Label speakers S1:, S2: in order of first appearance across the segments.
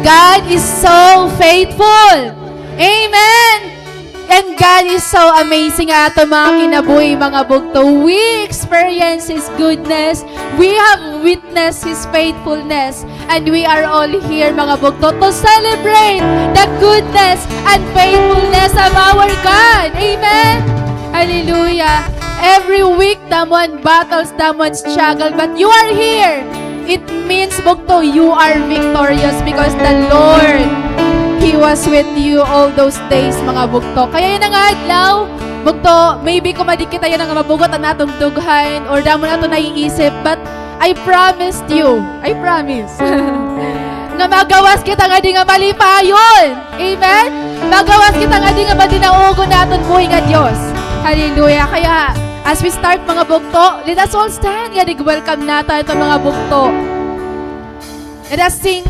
S1: God is so faithful. Amen. And God is so amazing ato mga kinabuhi, mga bugto. We experience His goodness. We have witnessed His faithfulness. And we are all here, mga bugto, to celebrate the goodness and faithfulness of our God. Amen. Hallelujah. Every week, damon battles, damon struggle, but you are here. It means, bugto, you are victorious because the Lord, He was with you all those days, mga bugto. Kaya yun nga adlaw, bugto, maybe kumadikit tayo ng mabugot ang natong dughain or damo na ito naiisip, but I promised you, I promise, nga magawas kita nga di nga malipayon. Amen? Magawas kita nga di nga madinaugo natin buhay nga Diyos. Hallelujah. Kaya, as we start mga bugto, let us all stand. Nga welcome natin ito mga bugto. Let us sing,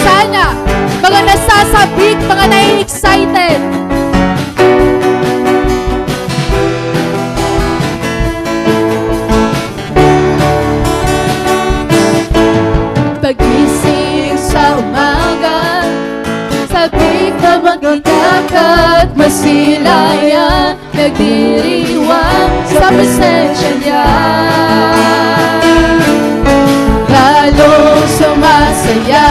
S1: sana, mga nasasabik, mga nai-excited. Pagising sa umaga, sabik na magkitakat, masilaya, nagdiriwang sa presensya niya. Lalong sumasaya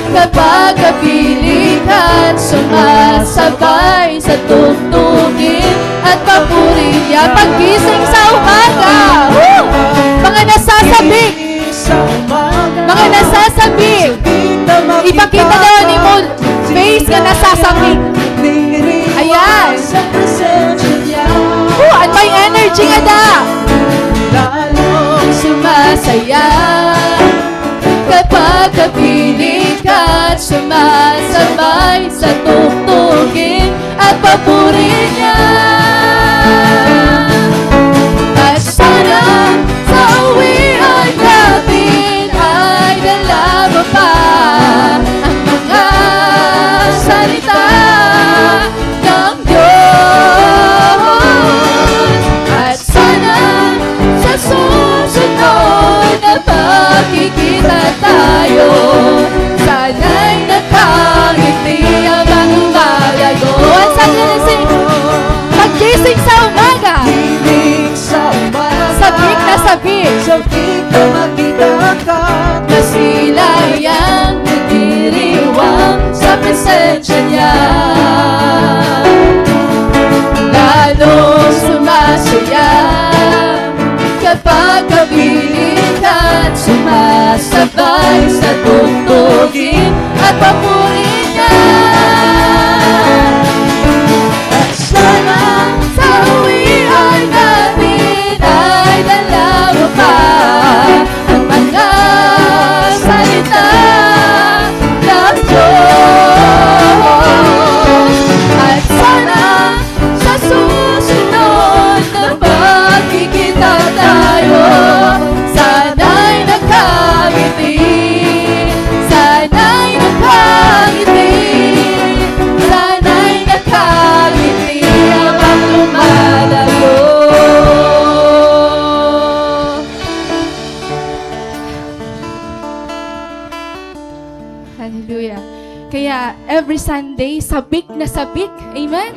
S1: kapag kapiling at sumasabay sa tugtugin at papuri niya. Pagising sa umaga, mga nasasabik, mga nasasabik, ipakita daw ni mo face nga nasasabik. Ayan, and may energy nga da. Lalong sumasaya kapag kapiling ka at sumasabay sa tugtugin at papuri niya. At sana sa uwian natin ay dala mo pa ang mga salita ng Diyos. At sana sa susunod na pagkikita tayo, sana'y nakangiti ang mga ko. At sana pagising sa umaga, sabik na sabik, sabik na magkitakat, nasilayang nagdiriwang sa presensya niya. Lalong sumasaya kapag kapiling at sumasabay sa tugtugin at papuri niya. At sana sa uwian natin ay dala mo pa ang mga salita ng Diyos. At sana sa susunod na pagkikita tayo, sana'y nakangiti, sana'y nakangiti, sana'y nakangiti habang lumalayo. Hallelujah. Kaya every Sunday, sabik na sabik. Amen?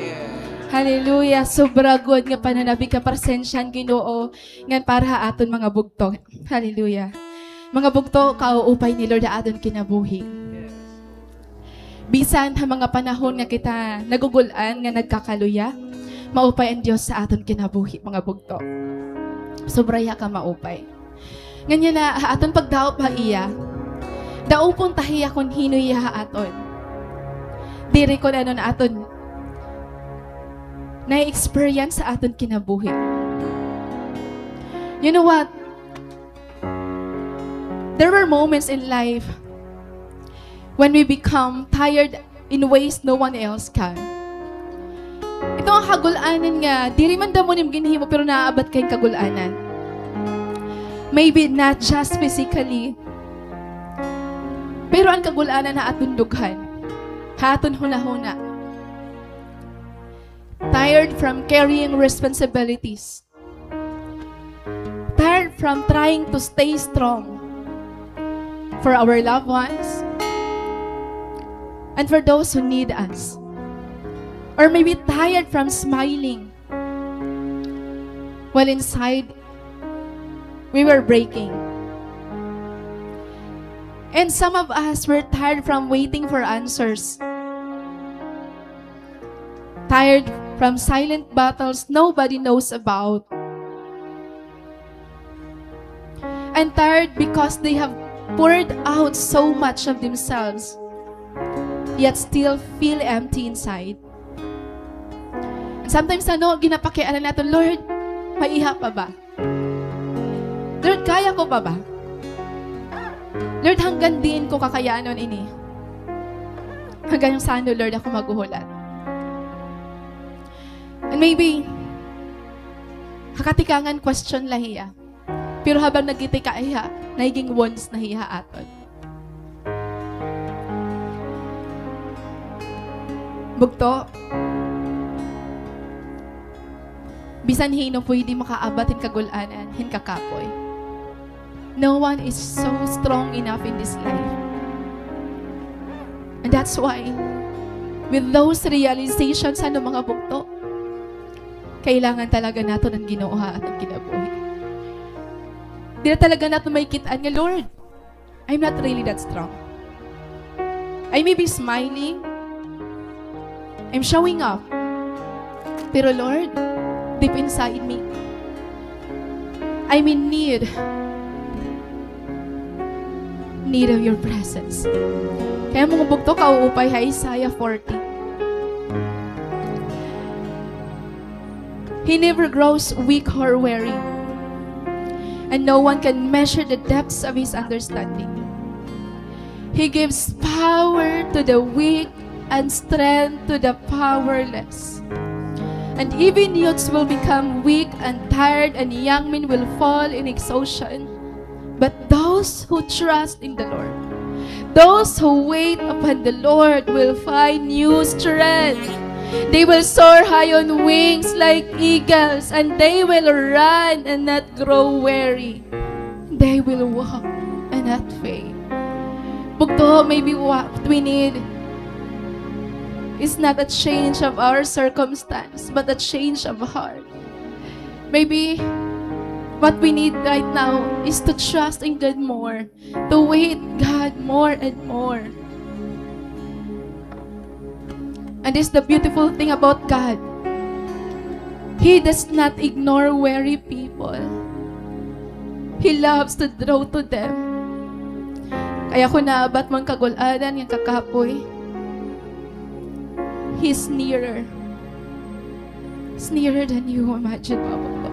S1: Hallelujah. Sobra good nga pananabi ka presensyan Ginoo ngan para aton mga bugto. Hallelujah. Mga bugto kauupay ni Lord aton kinabuhi. Bisan ha mga panahon nga kita nagugulan nga nagkakaluya, maupay ang Dios sa aton kinabuhi mga bugto. Sobraya ka maupay. Ganyan na aton pagdaop ha iya. Daupon tahiya kon hinuy ha aton. Diri ko na aton na-experience sa aton kinabuhi. You know what? There were moments in life when we become tired in ways no one else can. Ito ang kagulanan nga, diri man damo nim ginhimo pero naaabat kayong kagulanan. Maybe not just physically, pero ang kagulanan na aton dughan, haton hunahuna. Tired from carrying responsibilities. Tired from trying to stay strong for our loved ones, And for those who need us, or maybe tired from smiling, while inside, we were breaking. And some of us were tired from waiting for answers. Tired from silent battles nobody knows about. And tired because they have poured out so much of themselves, yet still feel empty inside. And sometimes ginapakialan natin, Lord, maiha pa ba? Lord, kaya ko pa ba? Lord, hanggang din ko kakayanon ini. Hanggang saan, Lord, ako maghuhulat. And maybe, hakatikangan question lahiya. Pero habang nagitika iha, naging wounds na hiha aton. Bugto, bisan hino pwede makaabat hin kagulanan, hin kakapoy. No one is so strong enough in this life. And that's why, with those realizations mga bugto, kailangan talaga nato ng Ginoo at ng kinabuhi. Di na talaga nato may kitaan nga, Lord, I'm not really that strong. I may be smiling, I'm showing up, pero Lord, deep inside me, I'm in need of your presence. Kaya mga bugto, kauupay ha Isaiah 40. He never grows weak or weary, and no one can measure the depths of his understanding. He gives power to the weak and strength to the powerless. And even youths will become weak and tired, and young men will fall in exhaustion. But those who trust in the Lord, those who wait upon the Lord will find new strength. They will soar high on wings like eagles, and they will run and not grow weary. They will walk and not faint. Bugto, maybe what we need is not a change of our circumstance, but a change of heart. Maybe what we need right now is to trust in God more, to wait God more and more. And this is the beautiful thing about God. He does not ignore weary people. He loves to draw to them. Kaya kung naabat mong kagulanan, yung kakapoy, He's nearer. He's nearer than you imagine, Papa.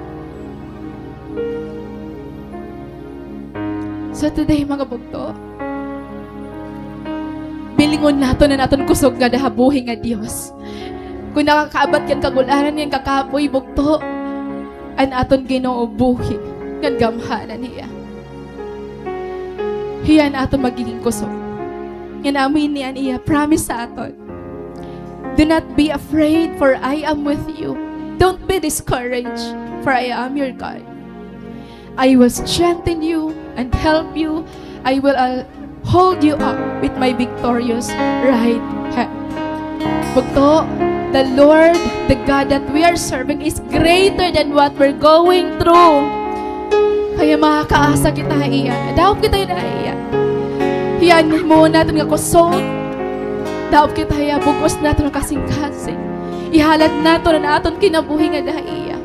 S1: So today, mga bugto, bilingon nato na naton kusog nga dahabuhi nga Dios. Kung nakakaabat yan kagulanan yan kakapoy bugto, an aton Ginoo buhi, nga gamhanan niya. Hiyan aton magiging kusog. Nga namin niyan iya, promise sa aton. Do not be afraid, for I am with you. Don't be discouraged, for I am your God. I will strengthen you and help you. I will hold you up with my victorious right hand. Bugto, the Lord, the God that we are serving is greater than what we're going through. Kaya makakaasa kita iya. Daop kita na iya. Hiyan mo natin nga kusog. Daop kita iya. Bugos natin nga kasing-kasing. Ihalad natin na aton kinabuhi nga na iya.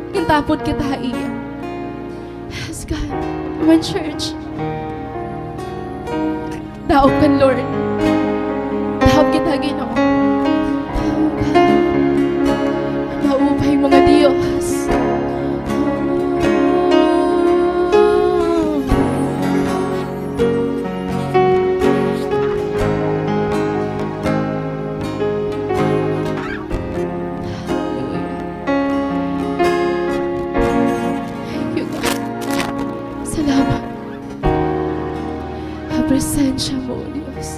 S1: Kintapod kita iya. Yes, God. Come on, church. Daog ka, Lord. Daog kita, Ginoo. Daog ka. Maupay mga Diyos. Presensya mo, Diyos.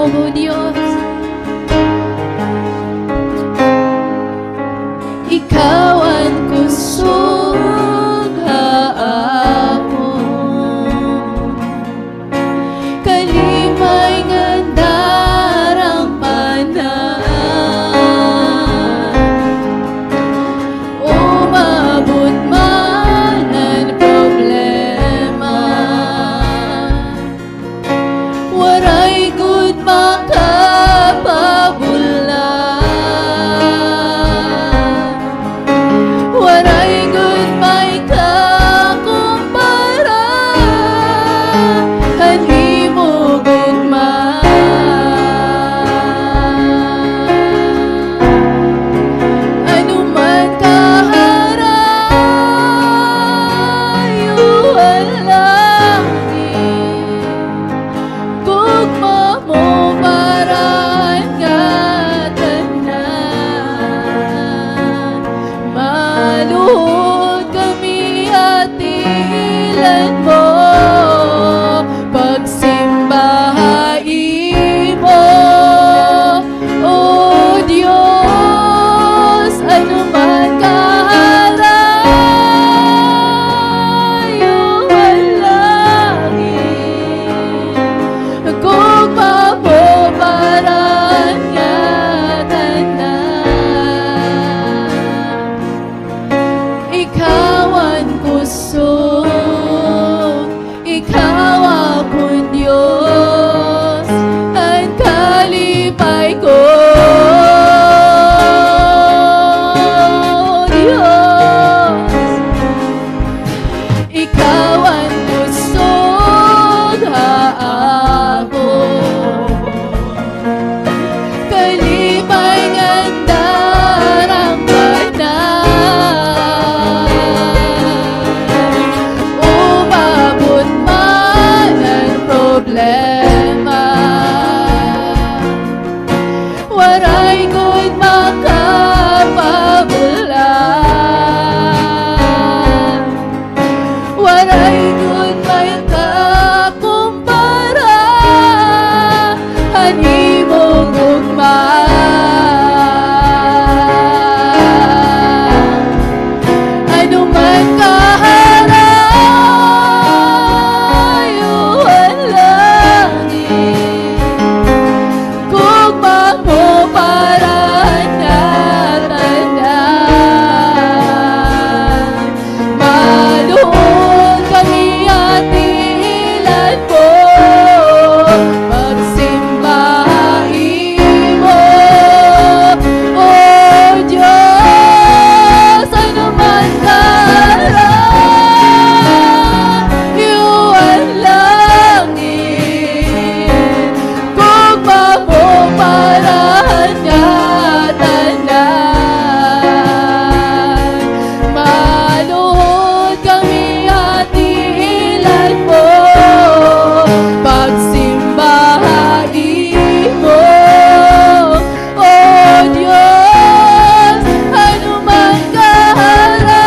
S1: O Diyos. Ikaw ang kusog haapon, kalimay ngandarang panan, umabot man ang problema, waray good makapabulan. Waray good may kakumpara, hindi mo gugma. Ano man kaharayo ang langit, gugma mo parang gatanan. Maluhod kami at ilan mo, pagsimbahin mo, O Diyos. Ano man kaharayo ang langit, gugma mo parang gatanan. Ikaw ang kusog, ikaw akong Diyos, ang kalipay ko, Diyos. Ikaw ang kusog haapon, kalimay ngandarang panan, umabot man ang problema, waray good makapabulan, waray good may kakumpara, hindi mo gugma. Ano man kaharayo ang langit, gugma mo parang gatanan. Maluhod kami at ilan mo, pagsimbahin mo, O Diyos. Ano man kaharayo ang langit, gugma mo parang gatanan. Maluhod kami at ilan mo, pagsimbahin mo, O Diyos. Ano man kaharayo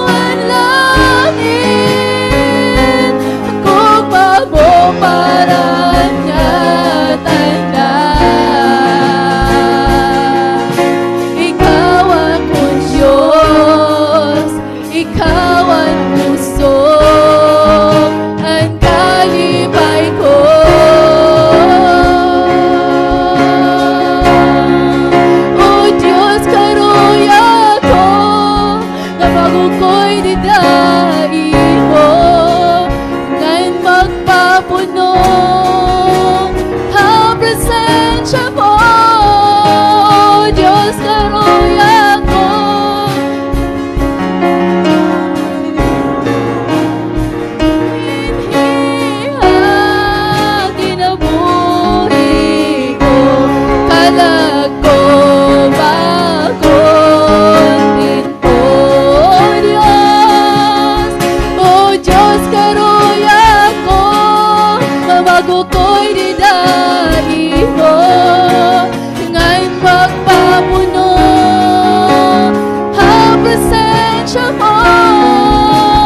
S1: ang langit, gugma mo parang gatanan. Ikaw akong Diyos, ikaw ang pusok, ang kalipay ko. O Diyos, karuya ko, kapag ako'y didain mo, ngayon magpapuno ang presensya mo. O Diyos, karuya ko, kinabuhi ko, kalag ko, bagon ko, Diyos. O Diyos, karuya ko, bago ko'y didain mo, ngayon magpapuno ang presensya mo.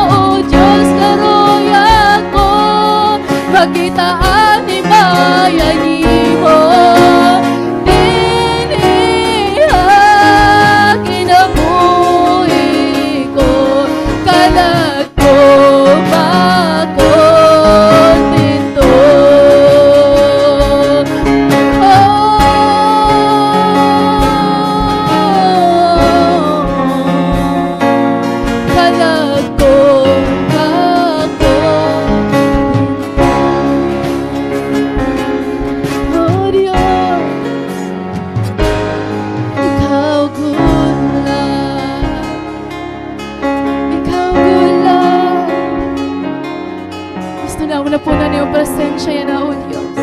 S1: O Diyos, karuya ko, Makitaan ni bayani mo. Diniha kinabuhi ko, kalag ko makontento. Kalag ko na po na niyong presensya yan na, O Diyos.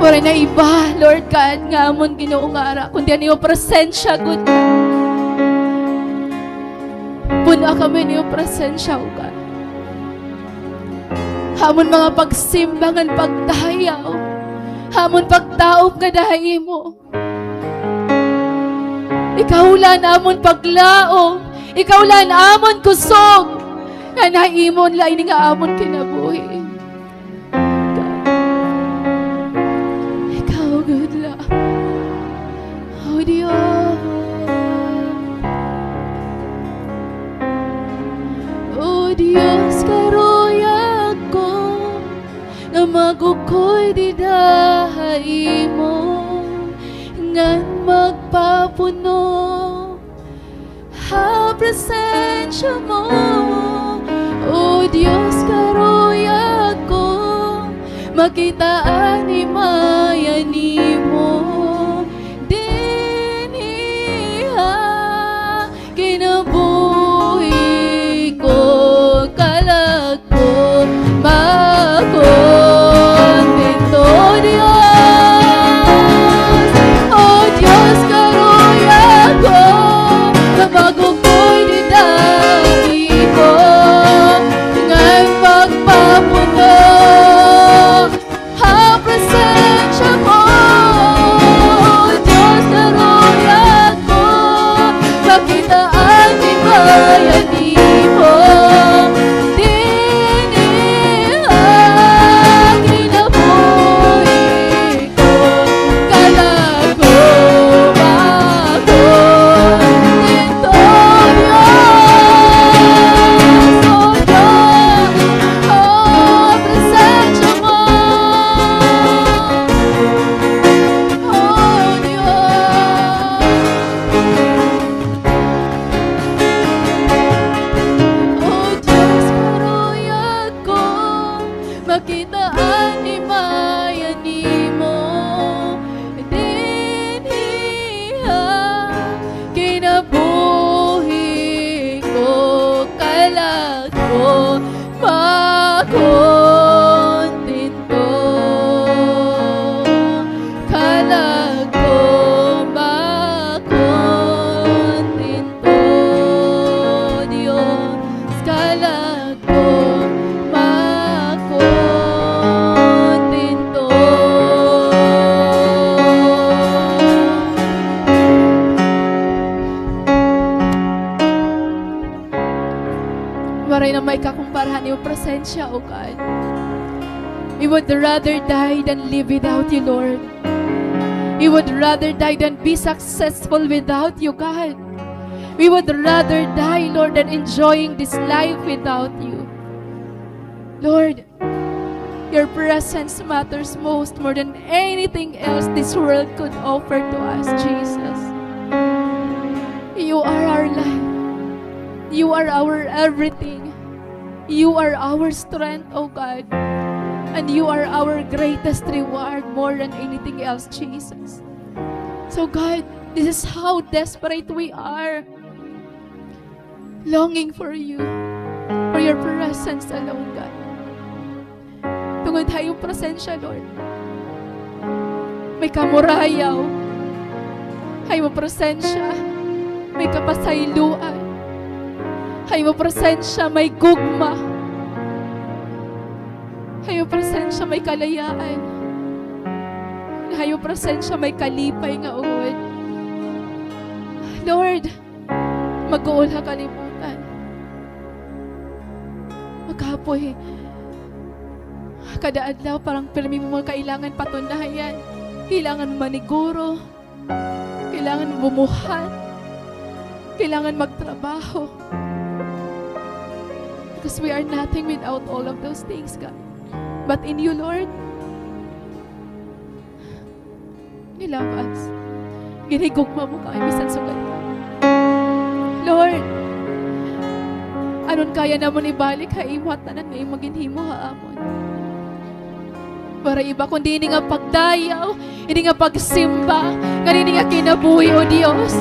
S1: Wala na iba, Lord God, nga amon Ginoong ara, kundi ang niyong presensya, good God. Puna kami niyong presensya, O God. Hamon mga pagsimbangan pagdayaw, hamon pagtaop nga dahi mo. Ikaw lang amon paglaom, ikaw lang amon kusog, nga naimon lain nga amon kinabuhi. Ikaw good la, O Diyos. O Diyos, karoya ko nga magukoy di dahi mo, ngan magpapuno ha presensya mo. O Diyos, karoya ko makitaan ni mayani mo. Diniha kinabuhi ko, kalag ko makontento. Diyos, O Diyos, karoya ko na bago ko'y didahi ko, ngayon magpapuno ha presensya mo. O Diyos, karoya ko makitaan ni bayani mo. Diniha kinabuhi ko, kalag ko makontento. Makitaan ni mayani mo. Diniha kinabuhi ko, kalag ko makontento. Kalag ko makontento. Diyos, kalag ko makontento. Waray na may kakumparahan yung presensya, O God. We would rather die than live without you, Lord. We would rather die than be successful without you, God. We would rather die, Lord, than enjoying this life without you. Lord, your presence matters most more than anything else this world could offer to us, Jesus. You are our life. You are our everything. You are our strength, O God. And you are our greatest reward more than anything else, Jesus. So God, this is how desperate we are. Longing for you, for your presence alone, God. Tungod tayong presensya, Lord. May kamurayaw. Hay mo presensya. May kapasayluan. Hay mo presensya, may gugma. Hay mo presensya, may kalayaan. Hay mo presensya, may kalipay nga ugod. Lord, mag-uol ha kalimutan. Magkapoy, Kada adlaw parang pirmi mo mga kailangan patunayan. Kailangan maniguro. Kailangan bumuhat. Kailangan magtrabaho. Because we are nothing without all of those things, God. But in you, Lord, you love us. Ginigugma mo kami bisan sugat. Lord, anon kaya namon ibalik ha imot na ngayong maginhimo ha amon. Para iba kundi ini nga pagdayaw, ini nga pagsimba, kanini nga kinabuhi o Dios.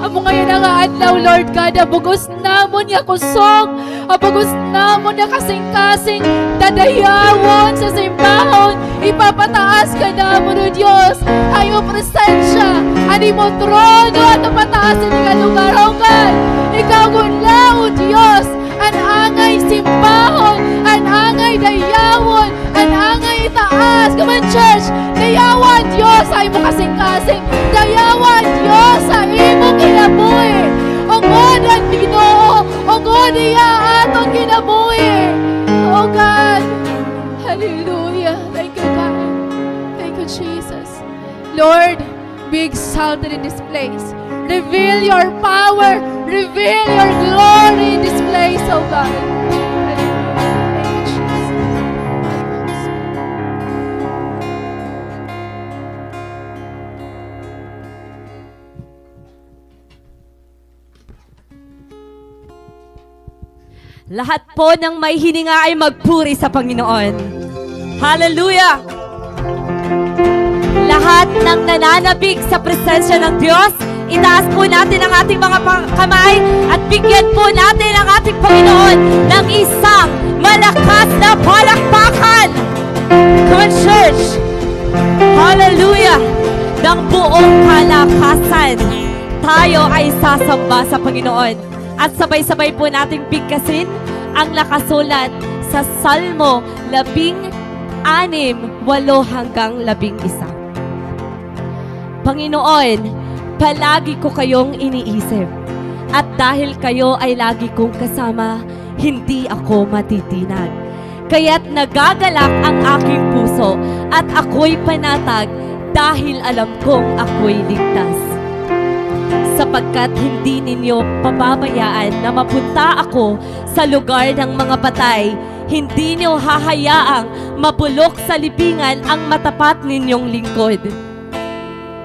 S1: Amo ngayon nga adlaw, Lord God, abugos namon nga kusog, abugos namon nga kasing-kasing dadayawon sa simbahon, ipapataas ka namon o Dios. Ayo presensya, ani mo trono at napataas sa nga lugar, o God. Ikaw gula o Dios, an angay simbahon, an angay dayawon, an angay itaas. Come on, church, dayawan Dios ay mo kasing-kasing, dayawan Dios sa imo kinabuhi. O God ang Ginoo, o God iya atong kinabuhi. Oh God, hallelujah. Thank you, God. Thank you, Jesus. Lord, be exalted in this place. Reveal your power, reveal your glory in this place, oh God. Hallelujah. Thank you, Jesus.
S2: Lahat po ng may hininga ay magpuri sa Panginoon. Hallelujah! Lahat ng nananabig sa presensya ng Diyos, itaas po natin ang ating mga kamay at bigyan po natin ang ating Panginoon ng isang malakas na palakpakan. Come on, church! Hallelujah! Ng buong kalakasan, tayo ay sasamba sa Panginoon. At sabay-sabay po nating bigkasin ang nakasulat sa Salmo 16:8 hanggang 11. Panginoon, palagi ko kayong iniisip. At dahil kayo ay lagi kong kasama, hindi ako matitinag. Kaya't nagagalak ang aking puso at ako'y panatag dahil alam kong ako'y ligtas. Sapagkat hindi ninyo pababayaan na mapunta ako sa lugar ng mga patay, hindi niyo hahayaang mabulok sa libingan ang matapat ninyong lingkod.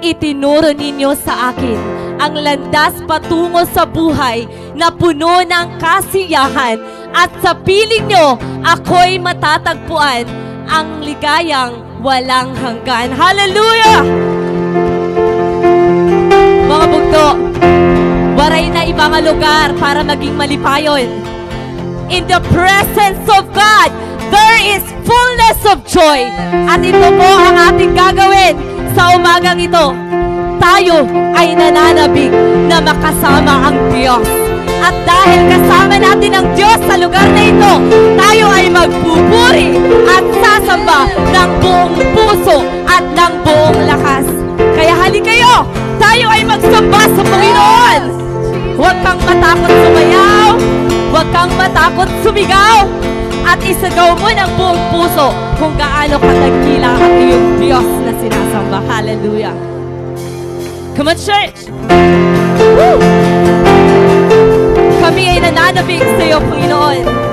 S2: Itinuro ninyo sa akin ang landas patungo sa buhay na puno ng kasiyahan, at sa piling nyo ako'y matatagpuan ang ligayang walang hanggan. Hallelujah! Mga bugto, waray na ibang lugar para maging malipayon. In the presence of God, there is fullness of joy. At ito po ang ating gagawin sa umagang ito. Tayo ay nananabig na makasama ang Diyos. At dahil kasama natin ang Diyos sa lugar na ito, tayo ay magpupuri at sasamba ng buong puso at ng buong lakas. Kaya hali kayo, tayo ay magsamba sa Panginoon. Huwag kang matakot sumayaw, huwag kang matakot sumigaw, at isagaw mo ng buong puso kung gaano katagkila ang iyong Diyos na sinasamba. Hallelujah! Come on, church! Woo! Kami ay nananabig sa iyo, Panginoon.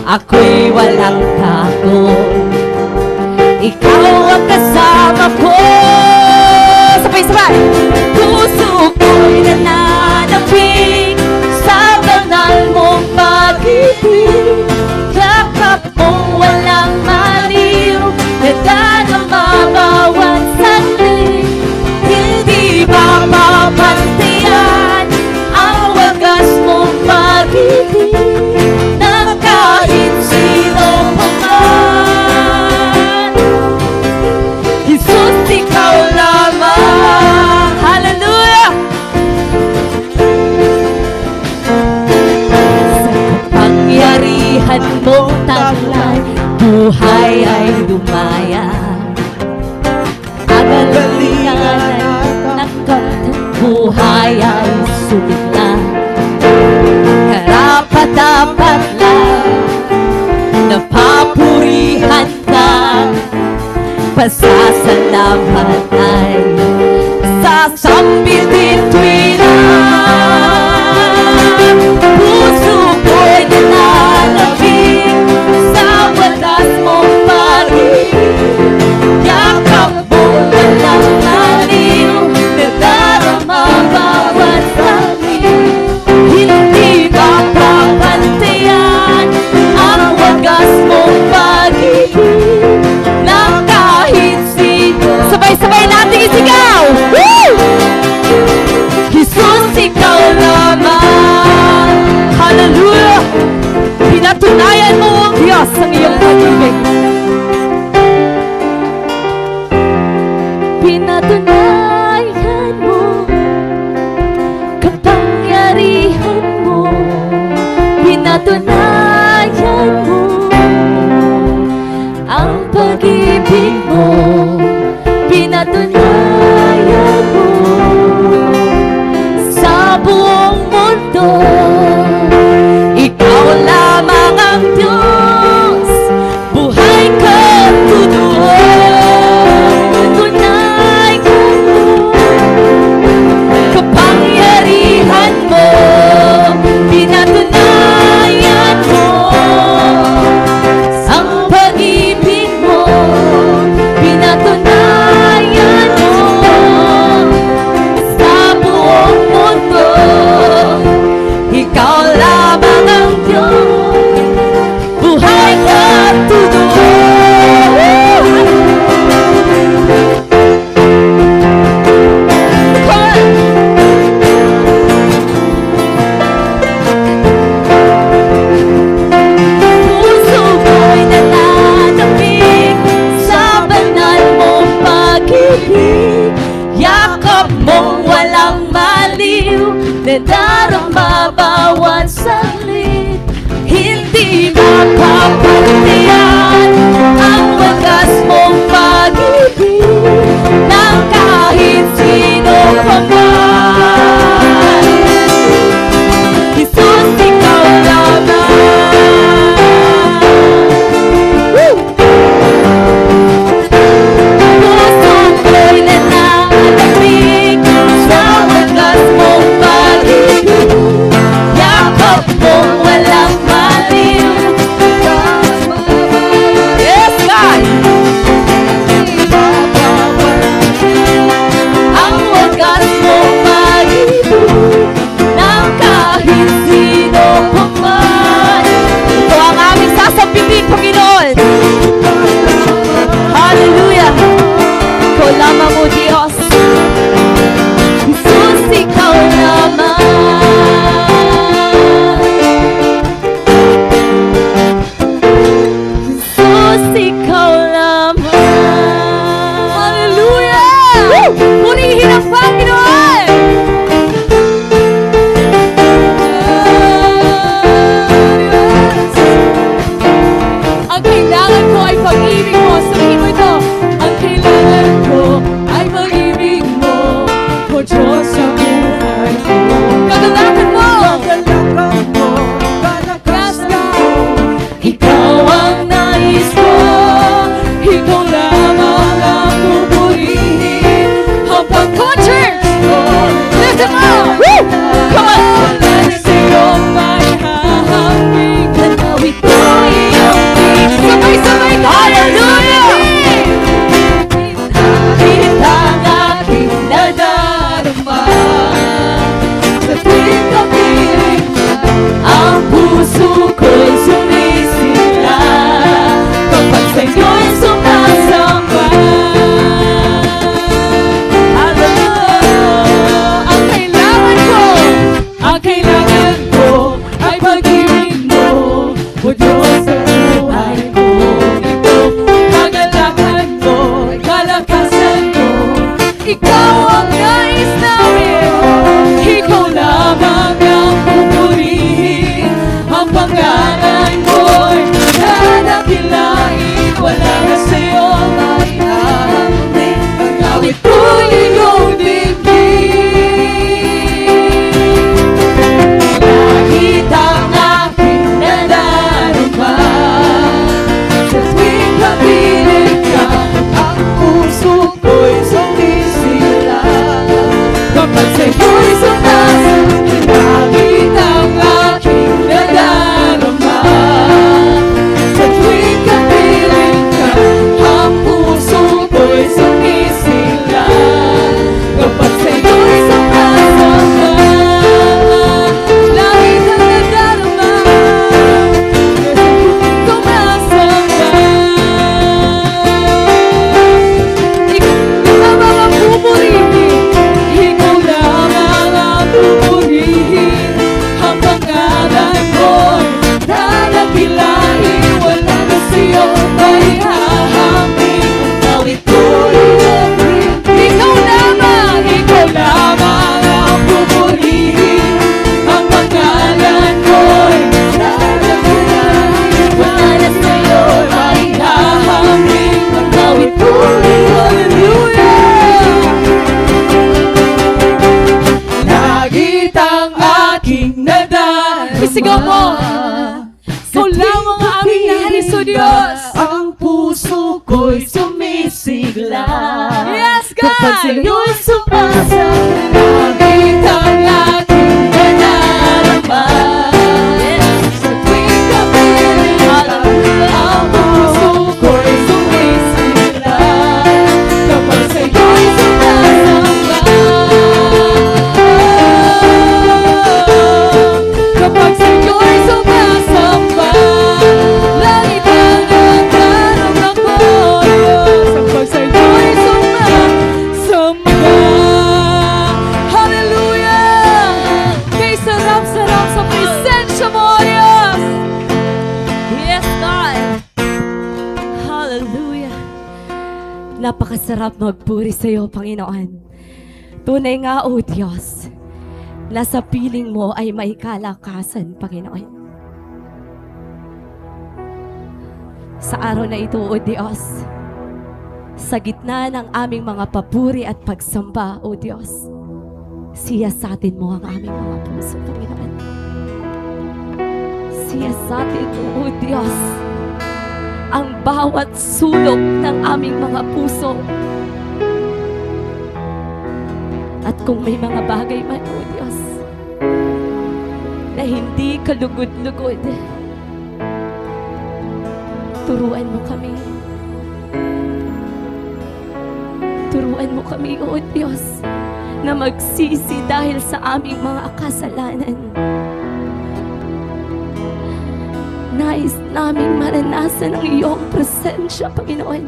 S2: Ako'y walang takot. Ikaw ang kasama ko. Sabay-sabay! Puso ko'y nananapig sa banal mong pag-ibig. Yakap mong walang maliw, nadarama bawat saglit. Hindi mapapantiyan ang wagas mong pag-ibig. Kahit sino pa man, sumigla. Karapat-dapat lang napapurihan ka. Pasasalamat ay sasambitin tuwina. Puso ko'y nananabik sa wagas mong pag-ibig. Yakap mo walang maliw, nadarama bawat langit. Hindi mapapantayan ang wagas mong pag-ibig na kahit sino. Sabay-sabay natin isigaw! Woo! Jesus, ikaw lamang. Hallelujah! Pinatunayan mo, O Diyos, ang iyong pag-ibig. Pinatunayan mo, kapangyarihan mo. Pinatunayan mo ang pag-ibig mo. Pinatunayan mo sa buong mundo. Ikaw lamang ang Diyos, buhay ka tutuon. Tunay mo, kapangyarihan mo. Pinatunayan mo ang pag-ibig mo. Pinatunayan mo sa buong mundo. Ikaw lamang ang Diyos, buhay ka tutuon. Puso ko'y nananabik sa banal mong pag-ibig. Yakap mong walang maliw, nadarama bawat saglit. Hindi mapapantayan ang wagas mong pag-ibig ng kahit sino pa man. Jesus, ikaw lamang. Puso ko'y nananabik sa wagas mong pag-ibig. Yakap mong walang maliw,
S3: sumisigla.
S2: Yes, God!
S3: Kapag sa'yo'y sumasa, langit ang aking nanarama. Sa tuwing kapiling ang puso ko'y sumisigla. Kapag sa'yo'y sumasamba. Kapag sa'yo'y sumasamba, langit ang nagdarama ko. Kapag sa'yo'y sumasamba. Hallelujah! Kay sarap-sarap sa presensya mo, Diyos!
S2: Yes, God! Hallelujah! Napakasarap magpuri sa iyo, Panginoon. Tunay nga, O Diyos, na sa piling mo ay may kalakasan, Panginoon. Sa araw na ito, O Diyos, sa gitna ng aming mga papuri at pagsamba, O Diyos, siyasatin mo ang aming mga puso, Panginoon. Siyasatin mo, O Diyos, ang bawat sulok ng aming mga puso. At kung may mga bagay man, O Diyos, na hindi kalugod-lugod, turuan mo kami. Turuan mo kami, O Diyos, na magsisi dahil sa aming mga kasalanan. Nais naming maranasan ang iyong presensya, Panginoon.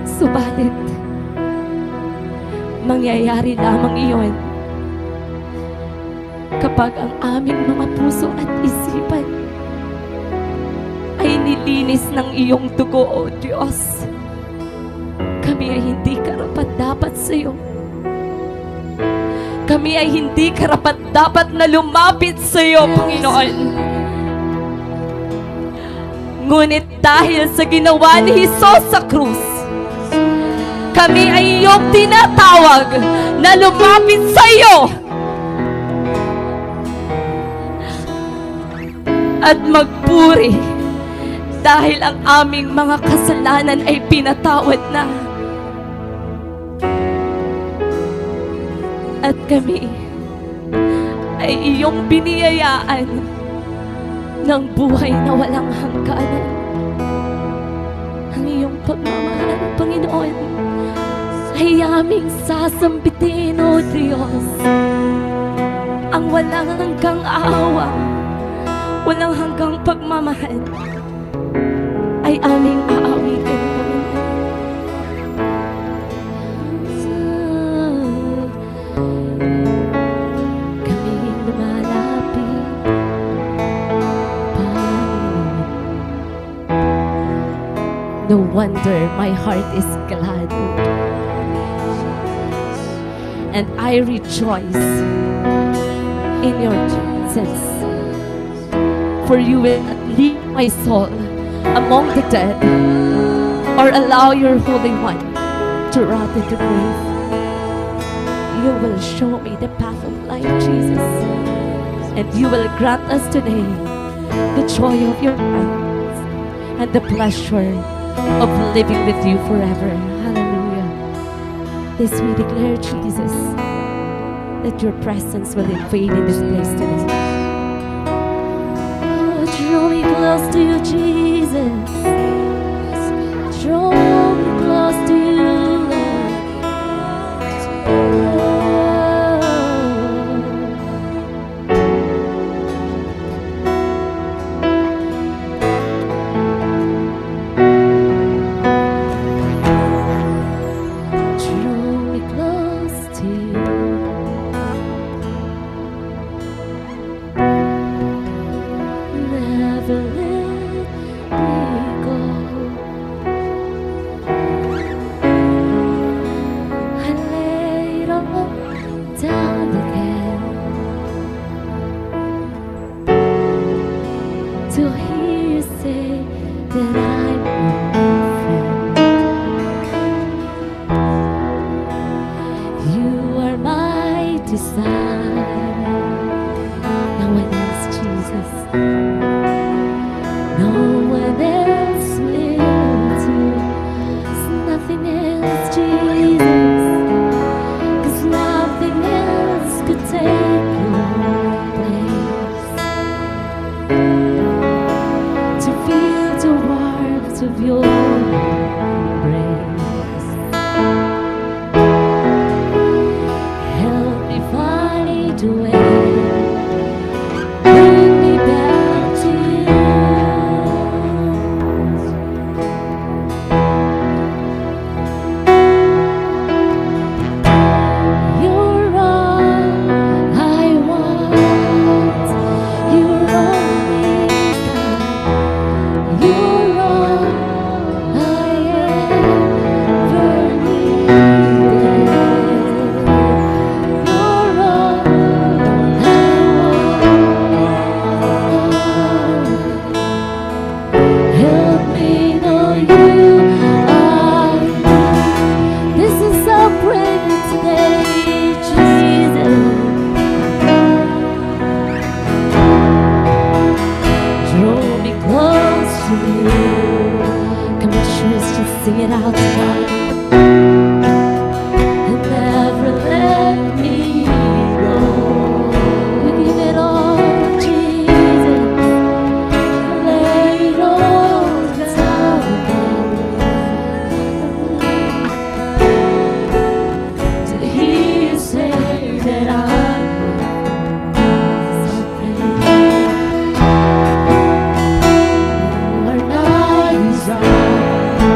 S2: Subalit, mangyayari lamang iyon kapag ang aming mga puso at isipan ay nilinis ng iyong dugo, O Diyos. Kami ay hindi karapat-dapat sa iyo. Kami ay hindi karapat-dapat na lumapit sa iyo, Panginoon. Ngunit dahil sa ginawa ni Jesus sa krus, kami ay iyong tinatawag na lumapit sa iyo at magpuri dahil ang aming mga kasalanan ay pinatawad na. At kami ay iyong biniyayaan ng buhay na walang hangganan. Ang iyong pagmamahal, Panginoon, ay aming sasambitin, O Diyos. Ang walang hanggang awa, walang hanggang pagmamahal, ay aming aawitin, Panginoon. Kami lumalapit, Panginoon. No wonder my heart is glad, O and I rejoice in your presence. For you will not leave my soul among the dead, or allow your Holy One to rot in the grave. You will show me the path of life, Jesus, and you will grant us today the joy of your presence and the pleasure of living with you forever. Hallelujah. This we declare, Jesus, that your presence will invade in this place today. Oh, draw me close to you, Jesus. Draw me close to you, out to God and never let me go. We give it all to Jesus, lay it all down to hear you say that I'm something. You are not desire.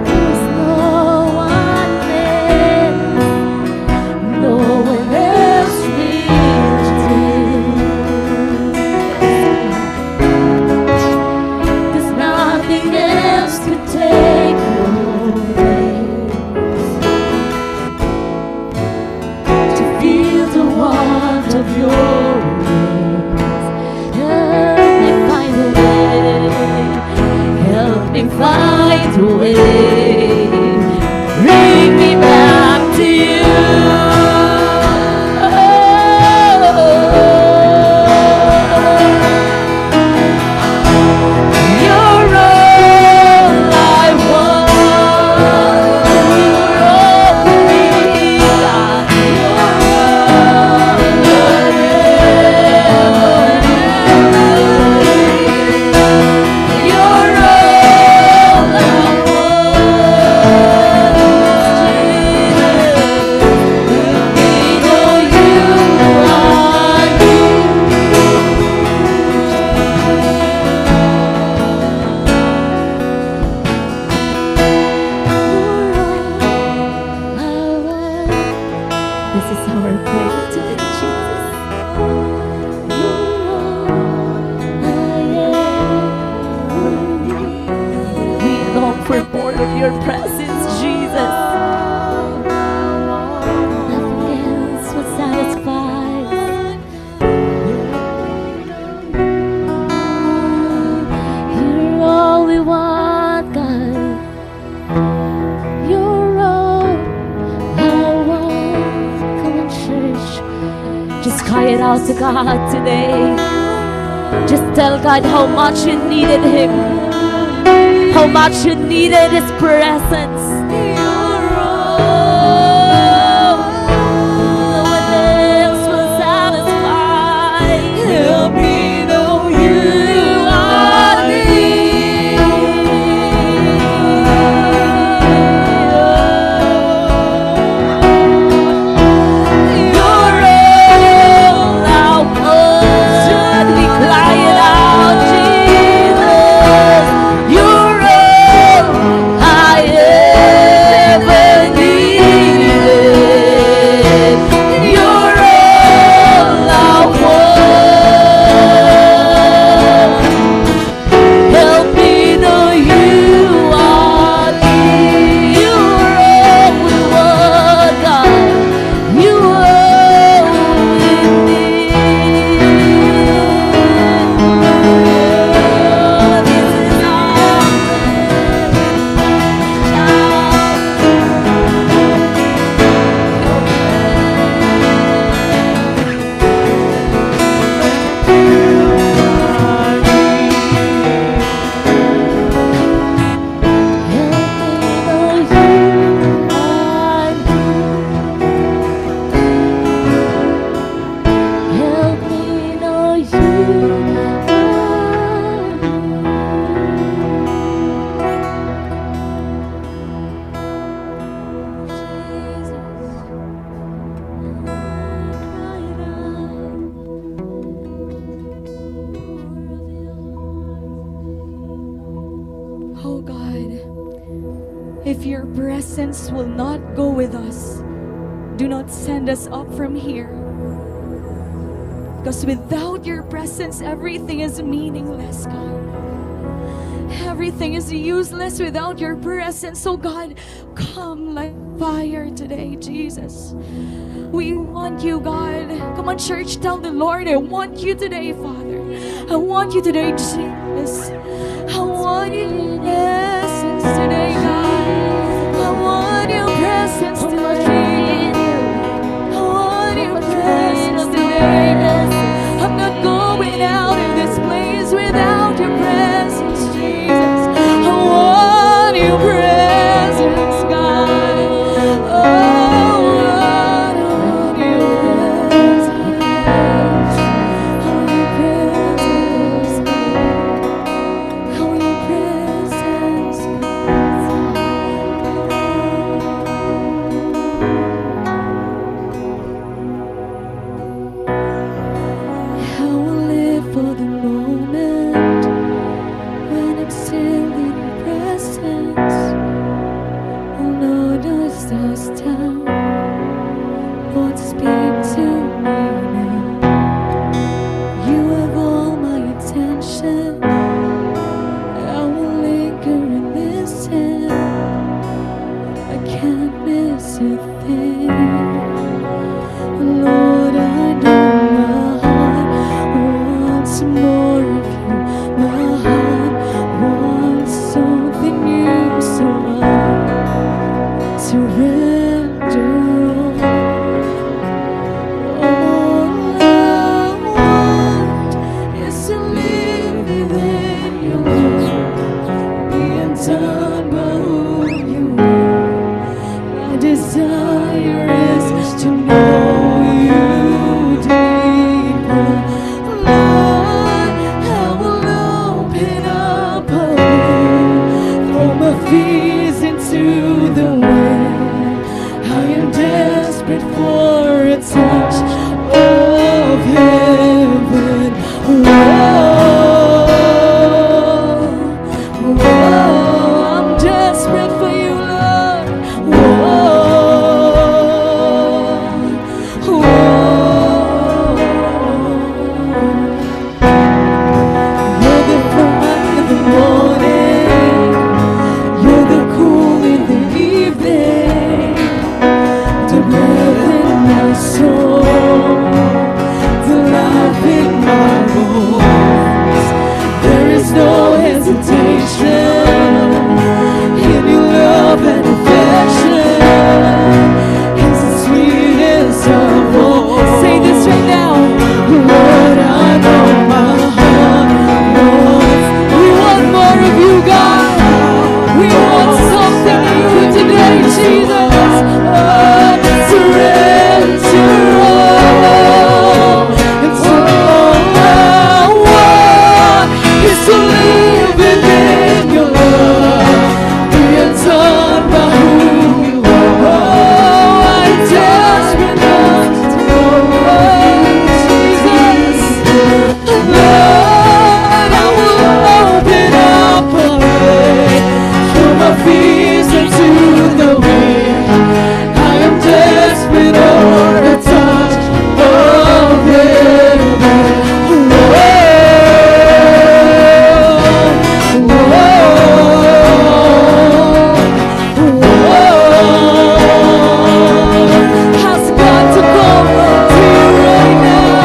S2: There's no one else, no one else will do. 'Cause nothing else could take your place. To feel the warmth of your embrace. Help me find a way. Help me find a way. Bring me back to you. You're all I want. You're all I need. You're all I ever need. You're all I This is our prayer today, Jesus. We long for more of your presence, Jesus. Nothing else will satisfy. You're all we want, God. You're all I want. Come on, church. Just cry it out to God today. Just tell God how much you needed Him, how much you needed His presence. You're all, no one else will satisfy. Help me know you are You're all I want. Should we cry it out, Jesus? You're all I ever needed. You're all I want. Help me know you are near. You're all we want, God. You are with me. This is our Help me know you
S3: Oh God, if your presence will not go with us, do not send us up from here. Because without your presence, everything is meaningless, God. Everything is useless without your presence. So God, come like fire today, Jesus. We want you, God. Come on, church, tell the Lord, I want you today, Father. I want you today, Jesus. I want your presence today, God. I want your presence today. I want your presence today. I'm not going out of this place without your presence, Jesus. I want your presence. surrender all I want is to live within your love, be undone by who you are. My desire is to know you deeper. Lord, I will open up a way, throw my fears into the wind. I am desperate for a touch of heaven. Whoa, I'm desperate for you, Lord. Whoa. You're the fire in the morning, you're the cool in the evening, the breath in my soul, the life in my bones. There is no hesitation in your love and affection. It's the sweetest of all. Say this right now. Lord, I know my heart wants. We want more of you, God. We want something new today, Jesus. Surrender all. And so all I want is to live within your love, be undone by who you are. I'm desperate enough to know Jesus. Lord, I will open up a way, throw my fears into the wind. I am desperate for a touch of heaven. Has got to come to you right now.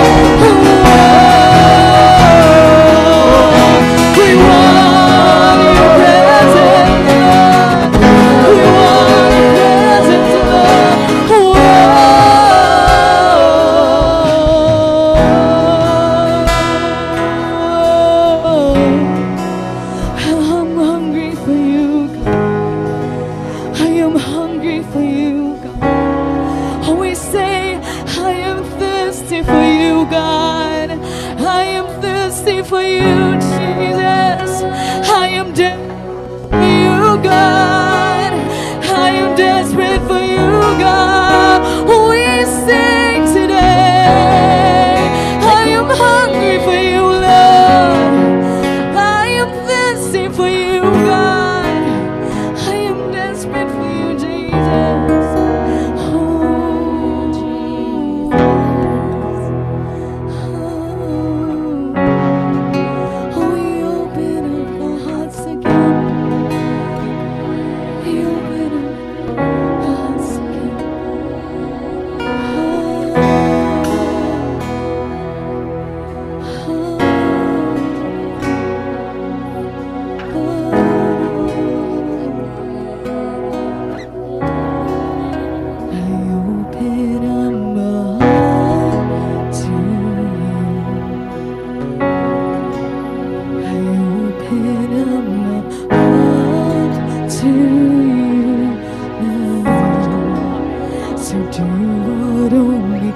S3: We want your presence, Lord. We want your presence, Lord. I'm hungry for you, God. I am hungry for you, God. We say, I am thirsty for you, God. I am thirsty for you, Jesus. I am desperate for you, God. I am desperate for you, God. We sing today. I am hungry for you, Lord. I am thirsty for you, God. I am desperate for you, Jesus. Oh, Jesus. Oh, we open up our hearts again. We open up our hearts again. So do what only you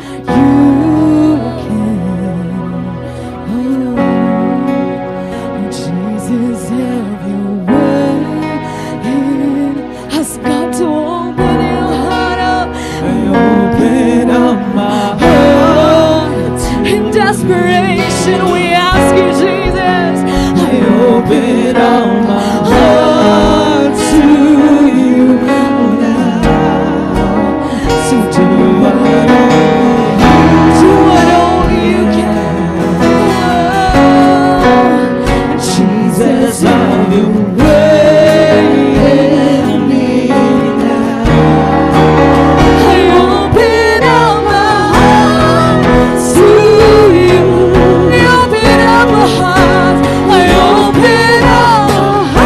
S3: can. Oh, Jesus, have your way. Has got to open your heart up. Open up my heart. In desperation, we ask you, Jesus. I open up my heart to you now. So do what only you can. Jesus, have your way in me now. I open up my heart to you. I open up my heart. I open up my heart.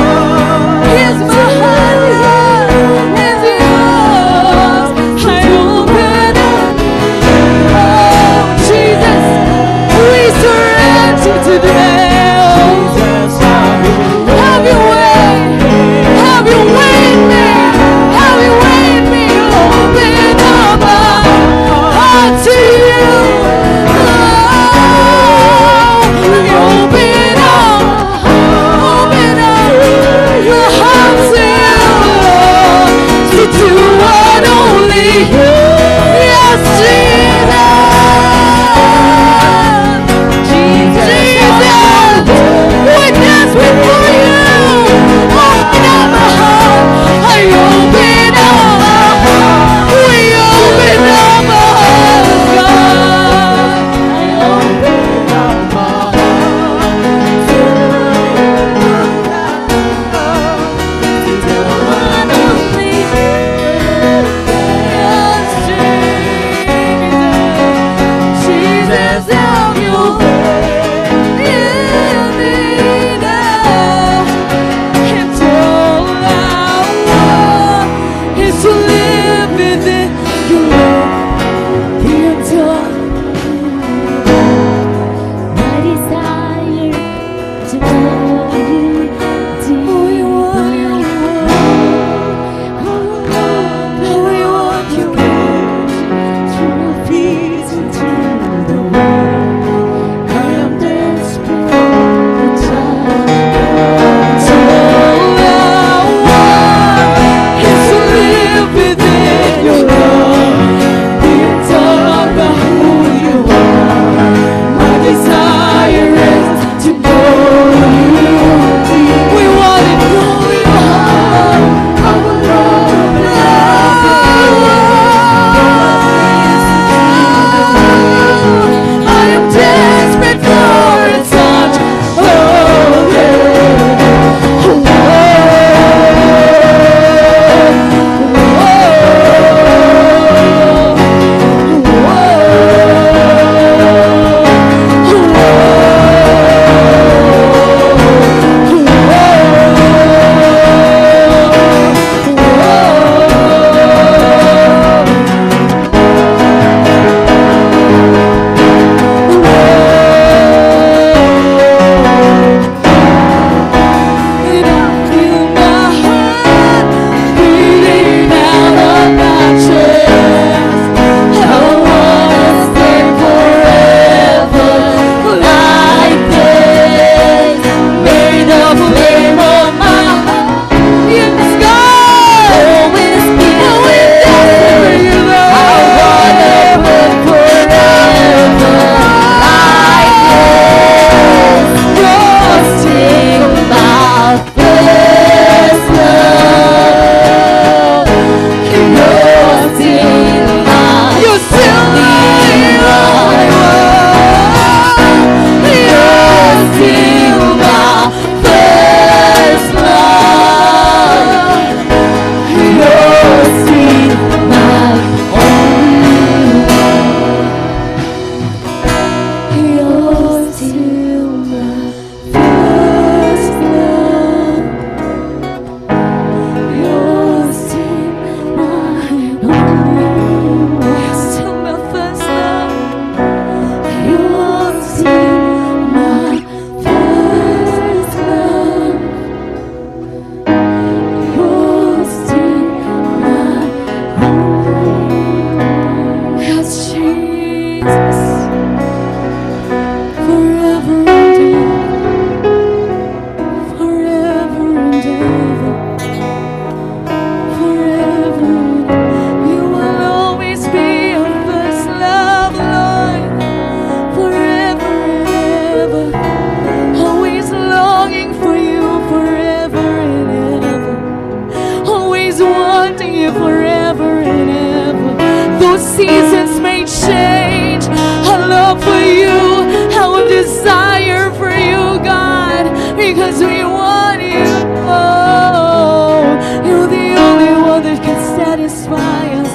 S3: seasons may change. A love for you, our desire for you, God, because we want you. Oh, you're the only one that can satisfy us.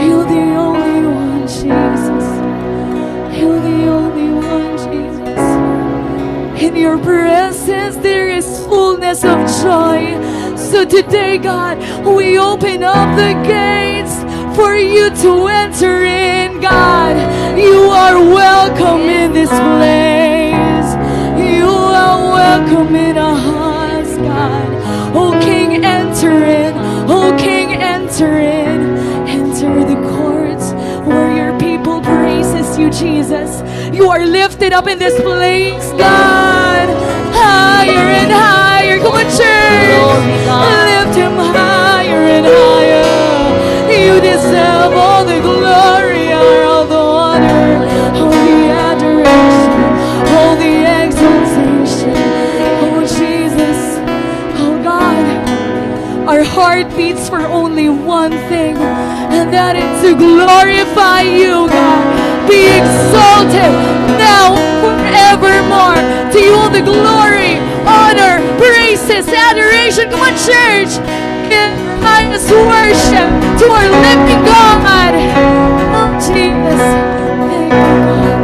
S3: You're the only one, Jesus. You're the only one, Jesus. In your presence there is fullness of joy. So today, God, we open up the gates for you to enter in, God. You are welcome in this place. You are welcome in our hearts, God. Oh King, enter in. Oh King, enter in. Enter the courts where your people praises you, Jesus. You are lifted up in this place, God. Higher and higher. Come on, church.
S2: Glory, God.
S3: Lift him higher and higher. You deserve all the glory, all the honor, all the adoration, all the exaltation. Oh Jesus, oh God, our heart beats for only one thing, and that is to glorify you, God. Be exalted now forevermore. To you all the glory, honor, praises, adoration. Come on, church. Give highest worship to our living God. Oh, Jesus. Thank you, God.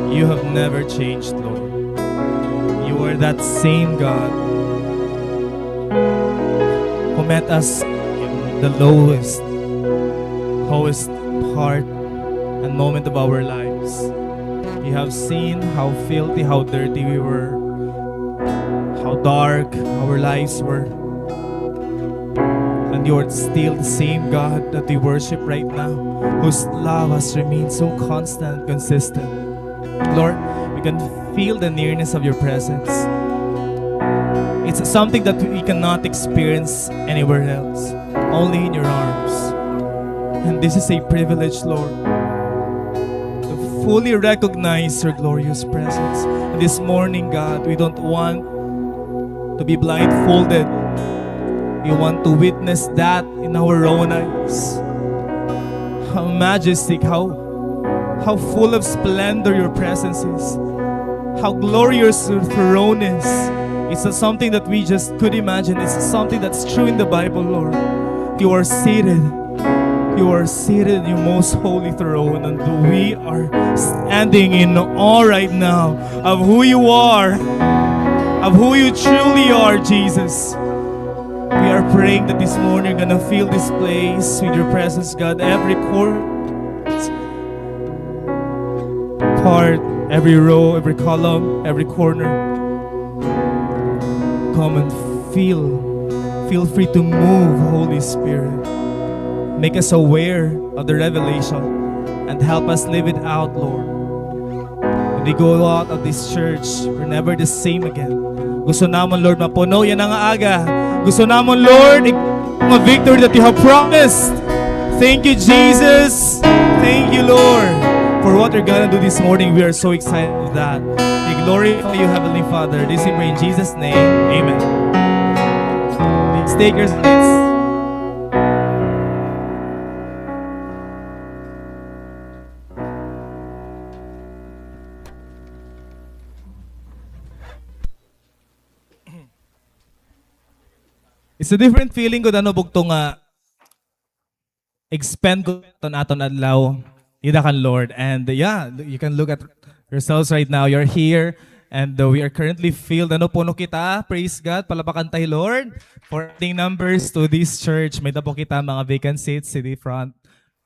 S4: You have never changed, Lord. You are that same God who met us in the lowest part and moment of our lives. You have seen how filthy, how dirty we were, how dark our lives were. And you are still the same God that we worship right now, whose love has remained so constant and consistent. Lord, we can feel the nearness of your presence. It's something that we cannot experience anywhere else, only in your arms. And this is a privilege, Lord, to fully recognize your glorious presence. And this morning, God, we don't want to be blindfolded. We want to witness that in our own eyes. How majestic, how full of splendor your presence is. How glorious your throne is. It's not something that we just could imagine. It's something that's true in the Bible, Lord. You are seated. You are seated in your most holy throne, and we are standing in awe right now of who you are, of who you truly are, Jesus. We are praying that this morning you're gonna fill this place with your presence, God. Every part, every row, every column, every corner. Come and feel free to move, Holy Spirit. Make us aware of the revelation and help us live it out, Lord. When we go out of this church, we're never the same again. Gusto namon, Lord, mapuno yan ang aga. Gusto namon, Lord, mga victory that you have promised. Thank you, Jesus. Thank you, Lord, for what you're gonna do this morning. We are so excited of that. We glorify you, Heavenly Father. This we pray in Jesus' name. Amen. Please take your seats. It's a different feeling ko dano bugto nga expend ko aton adlaw ida kan Lord. And yeah, you can look at yourselves right now. You're here and we are currently filled. Ano puno kita? Praise God. Palapakan tayo, Lord, for adding numbers to this church. May tapo kita mga vacant seats in the front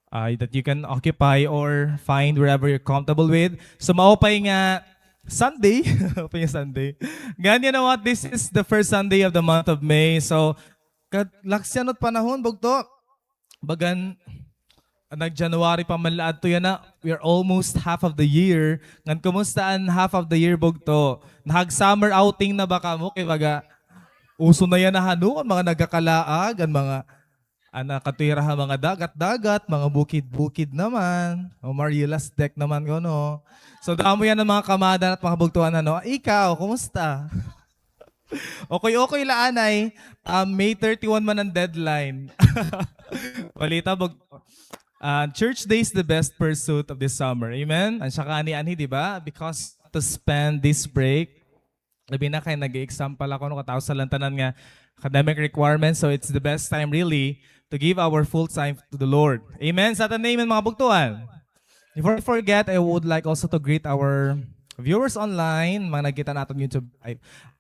S4: that you can occupy or find wherever you're comfortable with. So maupay nga Sunday. Open yung Sunday. Ganyan na what? This is the first Sunday of the month of May. So, laksyanot panahon, bugto. Bagan, nag-January pa man laad to yan na, we are almost half of the year. Ngan kumustaan half of the year bugto? Nag-summer outing na baka mo kay baga uso na yan na hanuon mga nagakalaag ang mga katira ha mga dagat-dagat, mga bukid-bukid naman. O Marilas deck naman ko no. So damo yan ng mga kamada at mga bugtuan ano. Ikaw, kumusta? Okay laanay. May 31 man ang deadline. Balita bug church day is the best pursuit of this summer. Amen? Ang saka ani di ba? Because to spend this break, labi na kayo nag-exam pala ko no katapos sa lantanan nga academic requirements. So it's the best time really to give our full time to the Lord. Amen? Sa name mga bugtuan. Before I forget, I would like also to greet our viewers online, mga nagkita natin YouTube.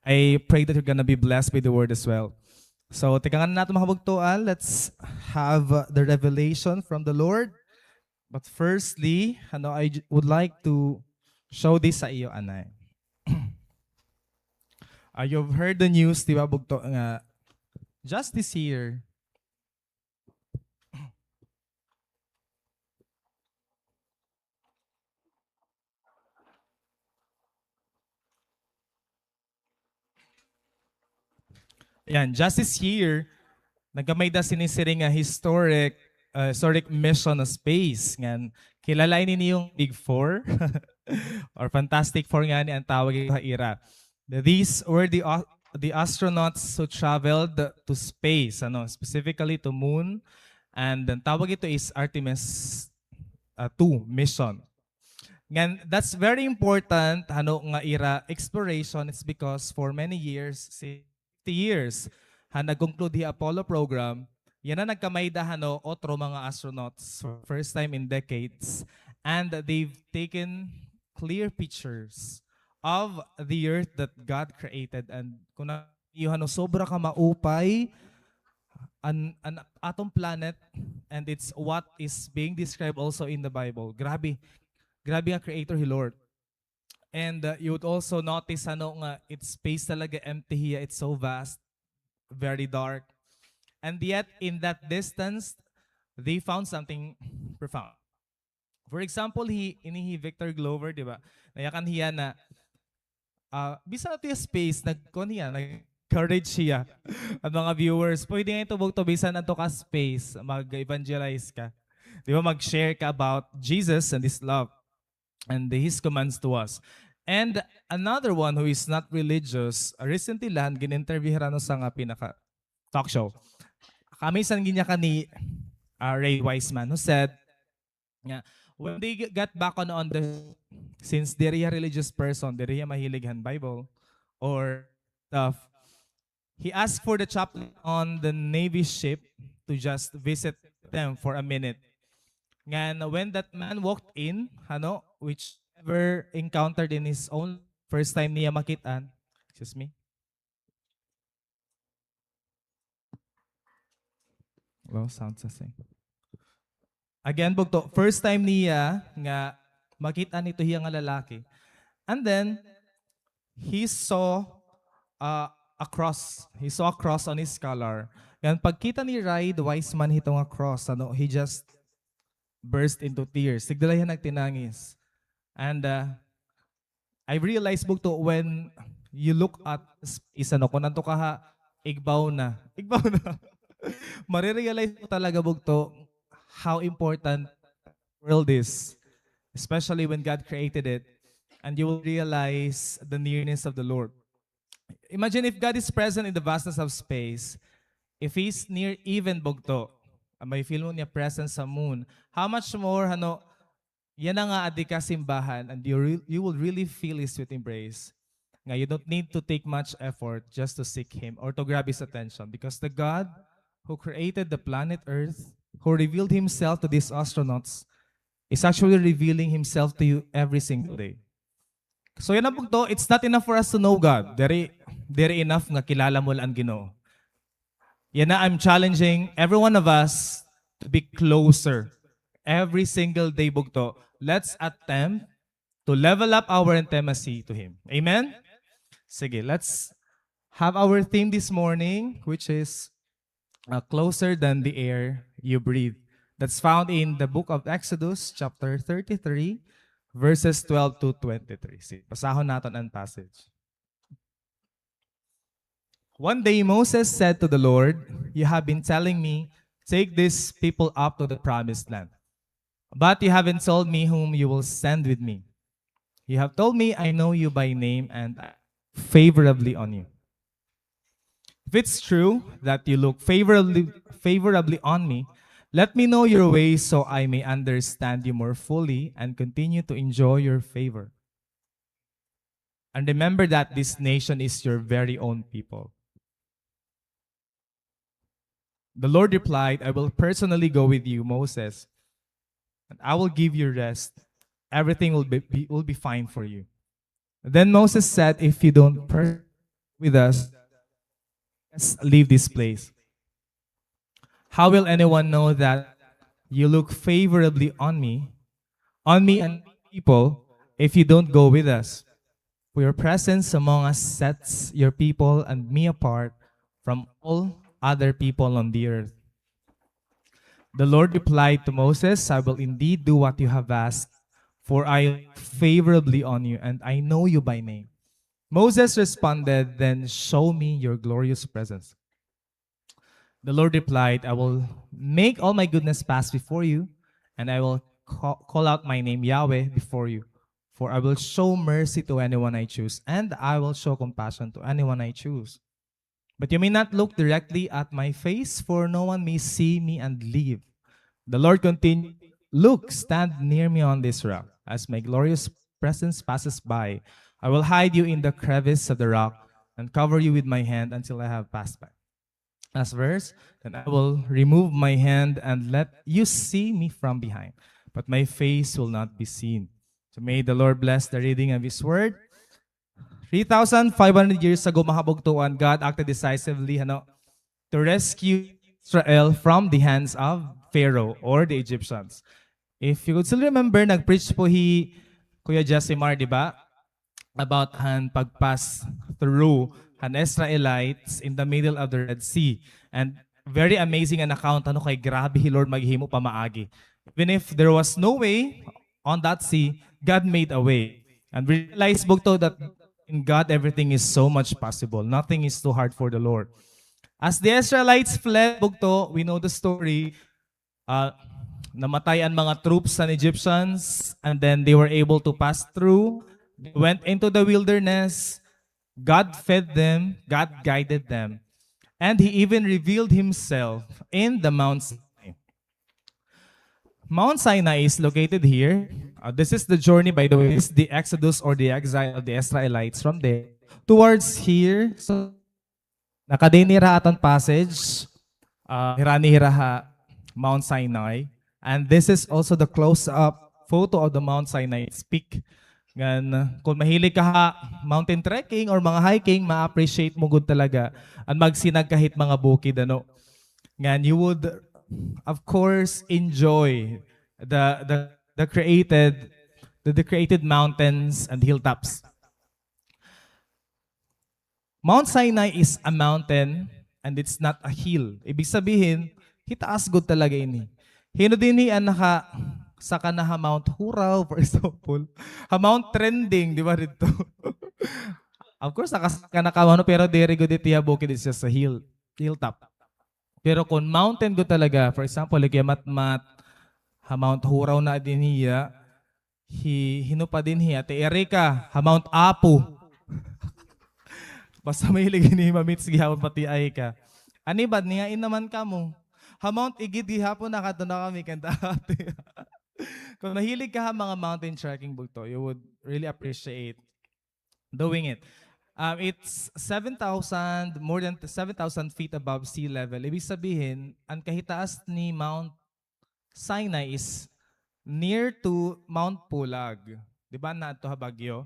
S4: I pray that you're gonna be blessed by the word as well. So, tikangan natin mga bugtuan. Let's have the revelation from the Lord. But firstly, I would like to show this sa iyo, anay. You've heard the news, di ba, bugto, nga, just this year, yan, just this year, nagkamay da sinisiring nga historic mission na space. Ngan, kilalain ni yung Big Four or Fantastic Four nga ni ang tawag yung era. These were the astronauts who traveled to space, specifically to moon. And ang tawag ito is Artemis 2 mission. Ngan, that's very important nga era exploration. It's because for many years, 50 years, nag-conclude the Apollo program, yan na nagkamay otro mga astronauts for first time in decades. And they've taken clear pictures of the earth that God created. And kung sobra ka maupay, an atom planet, and it's what is being described also in the Bible. Grabe ang creator, He Lord. And you would also notice nga it's space talaga empty here. It's so vast, very dark. And yet in that distance, they found something profound. For example, Victor Glover, di ba? Nayakan hiya na bisa na ito yung space, nag-courage siya. At mga viewers, pwede nga ito to bisa na ito ka space, mag-evangelize ka. Di ba? Mag-share ka about Jesus and His love and His commands to us. And another one who is not religious, recently lang, gin-interview sa nga pinaka talk show. Kami san ginya ka ni Ray Wiseman who said, when they got back on since they're a religious person, they're mahilighan Bible or stuff, he asked for the chaplain on the Navy ship to just visit them for a minute. And when that man walked in, which ever encountered in his own first time niya makitaan, excuse me. Well, sounds the same. Again, bugto, first time niya nga makita nito hiya nga lalaki. And then, he saw a cross. He saw a cross on his collar. Yan, pagkita ni Ray, the Wiseman, hitong a cross, he just burst into tears. Sigdala yan nagtinangis. And I realized, bugto, when you look at space, kung nanto ka ha, igbaw na. Marirealize mo talaga, bugto, how important the world is, especially when God created it, and you will realize the nearness of the Lord. Imagine if God is present in the vastness of space, if He's near even bugto, may feel mo niya presence sa moon, how much more, yan na nga adi ka simbahan, and you will really feel His sweet embrace. Nga, you don't need to take much effort just to seek Him or to grab His attention, because the God who created the planet Earth, who revealed Himself to these astronauts, is actually revealing Himself to you every single day. So yan ang to, it's not enough for us to know God. Dere enough nga kilala mo lang Ginoo. Yan na, I'm challenging every one of us to be closer. Every single day, bugto. Let's attempt to level up our intimacy to Him. Amen? Sige, let's have our theme this morning, which is closer than the air you breathe. That's found in the book of Exodus, chapter 33, verses 12 to 23. Sige, basahon natin ang passage. One day Moses said to the Lord, "You have been telling me, take these people up to the promised land. But you haven't told me whom you will send with me. You have told me I know you by name and act favorably on you. If it's true that you look favorably on me, let me know your ways so I may understand you more fully and continue to enjoy your favor. And remember that this nation is your very own people." The Lord replied, "I will personally go with you, Moses, and I will give you rest. Everything will be fine for you." Then Moses said, "If you don't with us, let's leave this place. How will anyone know that you look favorably on me and people, if you don't go with us? For your presence among us sets your people and me apart from all other people on the earth." The Lord replied to Moses, "I will indeed do what you have asked, for I look favorably on you, and I know you by name." Moses responded, "Then show me your glorious presence." The Lord replied, "I will make all my goodness pass before you, and I will call out my name Yahweh before you. For I will show mercy to anyone I choose, and I will show compassion to anyone I choose. But you may not look directly at my face, for no one may see me and live." The Lord continued, "Look, stand near me on this rock. As my glorious presence passes by, I will hide you in the crevice of the rock and cover you with my hand until I have passed by." Last verse, "Then I will remove my hand and let you see me from behind, but my face will not be seen." So may the Lord bless the reading of His word. 3,500 years ago, mga kabugtuan, God acted decisively to rescue Israel from the hands of Pharaoh or the Egyptians. If you could still remember, nag-preach po Kuya Josimar, di ba? About pagpass through Israelites in the middle of the Red Sea. And very amazing an account, kay grabe Lord maghimo pa maagi. Even if there was no way on that sea, God made a way. And we realize bugto that in God everything is so much possible. Nothing is too hard for the Lord. As the Israelites fled bugto, we know the story. Namatay ang mga troops ng Egyptians, and then they were able to pass through. They went into the wilderness. God fed them, God guided them, and He even revealed Himself in the Mount Sinai. Mount Sinai is located here. This is the journey, by the way. It's the exodus or the exile of the Israelites from there towards here. So, nakadinira atan passage, hiranihiraha Mount Sinai. And this is also the close-up photo of the Mount Sinai peak. Kung mahilig ka mountain trekking or mga hiking, ma-appreciate mo good talaga. At magsinag kahit mga bukid, you would, of course, enjoy the created mountains and hilltops. Mount Sinai is a mountain and it's not a hill. Ibig sabihin, hitaas good talaga ini. Hino din sa kanaha Mount Huraw, for example. Mount Trending, di ba rito? Of course, nakakamano, pero dere good itiya bukid is just a hilltop. Pero kung mountain go talaga, for example, like Matmat, Mount Huraw na din hiya, hino pa din hiya, te Erika, Mount Apu. Basta may hilig ni mamit sige hapon pati ay ka. Ani bad niya naman ka mo. Mount Igid gihapon nakato na kami kanta. Kung mahilig ka mga mountain trekking bugto, you would really appreciate doing it. It's more than 7,000 feet above sea level. Ibig sabihin, ang kahitaas ni Mount Sinai is near to Mount Pulag. Di ba na ito Bagyo?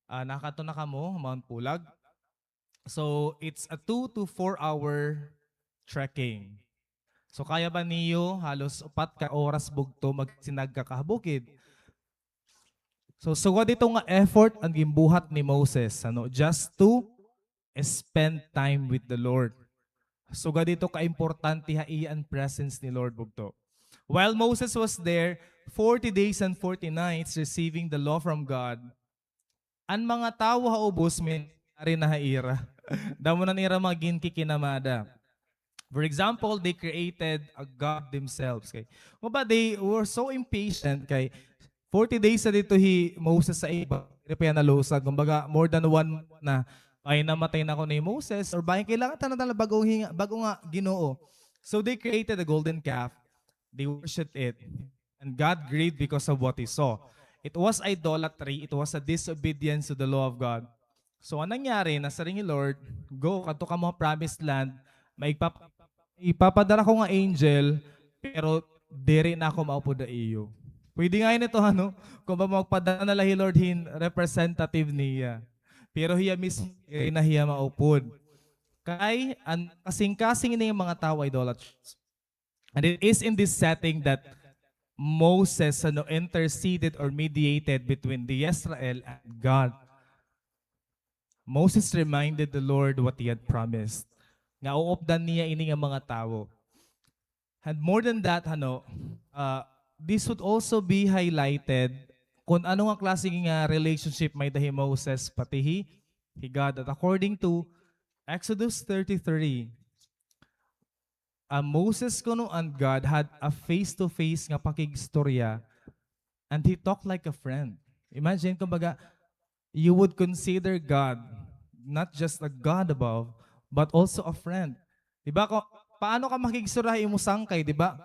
S4: Nakato na ka mo, Mount Pulag. So, it's a 2 to 4 hour trekking. So, kaya ba niyo halos 4 ka oras bugto magsinag ka kabukid? So, sugod ito nga effort ang gimbuhat ni Moses, just to spend time with the Lord. So dito ka-importante haian presence ni Lord bugto. While Moses was there, 40 days and 40 nights receiving the law from God, ang mga tao haubos min rin na haira. Damo na nira maging kikinamada. For example, they created a God themselves. Kay, ba they were so impatient kay 40 days na dito Moses sa iba. Hindi pa yan nalusag. Kumbaga, more than one month na ay namatay na ako ni Moses or bayan kailangan tanong bago nga Ginoo. So they created a golden calf. They worshipped it. And God grieved because of what he saw. It was idolatry. It was a disobedience to the law of God. So anong nangyari? Nasa ring ni Lord, go, kanto ka mga promised land, ipapadara ko nga angel, pero diri na ako maupo da iyo. Pwede nga yun ito, kung ba magpadala na lahi Lord representative niya. Pero hiya mismo na hiya maupod. Kay, kasing-kasing na yung mga tao idolaters. And it is in this setting that Moses interceded or mediated between the Israel and God. Moses reminded the Lord what he had promised. Nga uopdan niya ini nga mga tao. And more than that, this would also be highlighted kung ano nga klaseng relationship may dahi Moses pati he God. At according to Exodus 33, Moses kuno and God had a face-to-face nga pakigstorya and he talked like a friend. Imagine, kumbaga, you would consider God not just a God above, but also a friend. Diba? Paano ka makigstorya mo sangkay, diba?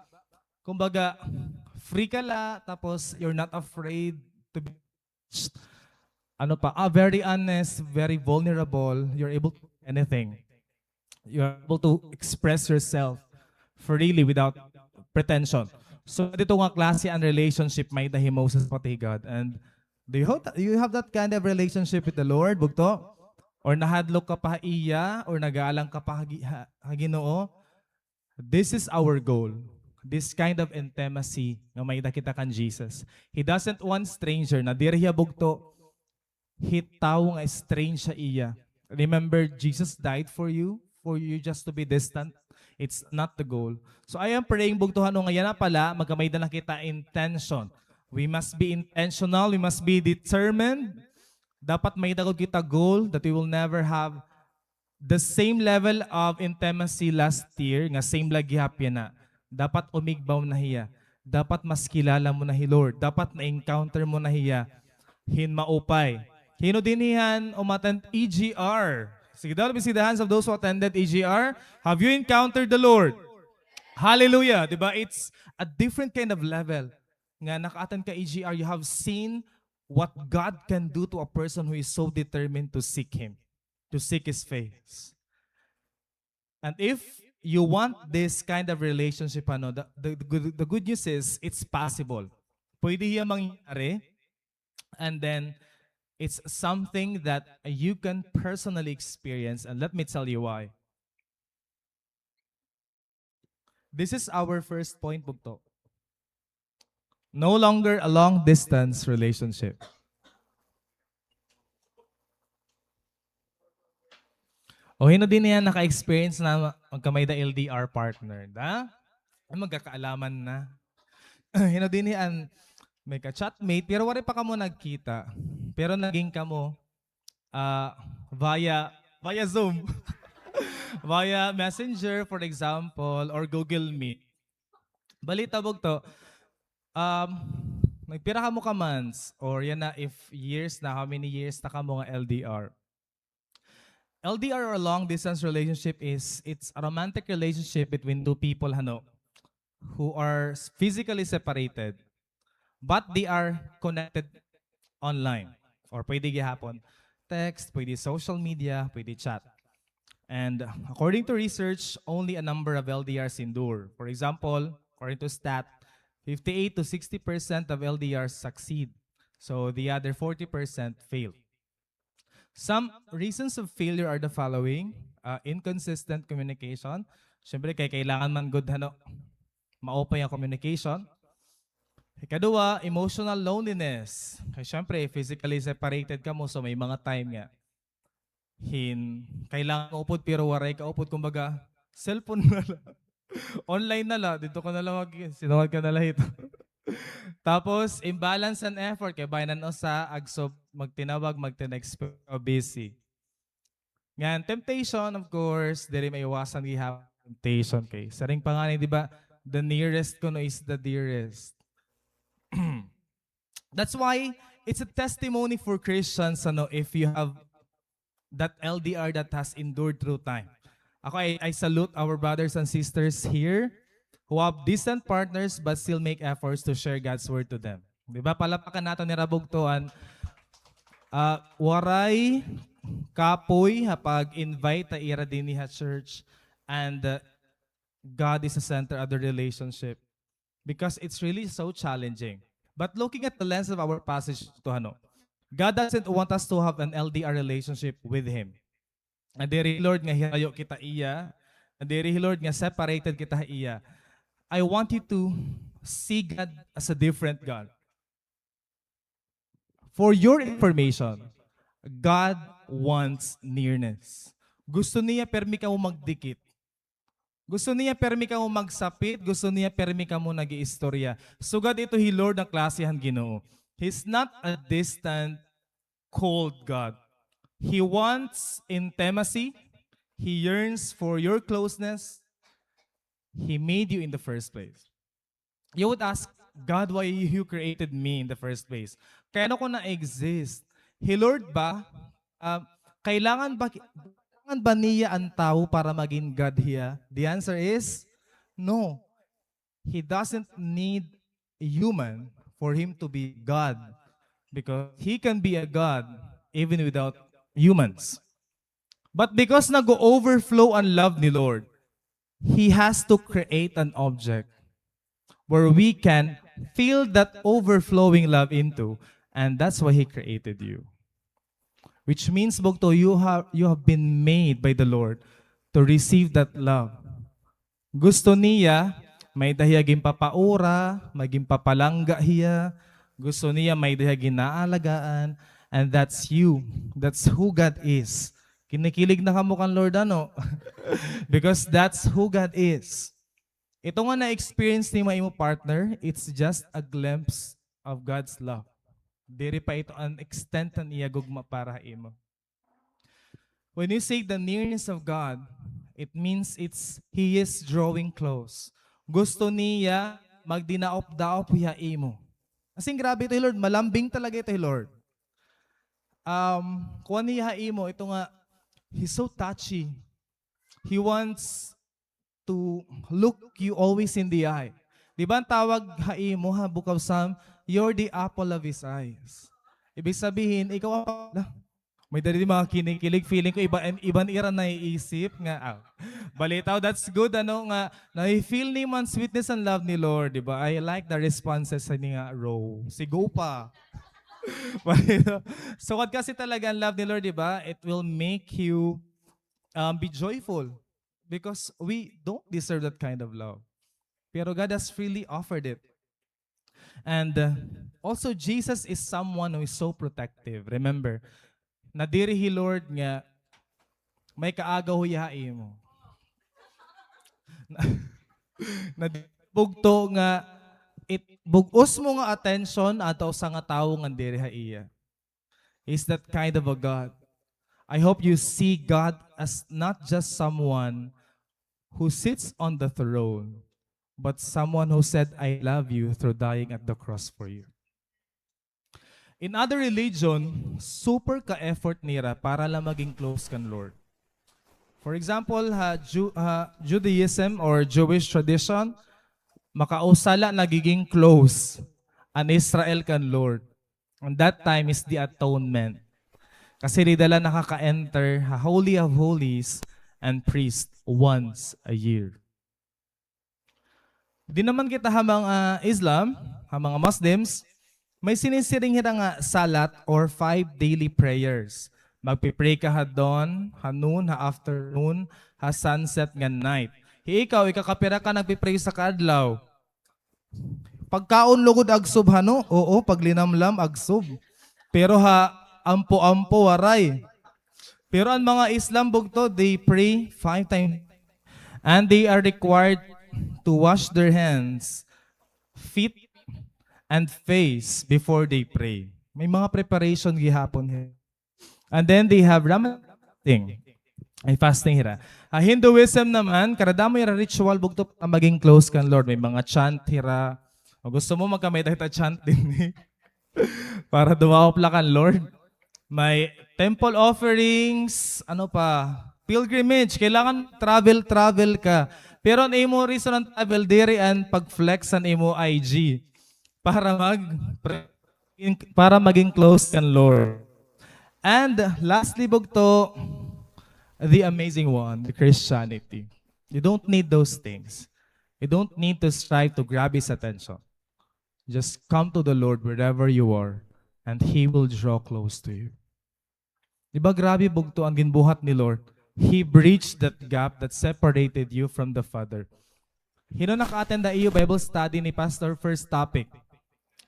S4: Kumbaga, free ka la, tapos you're not afraid to be very honest, very vulnerable, you're able to do anything. You're able to express yourself freely without pretension. So dito nga klase ang relationship may dahi Moses pati God. And do you have that kind of relationship with the Lord, bugto? Or nahadlok ka pa iya, or nagaalang ka pa Ginoo? This is our goal. This kind of intimacy nga may nakita kan Jesus. He doesn't want stranger na diri hiya bugto. Hitaw nga strange sa iya. Remember, Jesus died for you just to be distant. It's not the goal. So I am praying bugtuhan no ngayon na pala magkamay na kita intention. We must be intentional, we must be determined. Dapat may dagod kita goal that we will never have the same level of intimacy last year, nga same lagi hapya na. Dapat umigbaw na hiya. Dapat mas kilala mo na hi Lord. Dapat na-encounter mo na hiya. Hin maupay. Hino din hiyan umattend EGR. Sige daw, see the hands of those who attended EGR. Have you encountered the Lord? Hallelujah. Diba? It's a different kind of level. Nga naka-attend ka EGR, you have seen what God can do to a person who is so determined to seek Him, to seek His face. And if you want this kind of relationship, the good news is it's possible. Pwede yan mangyari, and then it's something that you can personally experience, and let me tell you why. This is our first point, bugto. No longer a long-distance relationship. O hino din yan naka-experience na magkamay da LDR partner. Da? Ay magkakaalaman na. Hino din yan may ka-chatmate, pero wari pa kamo nagkita. Pero naging kamo via Zoom. Via Messenger, for example, or Google Meet. Balita bugto. Nagpira ka mo ka months, or yan na if years na, how many years na ka mo nga LDR. LDR or long distance relationship it's a romantic relationship between two people who are physically separated, but they are connected online. Or pwede gihapon text, pwede social media, pwede chat. And according to research, only a number of LDRs endure. For example, according to stat, 58 to 60% of LDRs succeed. So the other 40% fail. Some reasons of failure are the following. Inconsistent communication. Siyempre, kailangan man good ma-open yung communication. Ikadua, emotional loneliness. Siyempre, physically separated ka mo, so may mga time nga. Kailangan upod pero waray ka upod, kumbaga, Cellphone na lang. Online na lang. Dito ka na lang sinawag ka na lang ito. Tapos, imbalance and effort. Kaya bayanan o sa agsob, magtinawag, magtinext, busy. Ngayon, temptation, of course, dili may iwasan gihapon temptation kay. Saring panganay, di ba? The nearest ko no is the dearest. That's why it's a testimony for Christians ano, if you have that LDR that has endured through time. Ako, I salute our brothers and sisters here who have distant partners but still make efforts to share God's word to them. Di ba? Palapakan nato ni Rabugtuan. Waray kapoy hapag invite ta ira din ni church and God is the center of the relationship because it's really so challenging. But looking at the lens of our passage to ano, God doesn't want us to have an LDR relationship with Him. And diri Lord nga hirayo kita iya, and diri Lord nga separated kita iya. I want you to see God as a different God. For your information, God wants nearness. Gusto niya permi ka mo magdikit. Gusto niya permi ka mo magsapit. Gusto niya permi ka mo nag-iistorya. Sugad ito hi Lord ng klasihan Ginoo. He's not a distant, cold God. He wants intimacy. He yearns for your closeness. He made you in the first place. You would ask, God, why you created me in the first place? Kaya ko na-exist? He Lord ba? Kailangan ba niya ang tao para maging God hiya? The answer is no. He doesn't need a human for him to be God because he can be a God even without humans. But because nag-overflow ang love ni Lord, He has to create an object where we can feel that overflowing love into, and that's why He created you. Which means, Bogto, you have been made by the Lord to receive that love. Gusto niya, may dahiyaging papaura, maging papalangga hiya. Gusto niya, may dahiyaging naalagaan. And that's you. That's who God is. Kinikilig na kamo kan Lord, ano? Because that's who God is. Ito nga na-experience ni mo partner, it's just a glimpse of God's love. Diri pa ito an extent na niya gugma para imo. When you say the nearness of God, it means He is drawing close. Gusto niya magdinaop-daop hiya imo. Asing grabe ito, Lord. Malambing talaga ito, Lord. Kuha niya imo, ito nga, He's so touchy. He wants to look you always in the eye. Di ba ang tawag haimo ha, Book of Psalm, you're the apple of His eyes. Ibig sabihin, ikaw ang may dali mga kinikilig, feeling ko iban ira na iisip nga, balitaw, that's good, ano nga, na-feel ni man sweetness and love ni Lord, di ba? I like the responses sa niya, Ro, sigo pa. So, what kasi talaga ang love ni Lord, di ba? It will make you be joyful because we don't deserve that kind of love. Pero God has freely offered it. And also, Jesus is someone who is so protective. Remember, nadirihi Lord nga, may kaagaw huyain mo. Bugto nga, bugos mo nga attention ato sa nga tao nga diriha iya. Is that kind of a God. I hope you see God as not just someone who sits on the throne, but someone who said, I love you through dying at the cross for you. In other religion, super ka-effort nira para lang maging close kan Lord. For example, Judaism or Jewish tradition, makausala nagiging close an Israel kan Lord. And that time is the atonement. Kasi ridala nakaka-enter Holy of Holies and priest once a year. Di naman kita hamang Islam, hamang Muslims, may sinisiring hita nga salat or 5 daily prayers. Magpipray ka ha dawn, ha noon, ha afternoon, ha sunset nga night. Ikaw, ikakapira ka nagpipray sa kadlaw. Pagkaon lugod agsub hano, oo, paglinamlam agsub. Pero ha, ampo-ampo waray. Pero ang mga Islam bugto, they pray 5 times. And they are required to wash their hands, feet, and face before they pray. May mga preparation gihapon. And then they have Ramadan ay fasting hira. Hinduism naman, karadamo yung ritual bugto ang maging close kan Lord. May mga chant hira. O gusto mo magkamay tayo chant din para dumaop la kan Lord. May temple offerings, ano pa, pilgrimage. Kailangan travel ka. Pero ang imo reason ng travel, diri and pag-flex ang imo IG para maging close kan Lord. And lastly, bugto, the amazing one, the Christianity. You don't need those things. You don't need to strive to grab His attention. Just come to the Lord wherever you are, and He will draw close to you. Diba grabe bugto ang ginbuhat ni Lord? He breached that gap that separated you from the Father. Hino naka-attend na iyo Bible study ni Pastor first topic.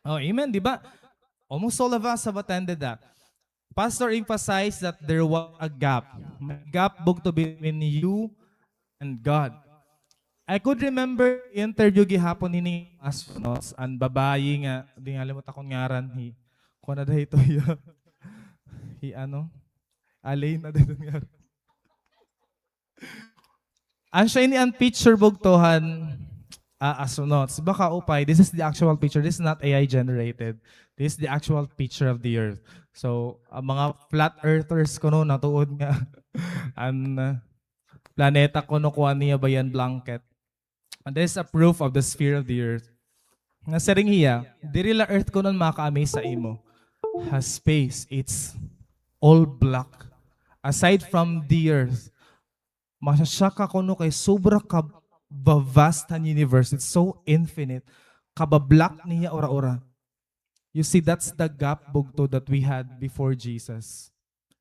S4: Oh, amen, diba? Almost all of us have attended that. Pastor emphasized that there was a gap. May gap bugto between you and God. I could remember interview gihapon ni astronauts ang babayi nga di nga limot akong ngaran ko na dahito alay na dito ngaran. Ang siya ini ang picture bugtohan astronauts. Baka upay, this is the actual picture. This is not AI generated. This is the actual picture of the Earth. So, ang mga flat earthers ko no, natuod nga ang planeta ko no kuha niya ba yan blanket. And this is a proof of the sphere of the Earth. Nga saring hiya, diri la Earth ko nun maka-amaze sa imo. Has space. It's all black. Aside from the Earth, masyasaka ko no kay sobra ka-vast ang universe. It's so infinite. Kabablack niya ora-ora. You see, that's the gap bugto that we had before Jesus.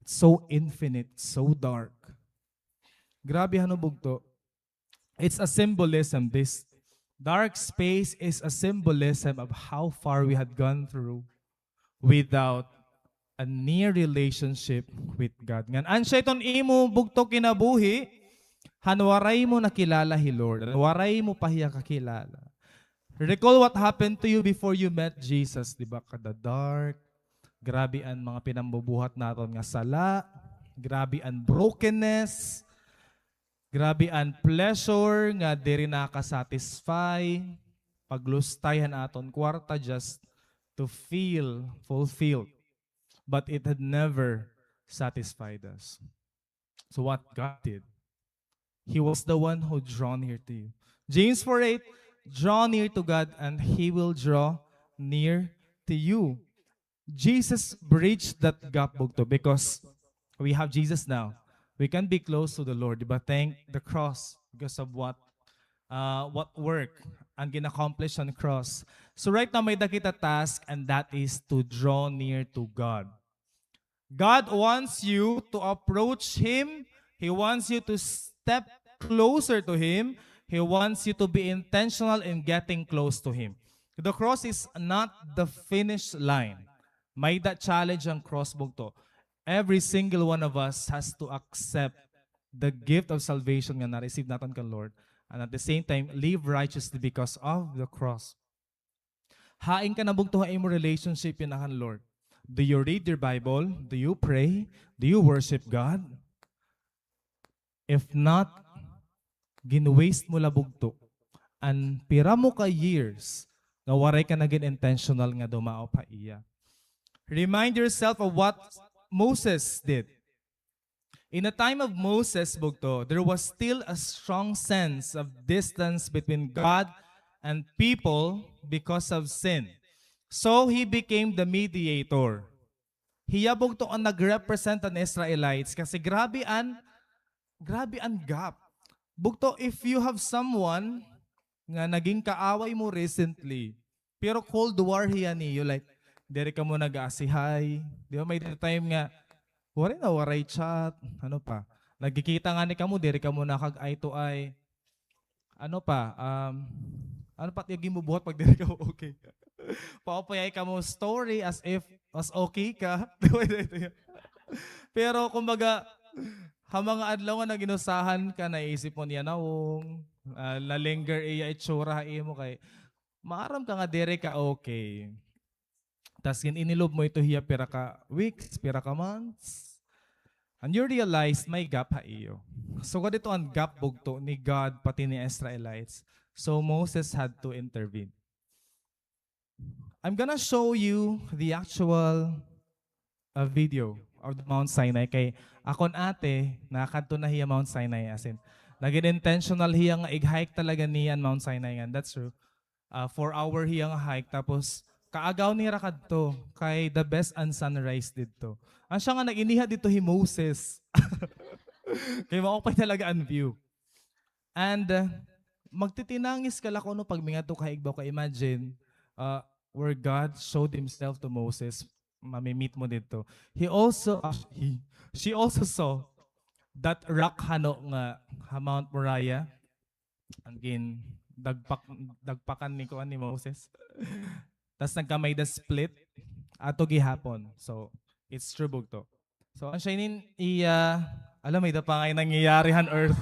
S4: It's so infinite, so dark. Grabe hano bugto. It's a symbolism. This dark space is a symbolism of how far we had gone through without a near relationship with God. Ngan ansya iton imo bugto kinabuhi, hanwaray mo nakilala hi Lord. Hanwaray mo pahiya kakilala. Recall what happened to you before you met Jesus, di ba? Kada dark, grabe ang mga pinambubuhat naton nga sala, grabe ang brokenness, grabe ang pleasure nga diri nakasatisfy, paglustayan aton kwarta just to feel fulfilled. But it had never satisfied us. So what God did, He was the one who drawn near to you. James 4:8, draw near to God and He will draw near to you. Jesus bridged that gap bugto because we have Jesus now. We can be close to the Lord, but thank the cross because of what work ang ginaccomplish on the cross. So right now may dakita task, and that is to draw near to God. God wants you to approach Him. He wants you to step closer to Him. He wants you to be intentional in getting close to Him. The cross is not the finish line. May that challenge ang cross bugto. Every single one of us has to accept the gift of salvation nga na-receive natin kan Lord, and at the same time, live righteously because of the cross. Hain ka na bugto ha imo relationship yun kan Lord. Do you read your Bible? Do you pray? Do you worship God? If not, gin-waste mo labugto. And pira mo ka years na waray ka naging intentional nga dumao pa iya. Remind yourself of what Moses did. In the time of Moses, bugto, there was still a strong sense of distance between God and people because of sin. So he became the mediator. Hiya bugto ang nag-represent ang Israelites kasi grabe ang gap. Bugto, if you have someone nga naging kaaway mo recently, pero cold war hiya niyo, like, diri ka mo nag-aasihay. Di ba may time nga, waray chat, ano pa, nagkikita nga ni ka mo, diri ka mo nakag-eye to eye. Ano pa, ano pa tiyagin mo buhat pag diri ka mo okay. Paupayay ka mo story as if, as okay ka. Pero kumbaga, ha mga adlaw nga naginusahan ka, naisip mo niya nawong, nalinger iya itsura mo kay, maaram ka nga dire ka okay. Tas inilob mo ito hiya pira ka weeks, pira ka months. And you realize may gap ha iyo. So dito ang gap bugto ni God pati ni Israelites. So Moses had to intervene. I'm gonna show you the actual video of the Mount Sinai. Kay akon ate, nakadto na hiya Mount Sinai as in. Naging intentional hiya nga i-hike talaga niyan Mount Sinai nga. That's true. 4-hour hiya nga hike. Tapos kaagaw ni rakadto kay the best and sunrise dito. Ang siya nga nag-iniha dito hi Moses. Kay maupay talaga ang view. And magtitinangis ka lang no pag mingato kaigbaw ka. Imagine where God showed himself to Moses. Mamimit mo dito. She also saw that rock hano nga Mount Moriah. Again, dagpakan ni Moses. Tas nagkamay the split ato gihapon. So, it's true bugto. So, ang siya alam may da pa nga nangyayari on earth.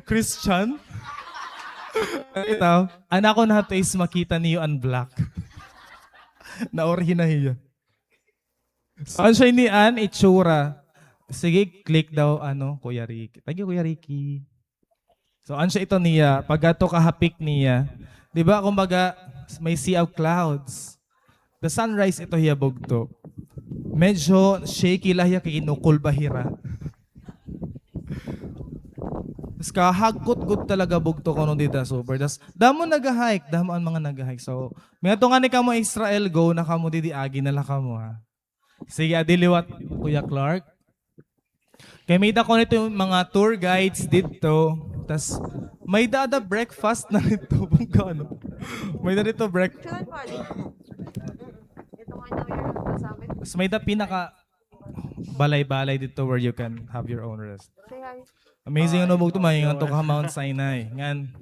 S4: Christian? Ito, anak ko na is makita niyo ang black. Naorhi na hiya. So, ang siya itsura. Sige, click daw, Kuya Ricky. Thank you, Kuya Ricky. So, ang siya ito niya, pag ato kahapik niya, di ba, kumbaga, may sea of clouds. The sunrise ito hiya bugto. Medyo shaky lah hiya kay inukol bahira. Tapos kahagkot-gut talaga bugto ko nung dita super. Tapos damo nag-hike, damo ang mga nag-hike. So, may ato nga ni kamo Israel, go na kamo didi agi na lang kamo ha. Sige, adiliwat Kuya Clark. Kaya may da ko nito yung mga tour guides dito. Tapos may dada breakfast na nito. May da dito breakfast. Tapos may da pinaka balay-balay dito where you can have your own rest. Amazing bugto mahingan to ka Mount Sinai. Ngan.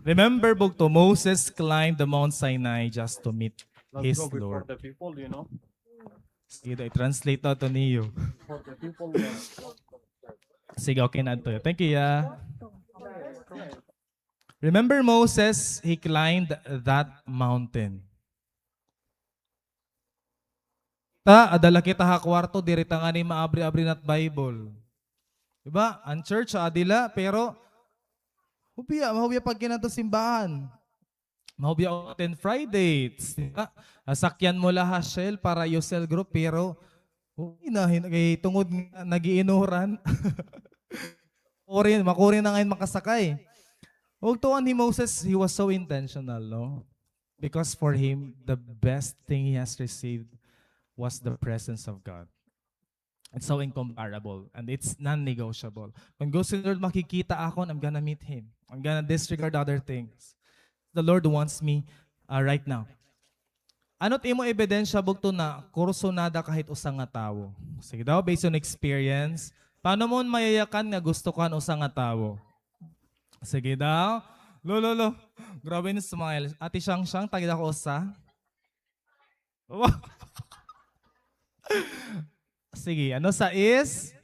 S4: Remember bugto, Moses climbed the Mount Sinai just to meet his Lord.
S5: For the people, you know.
S4: Sige, i-translate to niyo.
S5: For the people.
S4: Sige, okay na to. Thank you, ya. Remember Moses, he climbed that mountain. Adala kita ha kwarto, dirita nga ni maabri-abri nat Bible. Diba? Ang church, adila, pero mahubiya pag kinato simbahan. Mahubiya o 10 Fridays. Diba? Asakyan mo la Hashel para Yosel group, pero kay tungod nagiinuran. Makurin na ngayon makasakay. Huwag tuwan ni Moses, he was so intentional, no? Because for him, the best thing he has received was the presence of God. It's so incomparable and it's non-negotiable. When gusto ni Lord makikita ako, I'm gonna meet Him. I'm gonna disregard other things. The Lord wants me right now. Ano't imo ebidensya bugto na kurso nada kahit usang nga tawo? Sige daw, based on experience. Paano mo mayayakan nga gusto kan usang nga tawo? Sige daw. Lo. Grabe ni smile. Ati siyang tagid ako usa. Sige, ano sa is?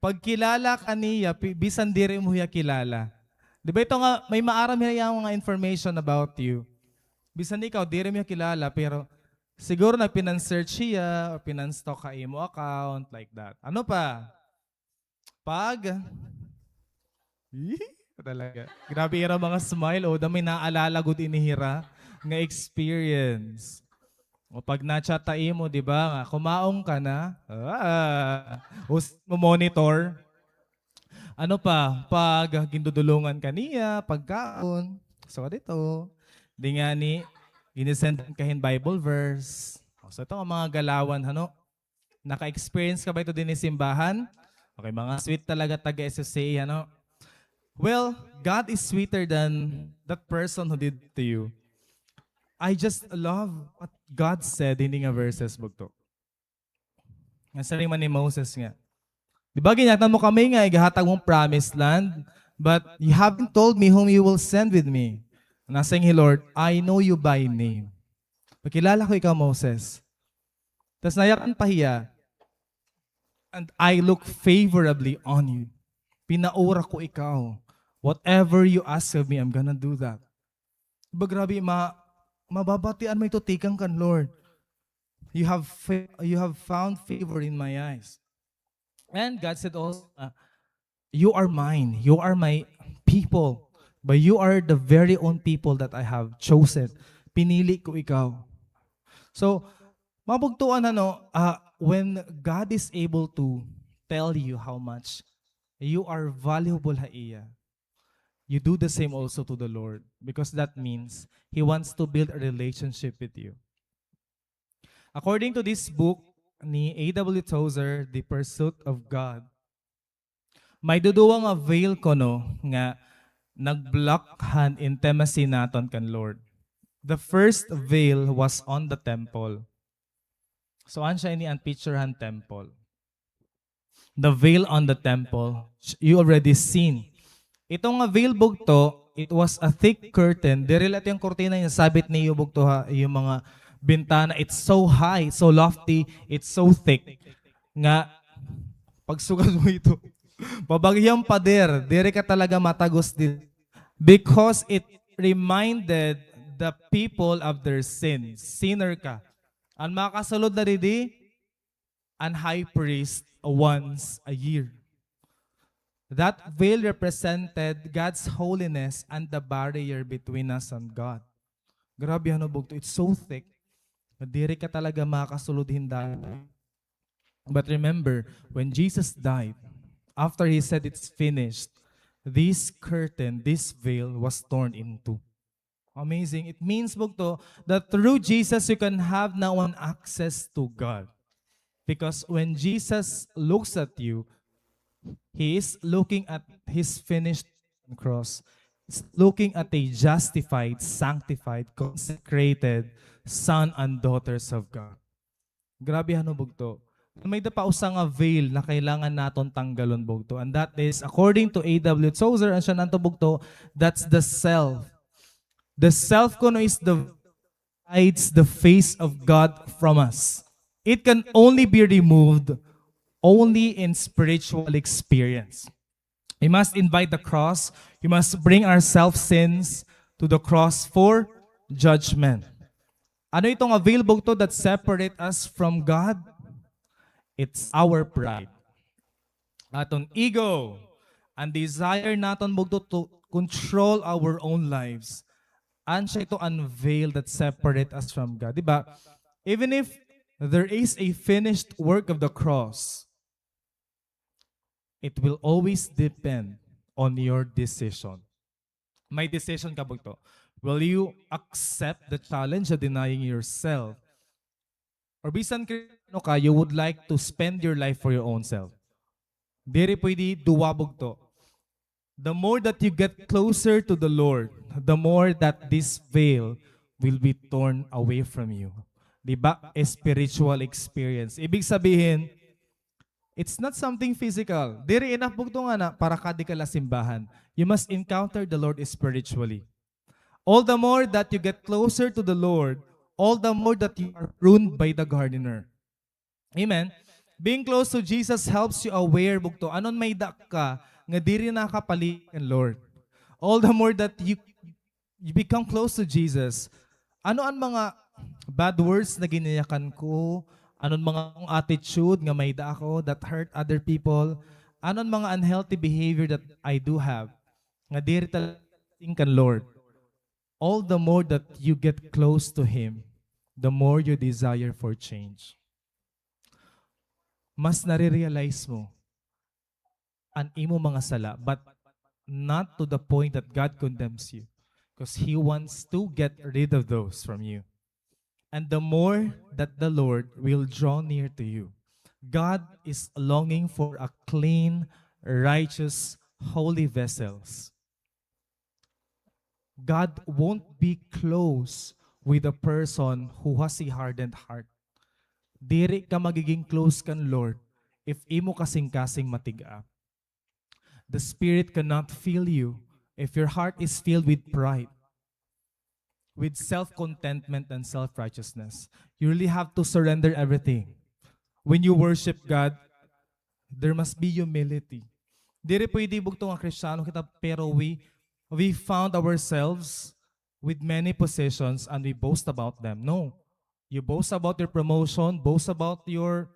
S4: Pag kilala ka niya, bisan diri mo hiya kilala. Di ba ito nga, may maaram hiya mga information about you. Bisan ikaw, diri mo hiya kilala, pero siguro na pinan-search siya, o pinan-stalk ka imo account, like that. Ano pa? Pag, talaga. Grabe ira mga smile, o may naalala gud inihira nga experience. O pag na-chatai mo, di ba, kumaong ka na, mo monitor. Ano pa, pag gindudulungan ka niya, pagkaon, so dito, di nga ni, inisend kahin Bible verse. So ito ang mga galawan, naka-experience ka ba ito din ni simbahan? Okay, mga sweet talaga taga-SSA, Well, God is sweeter than that person who did to you. I just love what God said in nga verses bugto. Ang sabi man ni Moses nga. Di ba ginatan mo kami nga, igahatag mong promised land, but you haven't told me whom you will send with me. Nasing Lord, I know you by name. Pagkilala ko ikaw, Moses. Tapos nayakan pa hiya, and I look favorably on you. Pinaura ko ikaw. Whatever you ask of me, I'm gonna do that. Diba grabe, mababatian mo ito, tikang kan, Lord. You have found favor in my eyes. And God said also, you are mine. You are my people. But you are the very own people that I have chosen. Pinili ko ikaw. So, mabugtuan when God is able to tell you how much you are valuable ha iya, you do the same also to the Lord, because that means He wants to build a relationship with you. According to this book ni A.W. Tozer, The Pursuit of God, may duduwa nga veil ko nga nag-blockhan intimacy naton kan Lord. The first veil was on the temple. So an siya ini ang picturehan temple. The veil on the temple, you already seen. Itong nga veil bugto, it was a thick curtain. Diri lahat yung kurtina yung sabit niyo bugto ha, yung mga bintana. It's so high, so lofty, it's so thick. Nga, pagsugat mo ito, pabagyang pader, diri ka talaga matagos din. Because it reminded the people of their sins. Sinner ka. Ang makasulod na didi, an high priest once a year. That veil represented God's holiness and the barrier between us and God. Grabe bugto. It's so thick. Diri ka talaga makasulod hinda. But remember, when Jesus died, after He said it's finished, this curtain, this veil was torn in two. Amazing. It means bugto that through Jesus you can have now an access to God. Because when Jesus looks at you, He is looking at His finished cross. He's looking at a justified, sanctified, consecrated son and daughters of God. Grabe bugto. May dapausa nga veil na kailangan naton tanggalon bugto. And that is, according to A.W. Tozer, ang siya nanto bugto, that's the self. The self kuno is hides the face of God from us. It can only be removed only in spiritual experience. We must invite the cross. We must bring our self-sins to the cross for judgment. Ano itong available to that separate us from God? It's our pride. Aton ego. And desire naton bugto to control our own lives. And siya ito unveil that separate us from God. Diba? Even if there is a finished work of the cross, it will always depend on your decision. May decision ka bugto. Will you accept the challenge of denying yourself? Or bisan ka, you would like to spend your life for your own self. Diri pwede duwa bugto. The more that you get closer to the Lord, the more that this veil will be torn away from you. Diba? A spiritual experience. Ibig sabihin, it's not something physical. Diri enough bugto nga na para kadi ka simbahan. You must encounter the Lord spiritually. All the more that you get closer to the Lord, all the more that you are pruned by the gardener. Amen? Being close to Jesus helps you aware bugto. Anon may dak ka nga diri nakapalikan, Lord. All the more that you become close to Jesus, ano ang mga bad words na ginayakan ko? Anon mga attitude nga may da ako that hurt other people? Anon mga unhealthy behavior that I do have? Nga diri kan, Lord. All the more that you get close to Him, the more you desire for change. Mas nare-realize mo ang imo mga sala, but not to the point that God condemns you, because He wants to get rid of those from you. And the more that the Lord will draw near to you, God is longing for a clean, righteous, holy vessels. God won't be close with a person who has a hardened heart. Diri ka magiging close kan Lord if imo kasing-kasing matiga. The Spirit cannot fill you if your heart is filled with pride. with self-contentment and self-righteousness. You really have to surrender everything. When you worship God, there must be humility. Diri pwede bugtong nga Kristiyano kita, pero we found ourselves with many possessions and we boast about them. No. You boast about your promotion, boast about your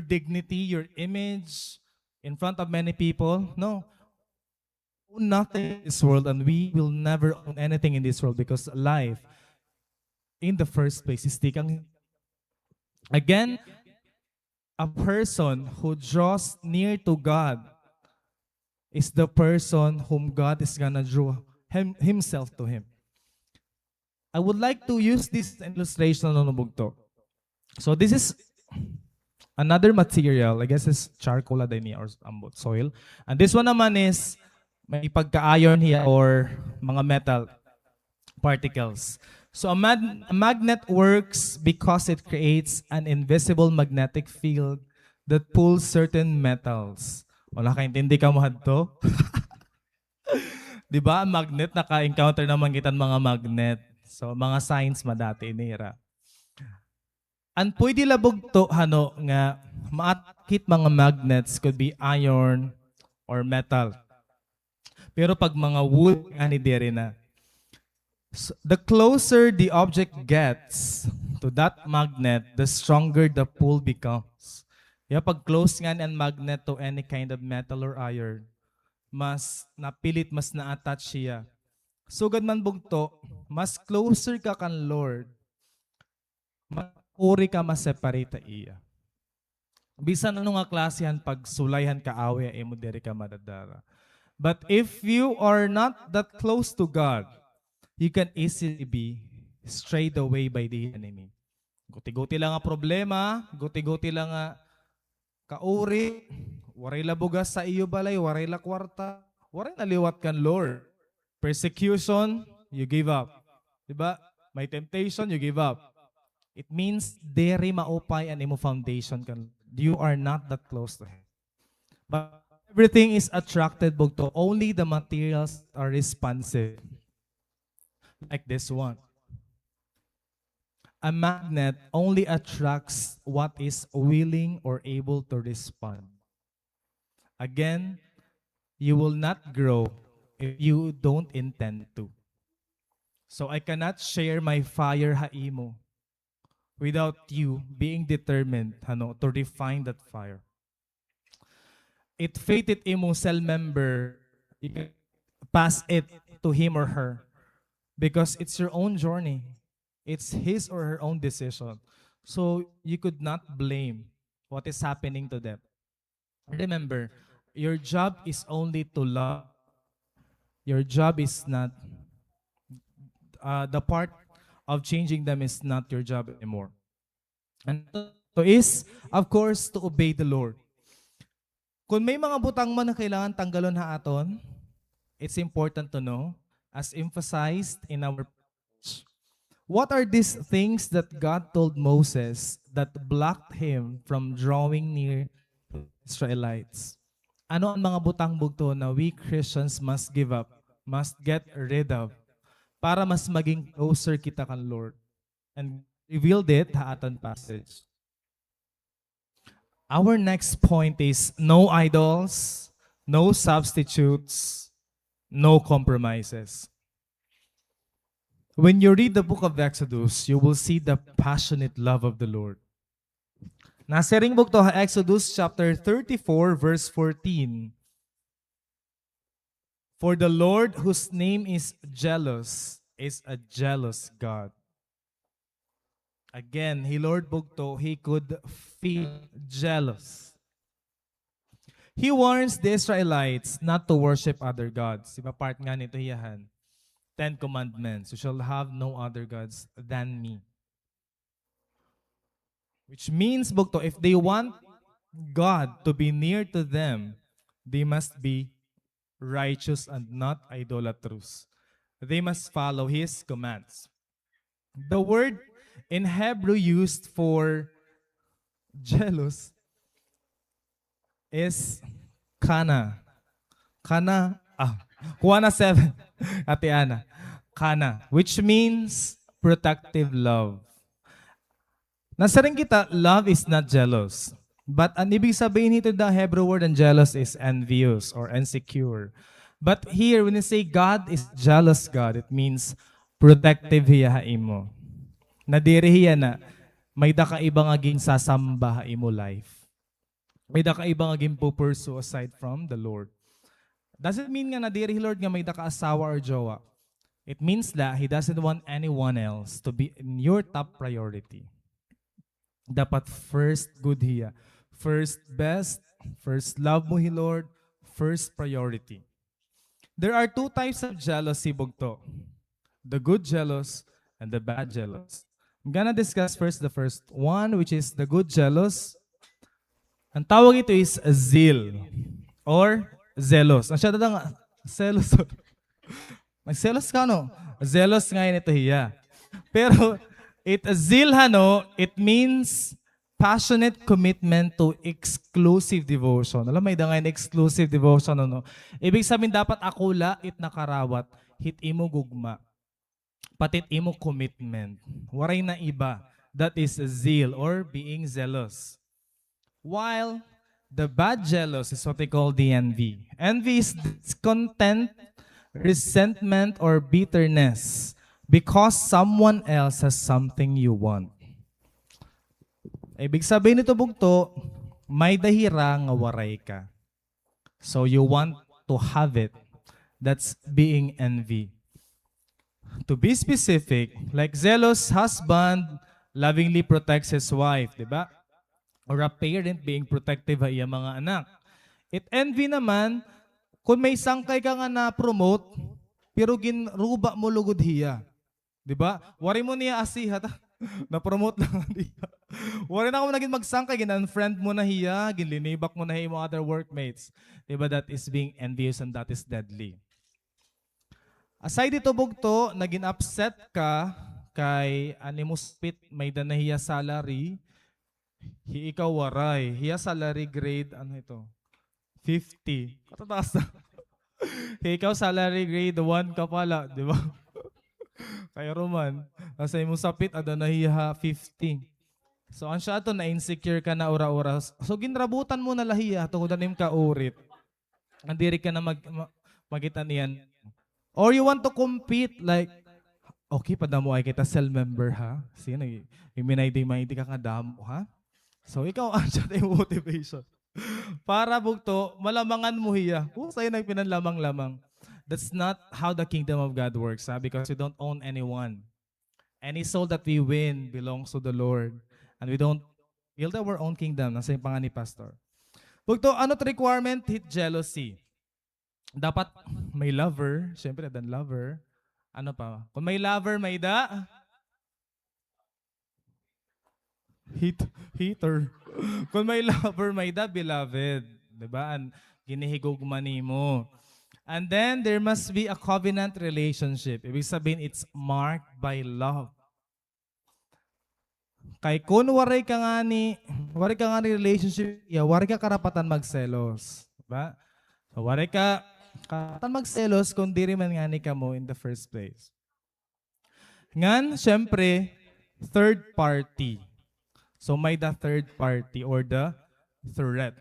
S4: dignity, your image in front of many people. No. Own nothing in this world, and we will never own anything in this world because life in the first place is taken. Again, a person who draws near to God is the person whom God is gonna draw himself to him. I would like to use this illustration on bugto. So this is another material, I guess it's charcoal adini or soil. And this one naman is may pagka-iron here or mga metal particles. So a magnet works because it creates an invisible magnetic field that pulls certain metals. Wala ka intindi ka mo hadto? Di ba? Magnet, naka-encounter naman kita mga magnet. So mga science madati inira. Ang pwede labog to hano nga maatkit mga magnets could be iron or metal. Pero pag mga wood, ani diri na. So, the closer the object gets to that magnet, the stronger the pull becomes. Yeah, pag close nga ang magnet to any kind of metal or iron, mas napilit, mas na-attach siya. Sugad man bugto, mas closer ka kan Lord, uri ka mas-separate iya. Bisan ano nga klase pag sulayhan ka awe, emo diri ka madadara. But if you are not that close to God, you can easily be strayed away by the enemy. Guti-guti lang nga problema, guti-guti lang nga kauri, waray labugas sa iyo balay, waray la kwarta, waray naliwat kan Lord. Persecution, you give up. Diba? May temptation, you give up. It means dere maupay an imo foundation kan. You are not that close to Him. But everything is attracted bugto. Only the materials are responsive. Like this one. A magnet only attracts what is willing or able to respond. Again, you will not grow if you don't intend to. So I cannot share my fire haimo without you being determined to refine that fire. It fated imo cell member, you can pass it to him or her because it's your own journey. It's his or her own decision. So you could not blame what is happening to them. Remember, your job is only to love. Your job is not, the part of changing them is not your job anymore. And to is, of course, to obey the Lord. Kung may mga butang man na kailangan tanggalon ha aton, it's important to know, as emphasized in our passage, what are these things that God told Moses that blocked him from drawing near to Israelites? Ano ang mga butang bugto na we Christians must give up, must get rid of, para mas maging closer kita kan Lord? And revealed it ha aton passage. Our next point is no idols, no substitutes, no compromises. When you read the book of Exodus, you will see the passionate love of the Lord. Nasa ring book to Exodus chapter 34 verse 14. For the Lord whose name is jealous is a jealous God. Again, Lord bugto, he could feel jealous. He warns the Israelites not to worship other gods. Iba part nga nito hiyahan. 10 Commandments. You shall have no other gods than me. Which means, bugto, if they want God to be near to them, they must be righteous and not idolatrous. They must follow His commands. The word in Hebrew used for jealous is kana. Kana, Juana 7, Ate Ana. kana, which means protective love. Nasa rin kita, love is not jealous. But ang ibig sabihin nito the Hebrew word and jealous is envious or insecure. But here, when you say God is jealous God, it means protective hiya imo. Nadiri hiya na, may da ka ibang aging sasamba imo life. May da ka ibang aging pupursue aside from the Lord. Doesn't mean nga nadiri Lord nga may da ka asawa or jowa. It means that He doesn't want anyone else to be in your top priority. Dapat first good hiya. First best, first love mo Hi Lord, first priority. There are two types of jealousy, bugto. The good jealous and the bad jealous. I'm gonna discuss first the first one, which is the good jealous. Ang tawag ito is zeal or zealous. Ang siya nga, zealous. Mag-zealous ka, no? Zealous ngayon ito hiya. Pero, zeal, it means passionate commitment to exclusive devotion. Alam, may dangayin exclusive devotion, no? Ibig sabihin, dapat akula, it nakarawat, hit imo gugma. Patit imo commitment. Waray na iba. That is zeal or being zealous. While the bad jealous is what they call the envy. Envy is discontent, resentment, or bitterness because someone else has something you want. Ibig sabihin nito bugto, may dahira nga waray ka. So you want to have it. That's being envy. To be specific, like zealous husband lovingly protects his wife, di ba? Or a parent being protective sa iyang mga anak. It envy naman, kung may sangkay ka nga na-promote, pero ginruba mo lugod hiya. Di ba? Wari mo niya asiha, na-promote lang niya. Wari na ako naging magsangkay, gin-unfriend mo na hiya, ginlinibak mo na hiya mga other workmates. Di ba? That is being envious and that is deadly. Aside dito bugto, naging upset ka kay animus pit may danahiya salary, ikaw waray. Hiya salary grade, ano ito? 50. Katataas na. Ikaw salary grade 1 ka pala, di ba? Kaya Roman, nasa imo sapit, ada nahiya 50. So, ang siya ito, na-insecure ka na ura-ura. So, ginrabutan mo na lahiya, tungkol na nim ka urit. Andiri ka na magitan niyan. Or you want to compete, like, okay, padamo ay kita cell member, ha? Sino, iminay di mahinti ka nga damo, ha? So, ikaw, ang siya yung motivation. Para bugto, malamangan mo hiya. Kung sa'yo nagpinanlamang-lamang. That's not how the kingdom of God works, ha? Because we don't own anyone. Any soul that we win belongs to the Lord. And we don't build our own kingdom. Nasa yung pangan ni Pastor. Bugto, ano't requirement? Hit jealousy. Dapat may lover. Siyempre, dan lover. Ano pa? Kung may lover, may da? Hater. Kung may lover, may da, beloved. Diba? Ginihigugman mo. And then, there must be a covenant relationship. Ibig sabihin, it's marked by love. Kay kung waray ka nga ni relationship, waray ka karapatan magselos. Diba? So, waray ka karapatan magselos kung di rin man nga ni ka mo in the first place. Ngan, syempre, third party. So, may the third party or the threat.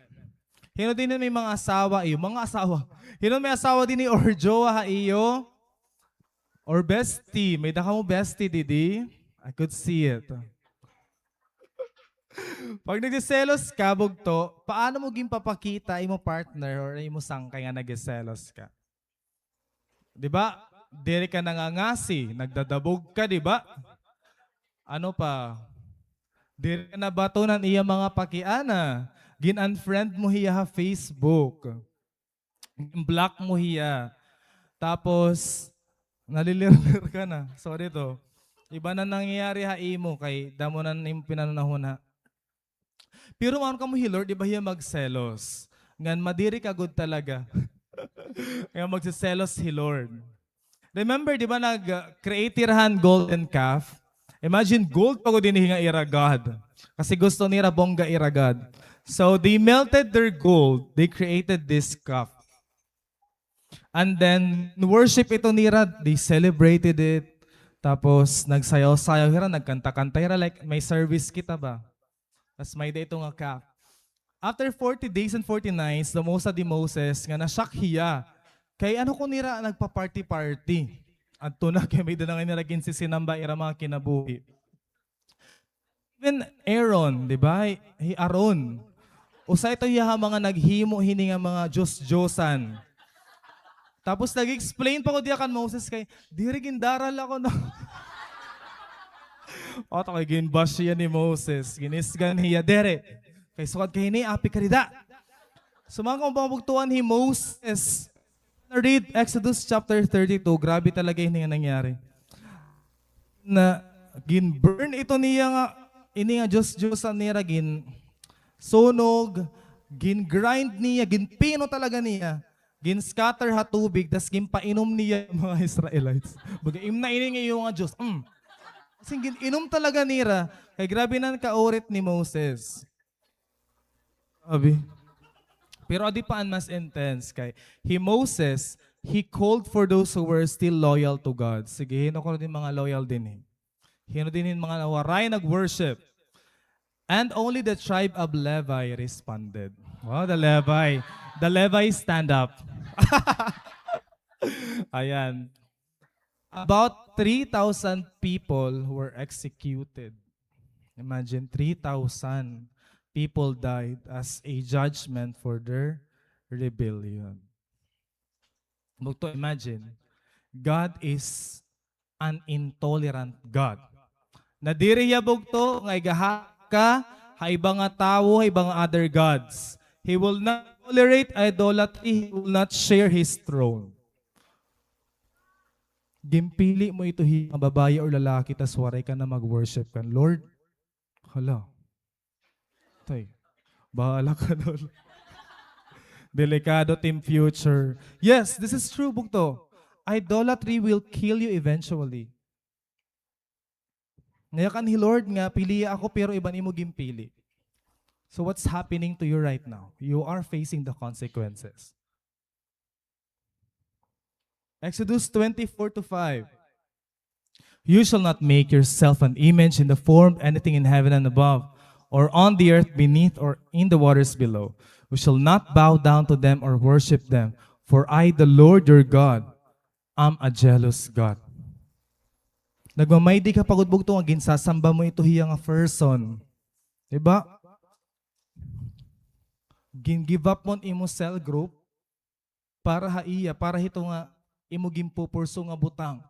S4: Hino din may mga asawa, mga asawa. Hino may asawa din ni or jowa iyo. Or bestie. May daka mo bestie, Didi. I could see it. Pag nagsiselos ka, bugto, paano mo papakita imo partner or imo sangkay nga nagsiselos ka? Diba? Diri ka nangangasi, nagdadabog ka, diba? Ano pa? Diri ka nabatunan iya mga pakiana. Gin-unfriend mo hiya ha Facebook. Block mo hiya. Tapos, nalilir ka na. Sorry to. Iba na nangyayari ha imo kay damo na imo pinanunahon ha. Pero maano ka mo hi Lord, di ba hiya magselos? Ngan madiri ka good talaga. Kaya magsiselos hi Lord. Remember, di ba nag-creatirhan golden calf? Imagine gold pa ko din nga iragad. Kasi gusto nila bongga iragad. So they melted their gold. They created this calf. And then, worship ito nira, they celebrated it. Tapos, nagsayaw-sayaw hira, nagkanta-kanta hira, like may service kita ba? Tapos may day ito nga ka. After 40 days and 40 nights, the Mosa di Moses, nga nasyak hiya. Kay ano ko nira, nagpa-party-party. At na, kaya may danangin nilagin si sinamba, ira mga kinabuhi. Even Aaron, di ba? Aaron. Usa ito hiya mga naghimo hini nga mga Diyos-Diyosan. Tapos nag-explain pa ko diya kan Moses kay, diri gindaral ako na. O, ito kay ginbash siya ni Moses. Ginisgan hiya, dere. Kay sukad kay ni, api karida. Sumang kong pangabugtuan ni Moses. Read Exodus chapter 32. Grabe talaga yun nga nangyari. Na gin-burn ito niya nga, ini nga Diyos-Diyosan niya gin sunog, gin-grind niya, gin-pino talaga niya. Gin-scatter ha tubig, tas gin-painom niya yung mga Israelites. Baga, na ini nga yung mga Diyos. Kasi gin-inom talaga nira. Kaya grabe na kaurit ni Moses. Abi. Pero adi pa ang mas intense kay Moses, he called for those who were still loyal to God. Sige, hino ko din mga loyal din eh. Hino din mga waray nag-worship. And only the tribe of Levi responded. Wow, the Levi. The Levi stand up. Ayan. About 3,000 people were executed. Imagine, 3,000 people died as a judgment for their rebellion. But to imagine, God is an intolerant God. Nadiri yabog to, nga igaha ka, ha ibang nga tao, ha ibang other gods. He will not tolerate idolatry, he will not share His throne. Gimpili mo ito mga babae o lalaki, tas waray ka na mag-worship kan. Lord, hala, tay, bahala ka doon. Delikado team future. Yes, this is true, bugto. Idolatry will kill you eventually. Ngayon ni Lord nga, pili ako pero iban imo gimpili. So what's happening to you right now? You are facing the consequences. Exodus 24:5. You shall not make yourself an image in the form of anything in heaven and above, or on the earth beneath, or in the waters below. You shall not bow down to them or worship them, for I, the Lord your God, am a jealous God. Nagmamaydi ka pagudbog to, ginsasamba mo ito hiya nga person. Diba? Give up mo imo cell group para haiya, para hito nga imo gimpupurso nga butang.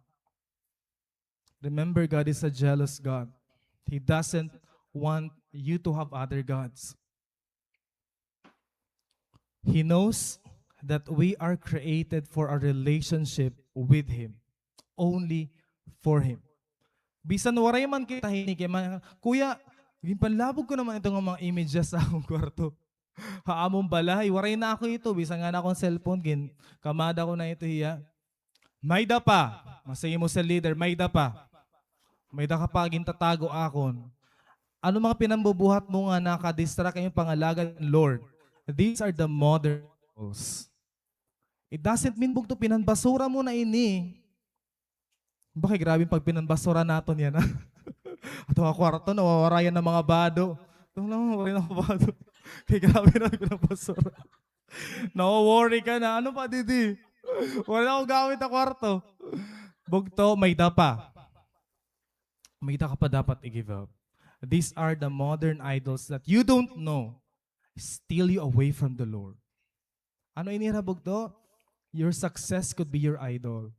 S4: Remember, God is a jealous God. He doesn't want you to have other gods. He knows that we are created for a relationship with Him. Only for Him. Bisan waray man kita hinig, kuya, ginpanlabog ko naman itong mga images sa akong kwarto. Haamong balay, waray na ako ito. Bisan nga na akong cellphone, kamada ko na ito hiya. Mayda pa, masaya mo sa leader, mayda pa. Mayda ka pa, gintatago akon. Ano mga pinambubuhat mo nga nakadistract kayong pangalagan ng Lord? These are the modern rules. It doesn't mean bugto pinanbasura mo na ini. Bakit grabe pag pinanbasura naton yan, ha? At mga kwarto, nawawarayan ng mga bado. Ito lang, nawawarayan ng mga bado. Kaya grabe na pinanbasura. Nawaworry ka na. Ano pa, Didi? Wala akong gamit na kwarto. Bugto, may dapa. May da ka pa dapat i-give up. These are the modern idols that you don't know steal you away from the Lord. Ano inira, bugto? Your success could be your idol.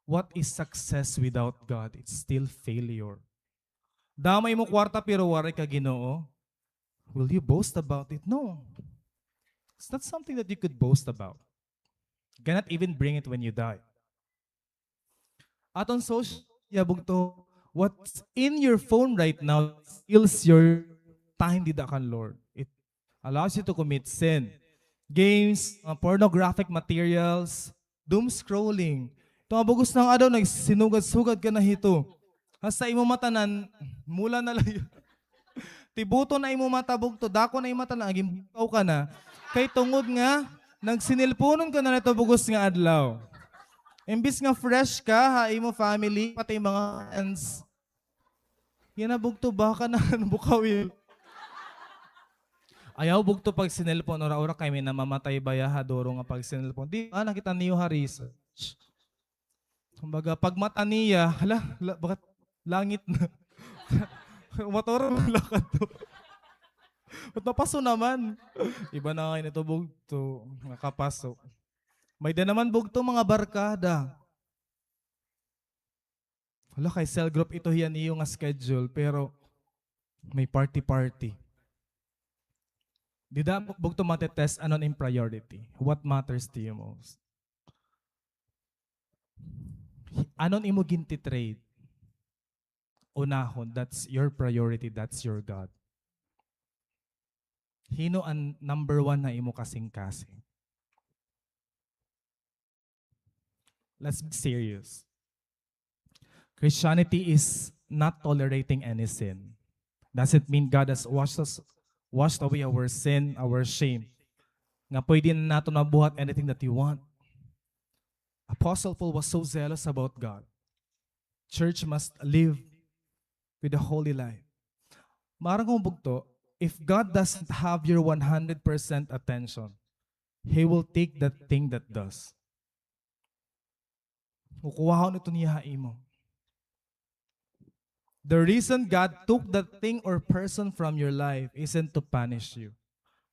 S4: What is success without God? It's still failure. Damay mo kwarta pero wari ka Ginoo. Will you boast about it? No. It's not something that you could boast about. You cannot even bring it when you die. At on social media, bugto, what's in your phone right now steals your time dida kan Lord. It allows you to commit sin. Games, pornographic materials, doom scrolling. Ito bugos ng adaw, nagsinugad-sugad ka na hito. Hasta imo matanan, mula na lang yun. Tibuto na imo mata bugto, dako na imo mata na, aging bukaw ka na. Kay tungod nga, Nagsinilpunon ko na nito bugos nga adlaw. Imbis nga fresh ka, ha, imo family, pati mga friends. Yan na bugto, baka na bukawil. Ayaw bugto pag sinilpon, ora-ora kay may namamatay bayaha, doro nga pag sinilpon. Di ba, nakita niyo ha research. Kumbaga, pag mata niya, bakit langit na? Motor mo lakad to. Ba't napaso naman? Iba na kayo nito bugto, nakapaso. May din naman bugto mga barkada. Wala kay cell group ito yan iyong nga schedule pero may party-party. Di da bugto matetest anon in priority. What matters to you most? Anon imo ginti trade? Unahon, that's your priority, that's your God. Hino ang number one na imo kasing-kasing? Let's be serious. Christianity is not tolerating any sin. Doesn't mean God has washed away our sin, our shame. Nga pwede na nato nabuhat anything that you want. Apostle Paul was so zealous about God. Church must live with a holy life. Marang kong bugto, if God doesn't have your 100% attention, He will take that thing that does. Kukuha nito niya imo. The reason God took that thing or person from your life isn't to punish you,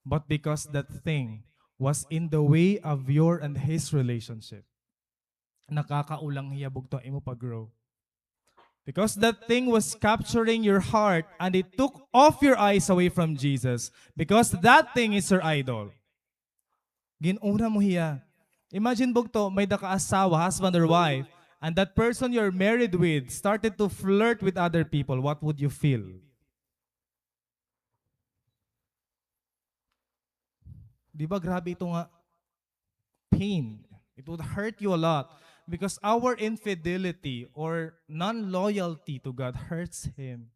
S4: but because that thing was in the way of your and His relationship. Nakakaulang hiyabog to imo pag-grow. Because that thing was capturing your heart and it took off your eyes away from Jesus because that thing is your idol. Ginuna mo hiya. Imagine bugto, may daka-asawa, husband or wife, and that person you're married with started to flirt with other people. What would you feel? Di ba grabe ito nga pain? It would hurt you a lot because our infidelity or non-loyalty to God hurts Him.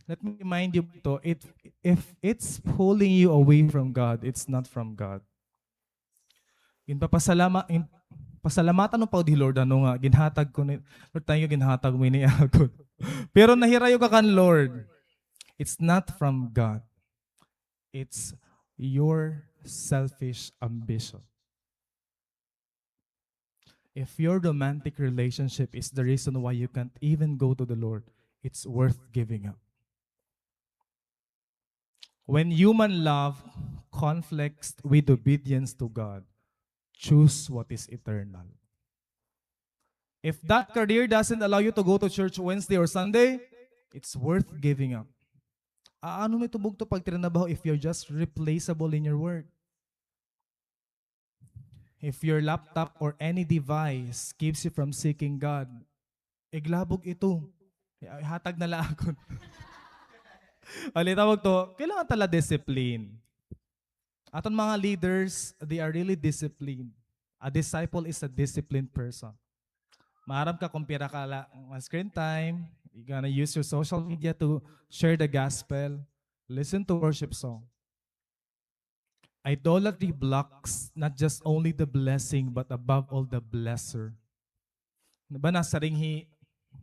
S4: Let me remind you to, if it's pulling you away from God, it's not from God. Pasalamatan no pa di Lord ano nga ginhatag ko ni Lord tayo ginhatag mo ni ako. Pero nahirayo ka kan Lord. It's not from God. It's your selfish ambition. If your romantic relationship is the reason why you can't even go to the Lord, it's worth giving up. When human love conflicts with obedience to God, choose what is eternal. If that career doesn't allow you to go to church Wednesday or Sunday, it's worth giving up. Ano may tubog to pag trinabaho if you're just replaceable in your work? If your laptop or any device keeps you from seeking God, iglabog ito. Hatag na laakon. Tawag to, kailangan tala discipline. Aton mga leaders, they are really disciplined. A disciple is a disciplined person. Maharap ka kumpira ka on screen time, you're gonna use your social media to share the gospel, listen to worship song. Idolatry blocks not just only the blessing, but above all the blesser. Diba nasa ringhi,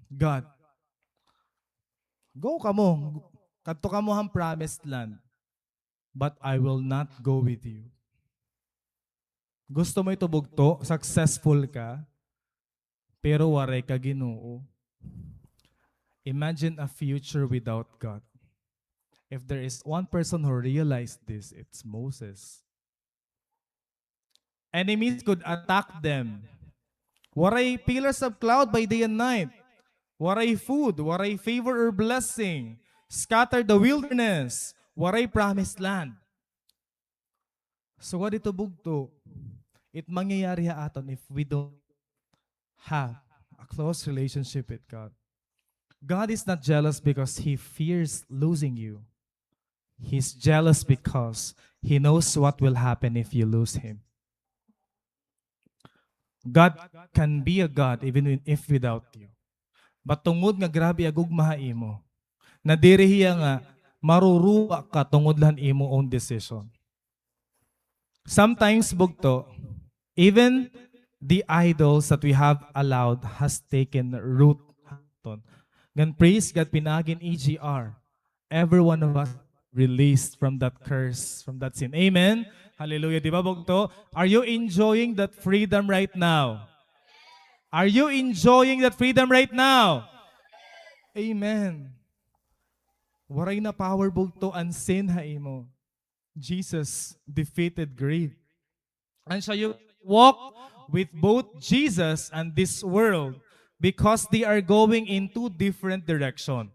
S4: God, go ka mo, kadto ka mo ang promised land, but I will not go with you. Gusto mo ito bugto, successful ka, pero waray ka Ginoo. Imagine a future without God. If there is one person who realized this, it's Moses. Enemies could attack them. Waray pillars of cloud by day and night. Waray food, waray favor or blessing. Scatter the wilderness. Waray promised land. So what ito bugto? It mangyayari aton if we don't have a close relationship with God. God is not jealous because He fears losing you. He's jealous because He knows what will happen if you lose Him. God can be a God even if without you. But tungod nga grabe agugmaha imo, nadirihiya nga maruruwa ka tungod lan imo own decision. Sometimes, bugto, even the idols that we have allowed has taken root. Gan praise God, pinagin EGR. Every one of us released from that curse, from that sin. Amen? Hallelujah. Di ba, bugto? Are you enjoying that freedom right now? Are you enjoying that freedom right now? Amen. Waray na power bugto ang sin ha imo. Jesus defeated grave. And so you walk with both Jesus and this world because they are going in two different direction.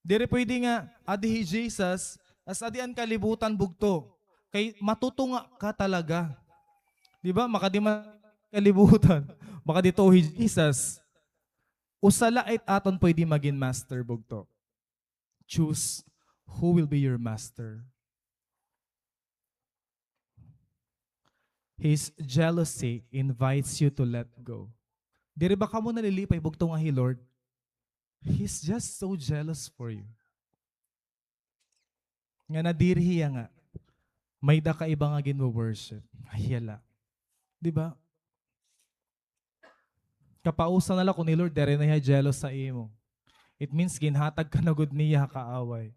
S4: Dire pwede nga, adi Jesus, as adi ang kalibutan bugto. Kay matutunga ka talaga. Di ba? Makadi kalibutan. Baka dito Jesus. Usala it aton pwede maging master bugto. Choose who will be your master. His jealousy invites you to let go. Dire ba ka mo nalilipay bugto nga Lord? He's just so jealous for you. Nga nadirhiya nga, may da ka iba nga ginwo-worship. Ayala. Di ba? Kapausa na lang kung ni Lord, dere na hiya jealous sa imo. It means ginhatag ka na gud niya kaaway.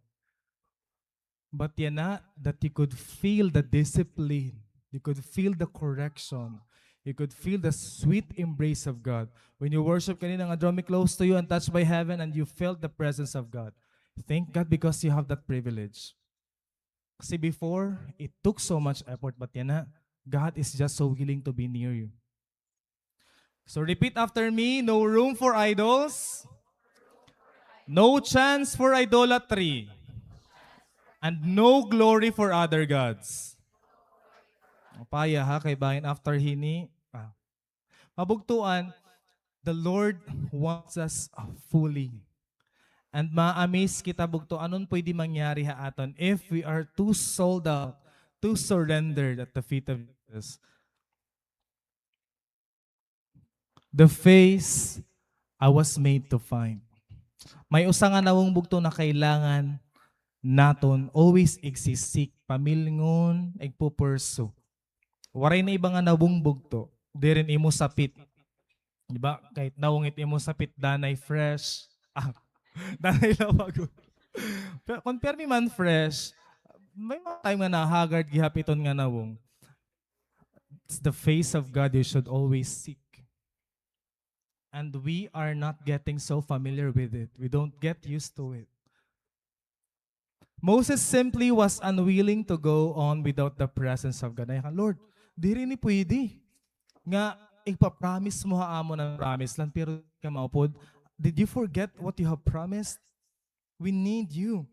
S4: But yan na, that you could feel the discipline. You could feel the correction. You could feel the sweet embrace of God. When you worship kanina nga, draw me close to you and touched by heaven and you felt the presence of God. Thank God because you have that privilege. Kasi before, it took so much effort, but yan na, God is just so willing to be near you. So repeat after me, no room for idols, no chance for idolatry, and no glory for other gods. Paya ha, kay bahin after hini. Mabugtuan, the Lord wants us fully. And ma-amaze kita bugto, anon pwede mangyari ha aton if we are too sold out, too surrendered at the feet of Jesus. The face I was made to find. May usa nga nawong bugto na kailangan naton always exisik, pamilngon, igpupurso. Waray na iba nga nawong bugto, dirin imo sapit. Diba? Kahit nawungit imo sapit, danay fresh. Danay lawago. Compare me man fresh, may mga time nga na haggard gihapiton nga nawong. It's the face of God you should always seek. And we are not getting so familiar with it. We don't get used to it. Moses simply was unwilling to go on without the presence of God. Ay, Lord, di rin ni pwede. Nga, ipapromise mo haamo ng promise lang, pero ka maupod. Did you forget what you have promised? We need you.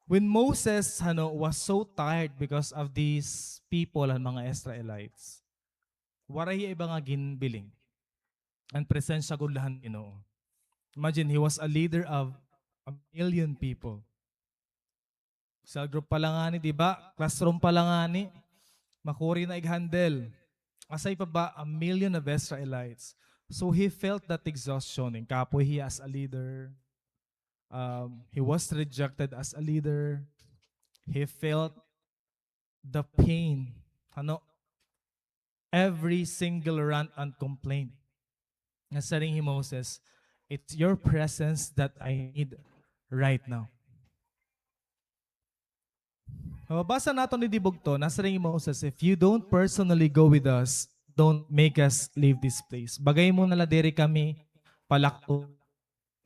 S4: When Moses was so tired because of these people and mga Israelites, waray iba nga ginbiling. And presensya gulahan Ginoo. Imagine, he was a leader of 1 million people. Cell group pa lang ani, di ba? Classroom pa lang ani. Makuri na i-handle. Asay pa ba 1 million of Israelites? So he felt that exhaustion. In kapoy he as a leader. He was rejected as a leader. He felt the pain. Every single rant and complaint. Nasaring ni Moses, it's your presence that I need right now. Mabasa nato ni Dibugto, nasaring ni Moses, if you don't personally go with us, don't make us leave this place. Bagay mo nala diri kami, palakto.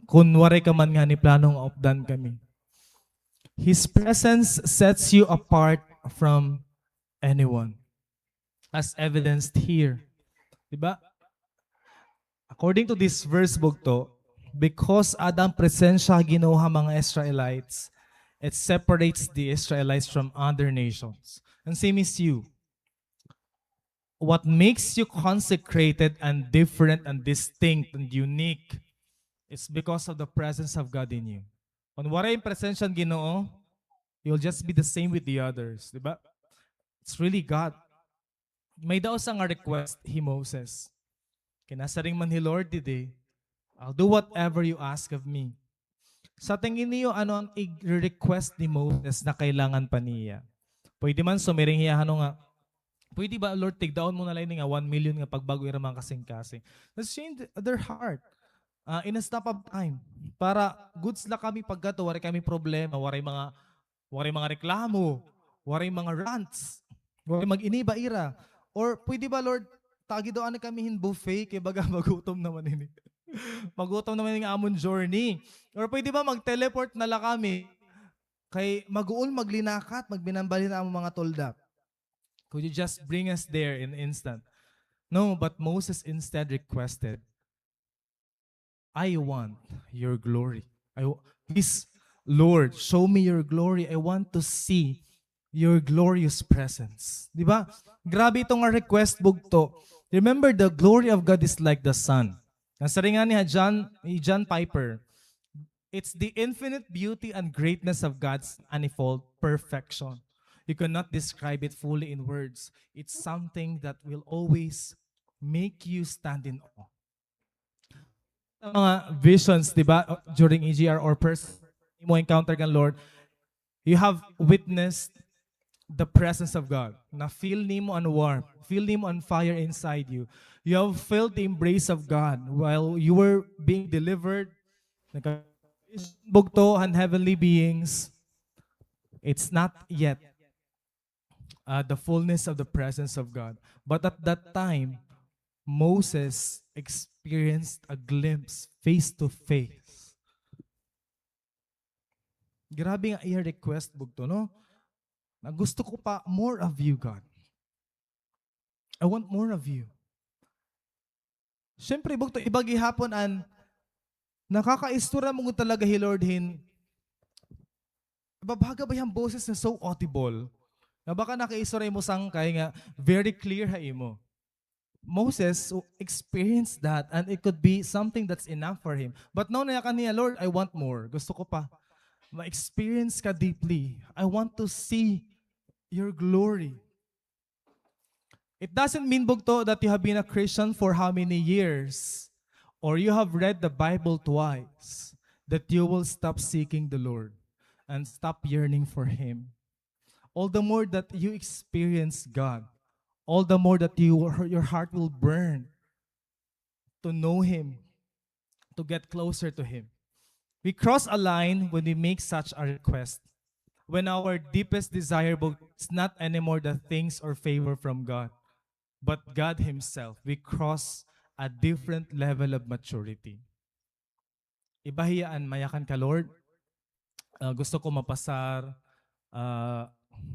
S4: Kunwari ka man nga ni planong opdan kami. His presence sets you apart from anyone. As evidenced here. Diba? According to this verse bugto, because Adam presensya ginuha mga Israelites, it separates the Israelites from other nations. And same is you. What makes you consecrated and different and distinct and unique is because of the presence of God in you. Kung wala yung presensya ng Ginoo, you'll just be the same with the others. Diba? It's really God. May daw sa nga request he Moses. Kinasaring man ni Lord today, I'll do whatever you ask of me. Sa tingin niyo, ano ang i-request ni Moses na kailangan pa niya? Pwede man sumiring hiyahan nga, pwede ba, Lord, tigdaon mo na lang nga 1 million nga pagbago ira mga kasing-kasing. Let's change their heart in a stop of time. Para goods la kami paggato, wari kami problema, wari mga reklamo, wari mga rants, wari mag-iniba ira. Or pwede ba, Lord, tagi doon kami hin buffet, kay baga magutom naman ini. Magutom naman yung amon journey. Or pwede ba mag-teleport na lang kami, kay maguol maglinakat, magbinambali na among mga tolda. Could you just bring us there in an instant? No, but Moses instead requested, I want your glory. Please, Lord, show me your glory. I want to see your glorious presence. Di ba? Grabe itong request bugto. Remember, the glory of God is like the sun. Nasabi nga ni John Piper, it's the infinite beauty and greatness of God's manifold perfection. You cannot describe it fully in words. It's something that will always make you stand in awe. Mga visions, di ba, during EGR or person mo encounter kang Lord, you have witnessed the presence of God. Na feel nimo on warmth, feel nimo on fire inside you. You have felt the embrace of God while you were being delivered. Bugto and heavenly beings. It's not yet the fullness of the presence of God. But at that time, Moses experienced a glimpse face to face. Grabe nga iya request bugto, no? Na gusto ko pa more of you, God. I want more of you. Siyempre, bugto, ibagi hapon an nakakaistura mo talaga Lordhin. Babaga ba yung boses na so audible? Na baka nakaisura mo sangkay nga very clear ha imo. Moses experienced that and it could be something that's enough for him. But now na kaniya, Lord, I want more. Gusto ko pa. Ma-experience ka deeply. I want to see your glory. It doesn't mean, bugto, that you have been a Christian for how many years or you have read the Bible twice that you will stop seeking the Lord and stop yearning for Him. All the more that you experience God, all the more that your heart will burn to know Him, to get closer to Him. We cross a line when we make such a request, when our deepest desire is not anymore the things or favor from God, but God Himself. We cross a different level of maturity. Ibahiyaan, mayakan ka, Lord. Gusto ko mapasar.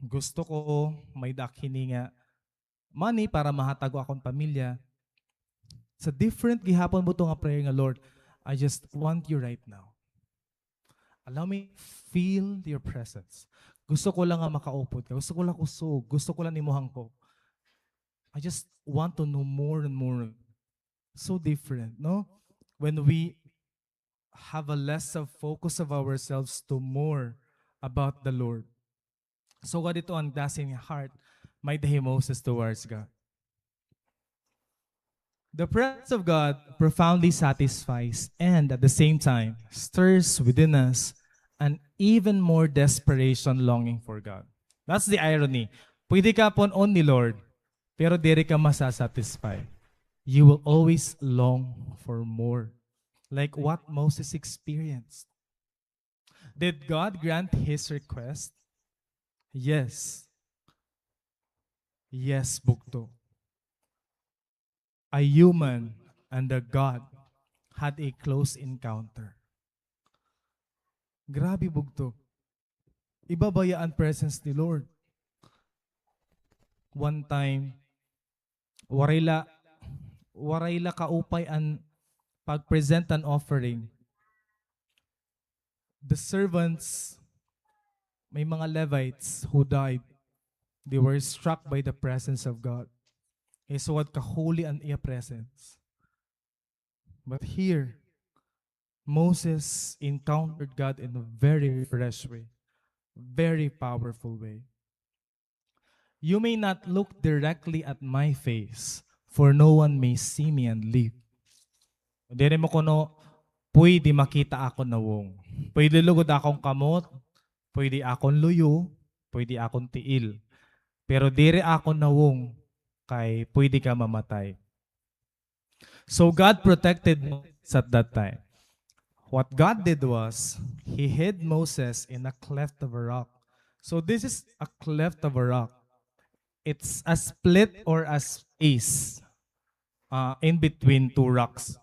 S4: Gusto ko may dakini nga money para mahatag ko akong pamilya. Sa different gihapon mo nga prayer nga, Lord, I just want you right now. Allow me feel your presence. Gusto ko lang nga makaupod ka. Gusto ko lang kusog. Gusto ko lang imuhang ko. I just want to know more and more. So different, no? When we have a less of focus of ourselves to more about the Lord. So what ito ang dasing heart, may dahi Moses towards God. The presence of God profoundly satisfies and at the same time stirs within us an even more desperation longing for God. That's the irony. Pwede ka pon only Lord, pero diri ka masasatisfy. You will always long for more. Like what Moses experienced. Did God grant his request? Yes. Yes, bugto. A human and a God had a close encounter. Grabe bugto. Ibabaya ang presence ni Lord. One time, warayla kaupay ang pag-present an offering. The servants, may mga Levites who died. They were struck by the presence of God. So what kahuli ang iya presence. But here, Moses encountered God in a very fresh way, very powerful way. You may not look directly at my face, for no one may see me and live. Dere mo kuno, pwede makita ako na wong. Pwede lugod akong kamot, pwede akong luyo, pwede akong tiil. Pero dire ako nawong kay pwede ka mamatay. So God protected Moses at that time. What God did was, He hid Moses in a cleft of a rock. So this is a cleft of a rock. It's a split or a space in between two rocks.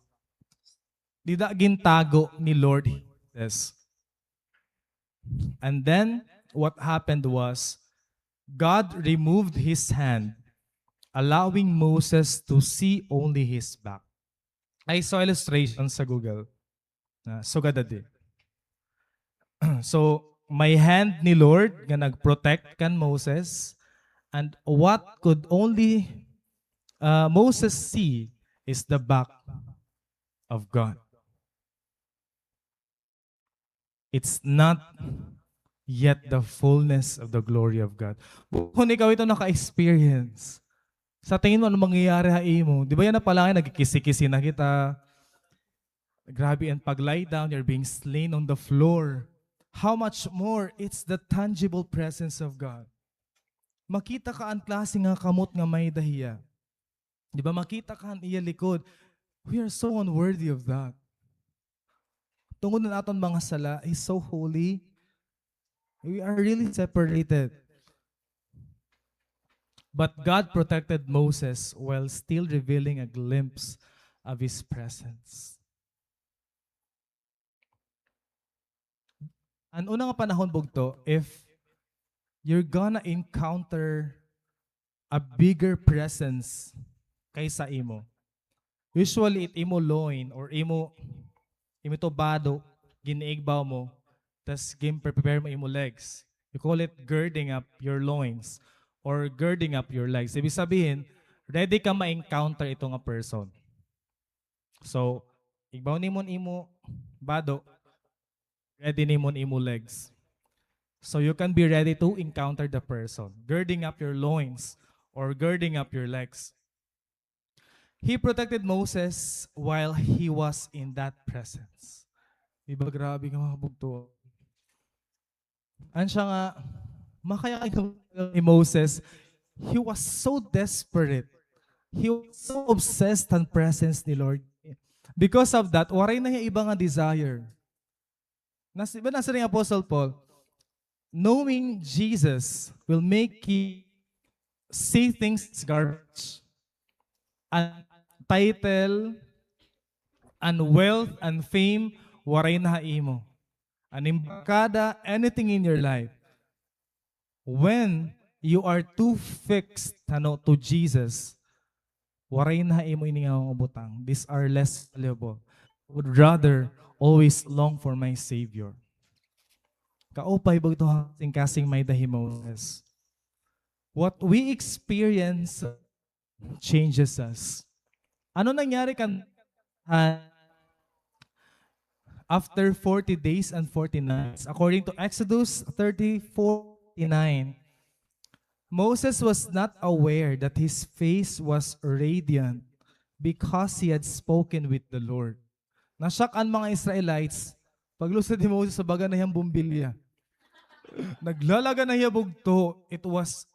S4: Di da gintago ni Lord Moses. And then, what happened was, God removed His hand, allowing Moses to see only his back. I saw illustration sa Google. Sugadadi. So, may hand ni Lord nga nag-protect kan Moses, and what could only Moses see is the back of God. It's not yet the fullness of the glory of God. Kung ikaw ito naka-experience, sa tingin mo ano mangyayari ha mo? Di ba yan na pala nagkikisi-kisi na kita? Grabe, and pag lie down, you're being slain on the floor. How much more, it's the tangible presence of God. Makita ka ang klase nga kamot nga may dahiya. Di ba makita ka ang iya likod. We are so unworthy of that. Tungod na naton mga sala is so holy. We are really separated. But God protected Moses while still revealing a glimpse of His presence. Ang unang panahon bugto, if you're gonna encounter a bigger presence kaysa imo, usually it imo loin or imo to bado, giniigbaw mo, tas prepare mo imo legs. You call it girding up your loins or girding up your legs. Ibig sabihin, ready ka ma-encounter ito nga person. So, igbaw nimon imo bado, ready nimon imo legs. So you can be ready to encounter the person, girding up your loins or girding up your legs. He protected Moses while he was in that presence. Diba grabe nga mga bugto. Ansya nga, makaya ni Moses, he was so desperate. He was so obsessed on presence ni Lord. Because of that, waray na yung iba nga desire. Diba nasa rin Apostle Paul, knowing Jesus will make you see things as garbage. And title, and wealth, and fame, waray na haimo. Animbakada, anything in your life. When you are too fixed to Jesus, waray na haimo iningaw butang. These are less valuable. I would rather always long for my Savior. Kaupay bag ito kasing may dahi Moses. What we experience changes us. Ano nangyari kan after 40 days and 40 nights? According to Exodus 34:9, Moses was not aware that his face was radiant because he had spoken with the Lord. Nasyak ang mga Israelites, paglusad ni Moses sa baga na hiyang bumbilya. Naglalaga na hiya bugto, it was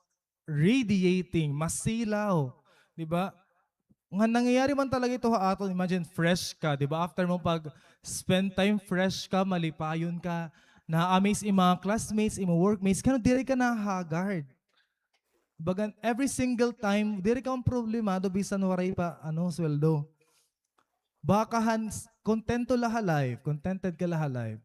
S4: radiating, masilaw. Diba? Nga nangyayari man talaga ito ha ato, imagine fresh ka, diba? After mo pag spend time fresh ka, malipayon ka, na-amaze yung mga classmates, yung workmates, kano diri ka na haggard. Bagan, every single time, diri ka ang problemado, bisan waray pa, sweldo. Bakahan, contento laha life, contented ka laha life.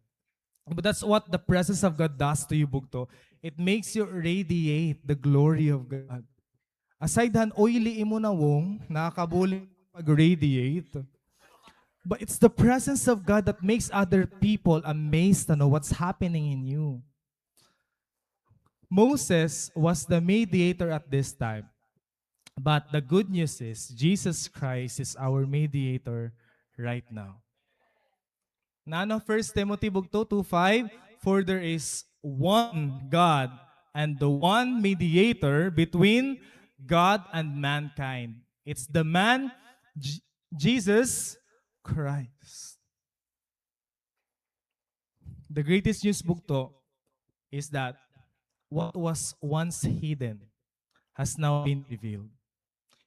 S4: But that's what the presence of God does to you, bugto. It makes you radiate the glory of God. Aside han, oily imo na wong, nakakabuli pag-radiate. But it's the presence of God that makes other people amazed to know what's happening in you. Moses was the mediator at this time. But the good news is, Jesus Christ is our mediator right now. Nano 1 Timothy bugto 2:5, for there is one God and the one mediator between God and mankind. It's the man, Jesus Christ. The greatest news bugto is that what was once hidden has now been revealed.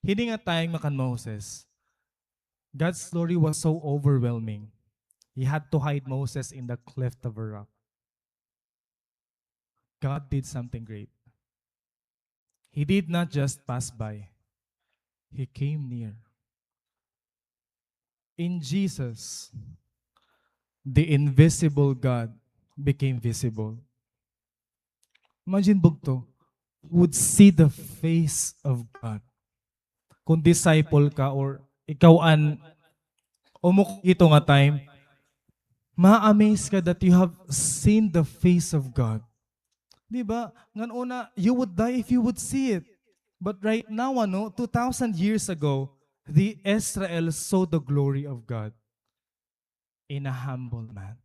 S4: Hindi nga tayong makan Moses. God's glory was so overwhelming. He had to hide Moses in the cleft of a rock. God did something great. He did not just pass by. He came near. In Jesus, the invisible God became visible. Imagine bugto, would see the face of God. Kung disciple ka or ikaw an umuk ito nga time, ma-amaze ka that you have seen the face of God. Di ba? Ngan una, you would die if you would see it. But right now, 2,000 years ago, the Israel saw the glory of God in a humble man.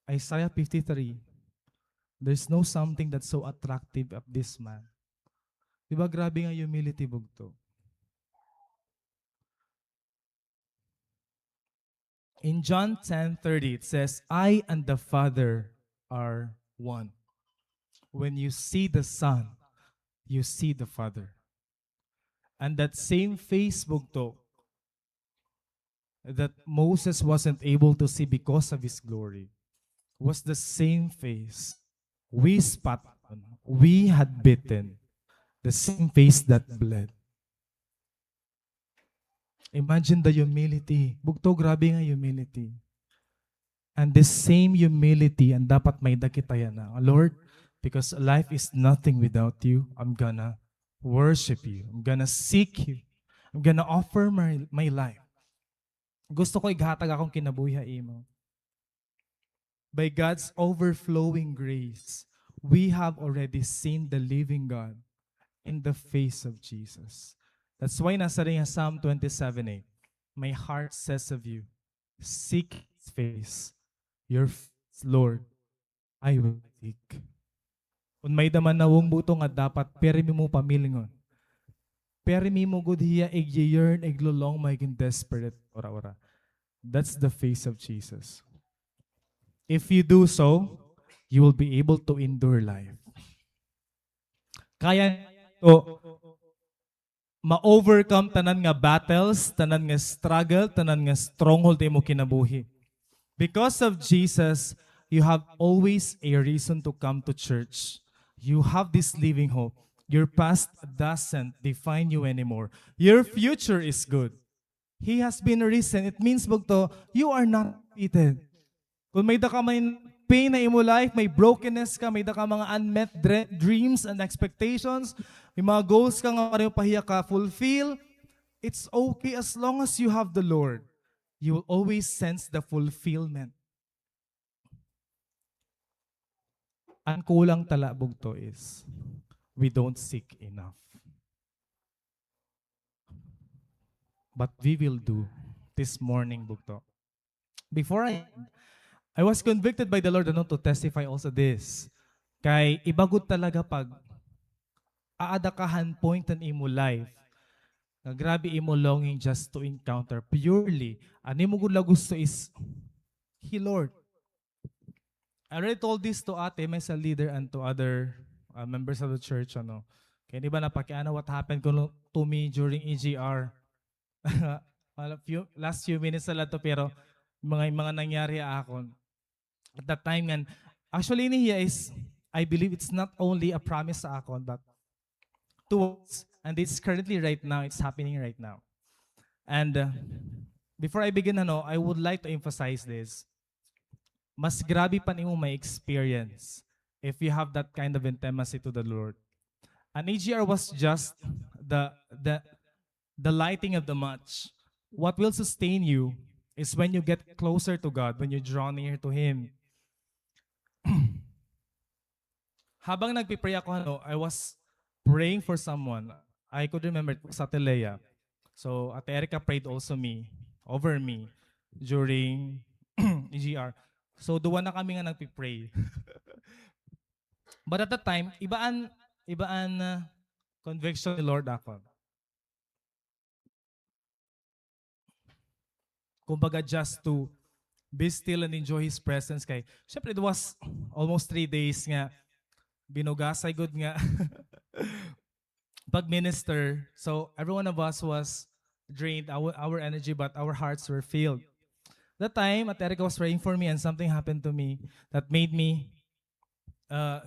S4: Isaiah 53, there's no something that's so attractive of this man. Di ba grabe nga humility bugto? In John 10:30, it says, I and the Father are one. When you see the Son, you see the Father. And that same face bugto that Moses wasn't able to see because of his glory was the same face we spat on, we had bitten, the same face that bled. Imagine the humility. Bugto, grabe nga humility. And the same humility, and dapat may dakitayan na, Lord, because life is nothing without you, I'm gonna worship you. I'm gonna seek you. I'm gonna offer my life. Gusto ko ighatag akong kinabuhi imo. By God's overflowing grace, we have already seen the living God in the face of Jesus. That's why nasa rin Psalm 27:8, my heart says of you, seek His face, your face, Lord, I will seek. Kung may daman na wong buto nga dapat, perimi mo pamilingon. Perimi mo good hiya, yearn, iglulong, maging desperate, ora-ora. That's the face of Jesus. If you do so, you will be able to endure life. Kaya to ma-overcome tanan nga battles, tanan nga struggle, tanan nga stronghold mo kinabuhi. Because of Jesus, you have always a reason to come to church. You have this living hope. Your past doesn't define you anymore. Your future is good. He has been risen. It means, bugto, you are not defeated. Kung may da ka may pain na imo life, may brokenness ka, may da ka mga unmet dreams and expectations, may mga goals ka nga pareho pahiya ka fulfill, it's okay as long as you have the Lord. You will always sense the fulfillment. Ang kulang tala bugto is, we don't seek enough. But we will do this morning bugto. Before I was convicted by the Lord to testify also this. Kay ibagot talaga pag aadakahan point in imo life. Nga grabe imo longing just to encounter purely. Ano mo gula gusto is, He Lord. I already told this to ate, my cell leader, and to other members of the church. Kaya di ba napakiano what happened to me during EGR? Last few minutes na lang to, pero mga nangyari ako. At that time, actually niya is, I believe it's not only a promise sa akon, but towards, and it's currently right now, it's happening right now. And before I begin, I would like to emphasize this. Mas grabe pa nimo may experience if you have that kind of intimacy to the Lord. An EGR was just the lighting of the match. What will sustain you is when you get closer to God, when you draw near to Him. Habang nagpipray ako, I was praying for someone. I could remember it was Ate Leia. So Ate Erica prayed also over me during EGR. So duwa na kami nga nagpipray. But at that time, ibaan conviction ni Lord ako. Kumbaga just to be still and enjoy His presence kay. Siyempre it was almost 3 days nga binugasay good nga pag-minister. So every one of us was drained, our energy, but our hearts were filled. That time, Ate Erica was praying for me and something happened to me that made me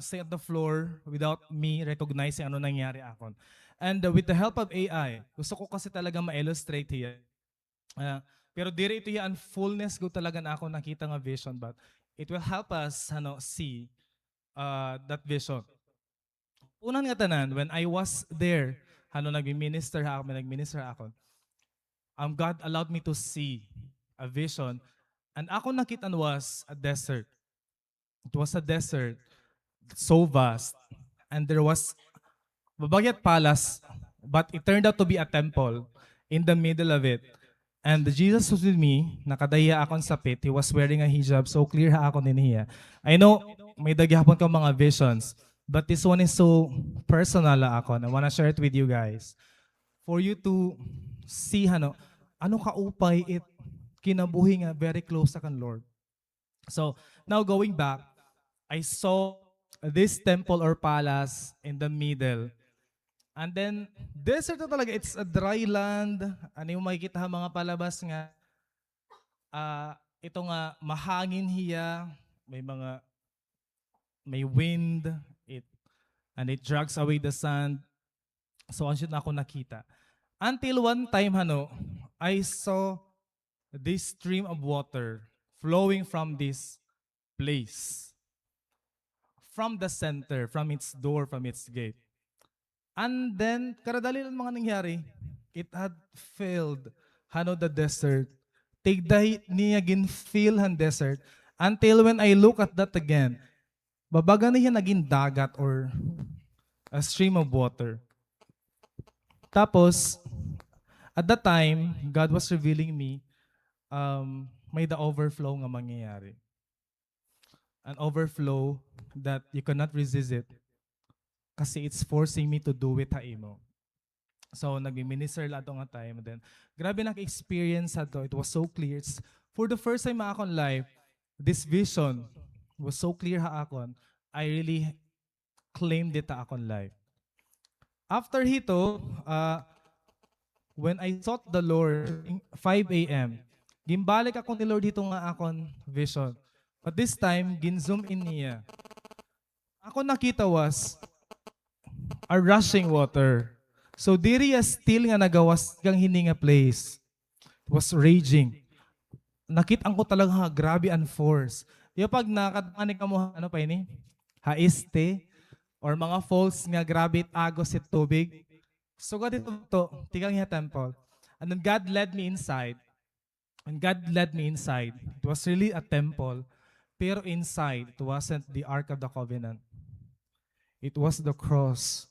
S4: stay at the floor without me recognizing ano nangyari akon. And with the help of AI, gusto ko kasi talaga ma-illustrate here. Pero dire ito yan, fullness ko talaga na ako nakita nga vision, but it will help us see that vision. Unang nga tanan, when I was there, nag-minister ako, God allowed me to see a vision, and ako nakitan was a desert. It was a desert, so vast, and there was Babagyat Palace, but it turned out to be a temple in the middle of it. And Jesus was with me, nakadaya akon sa pit. He was wearing a hijab, so clear ha ako niya. I know, may dagyapon ka mga visions, but this one is so personal ako. I wanna share it with you guys. For you to see, ano kaupay it, kinabuhi nga, very close sa kan Lord. So, now going back, I saw this temple or palace in the middle. And then, desert na talaga. It's a dry land. Ano yung makikita mga palabas nga? Ito nga, mahangin hiya. May wind. And it drags away the sand. So, ang shoot na ako nakita. Until one time, I saw this stream of water flowing from this place. From the center, from its door, from its gate. And then, karadali lang mga nangyari, it had filled the desert. Tigday niya feel han desert. Until when I look at that again, babaga niya naging dagat or a stream of water. Tapos, at that time, God was revealing me, may the overflow nga mangyayari. An overflow that you cannot resist it. Kasi it's forcing me to do it haimo. So, nag-minister lang ito nga time. And then, grabe nak-experience ato. It was so clear. It's, for the first time akon life, this vision was so clear ha akon. I really claimed it ha akon life. After hito, when I sought the Lord, 5 a.m., gimbalik ako ni Lord dito nga akon vision. But this time, gin-zoom in niya. Ako nakita was a rushing water. So diri still nga nagawas kang hininga place. It was raging. Nakita ko talaga grabe and force. Di pag nakadmani ka mo, ano pa ini? Haiste or mga falls nga grabe agos it tubig. So God ito tigang nga temple. And then God led me inside. It was really a temple. Pero inside, it wasn't the Ark of the Covenant. It was the cross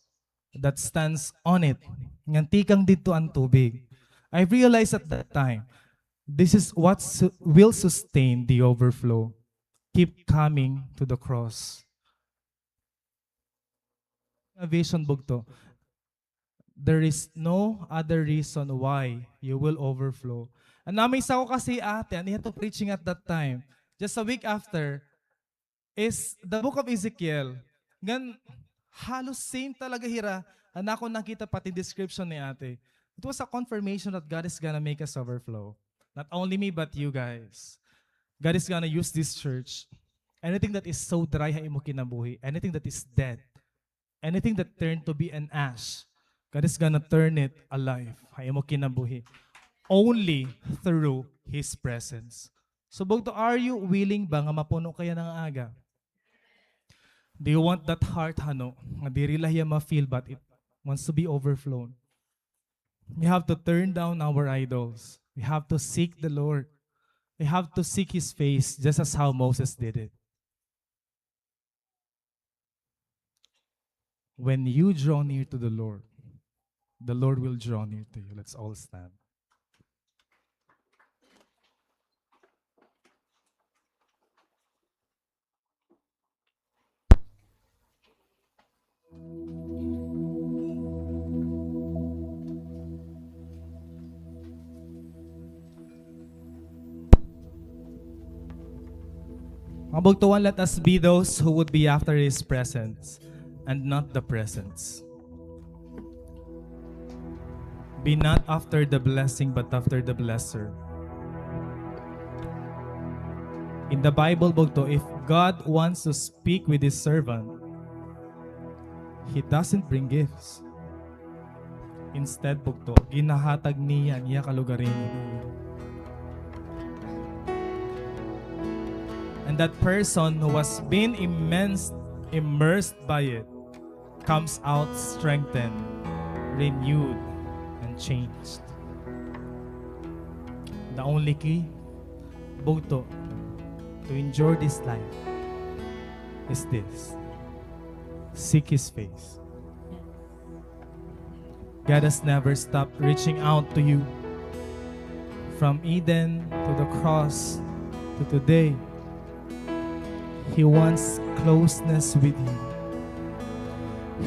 S4: that stands on it. Ngantikang dito ang tubig. I realized at that time, this is what will sustain the overflow. Keep coming to the cross. Vision bugto. There is no other reason why you will overflow. And namis ako kasi ate, ano to preaching at that time. Just a week after, is the book of Ezekiel. Gan, halos same talaga hira. Ang ako nakita pati description ni ate. It was a confirmation that God is gonna make us overflow. Not only me, but you guys. God is gonna use this church. Anything that is so dry, ha imo kinabuhi. Anything that is dead. Anything that turned to be an ash. God is gonna turn it alive. Ha imo kinabuhi. Only through His presence. So, Bogdo, are you willing ba nga mapuno kaya ng aga? Do you want that heart, nga di rila hiya ma-feel but it wants to be overflown? We have to turn down our idols. We have to seek the Lord. We have to seek His face just as how Moses did it. When you draw near to the Lord will draw near to you. Let's all stand. Mga bugtuan, let us be those who would be after His presence. and not the presents. Be not after the blessing, but after the blesser. In the Bible, bugto, if God wants to speak with His servant, He doesn't bring gifts. Instead, bugto, ginahatag niya kalugarin. And that person who has been immersed by it comes out strengthened, renewed, and changed. The only key, bugto, to endure this life is this: seek His face. God has never stopped reaching out to you. From Eden to the cross to today, He wants closeness with you.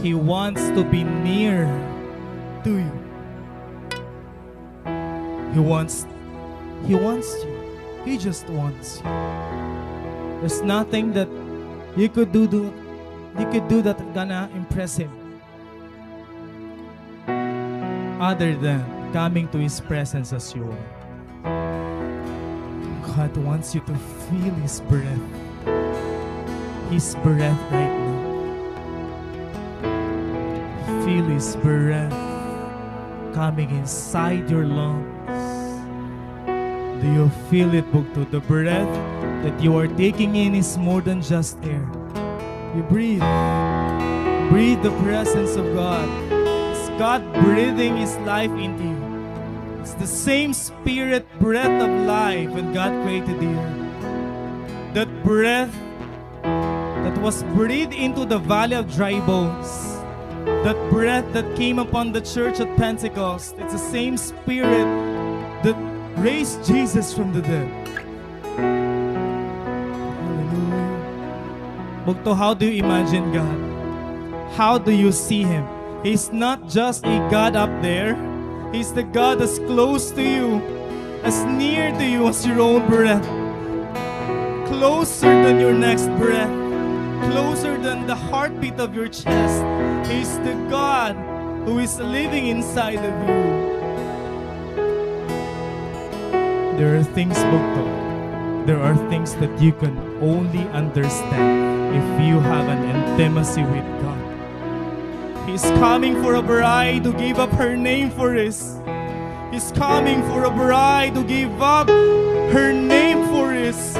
S4: He wants to be near to you. He wants you. He just wants you. There's nothing that you could do that gonna impress Him, other than coming to His presence as you are. God wants you to feel His breath. His breath right now. Feel His breath coming inside your lungs. Do you feel it, bugto? The breath that you are taking in is more than just air. You breathe. Breathe the presence of God. It's God breathing His life into you. It's the same spirit breath of life when God created the earth. That breath that was breathed into the valley of dry bones. That breath that came upon the church at Pentecost. It's the same spirit that raised Jesus from the dead. Hallelujah. Bugto, how do you imagine God? How do you see Him? He's not just a God up there. He's the God that's close to you, as near to you as your own breath. Closer than your next breath. Closer than the heartbeat of your chest. He's the God who is living inside of you. There are things, bugto. There are things that you can only understand if you have an intimacy with God. He's coming for a bride who gave up her name for His. He's coming for a bride who gave up her name for His.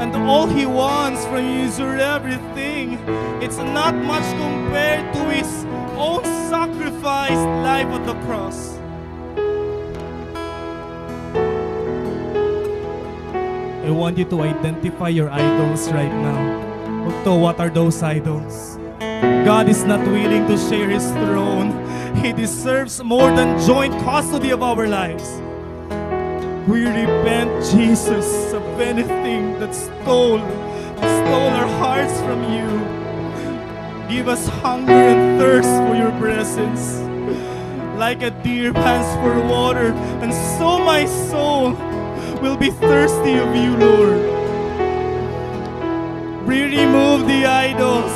S4: And all He wants from you is your everything. It's not much compared to His own sacrificed life at the cross. I want you to identify your idols right now. Bugto, what are those idols? God is not willing to share His throne. He deserves more than joint custody of our lives. We repent, Jesus, of anything that stole our hearts from you. Give us hunger and thirst for your presence. Like a deer pants for water, and so my soul will be thirsty of you, Lord. We remove the idols.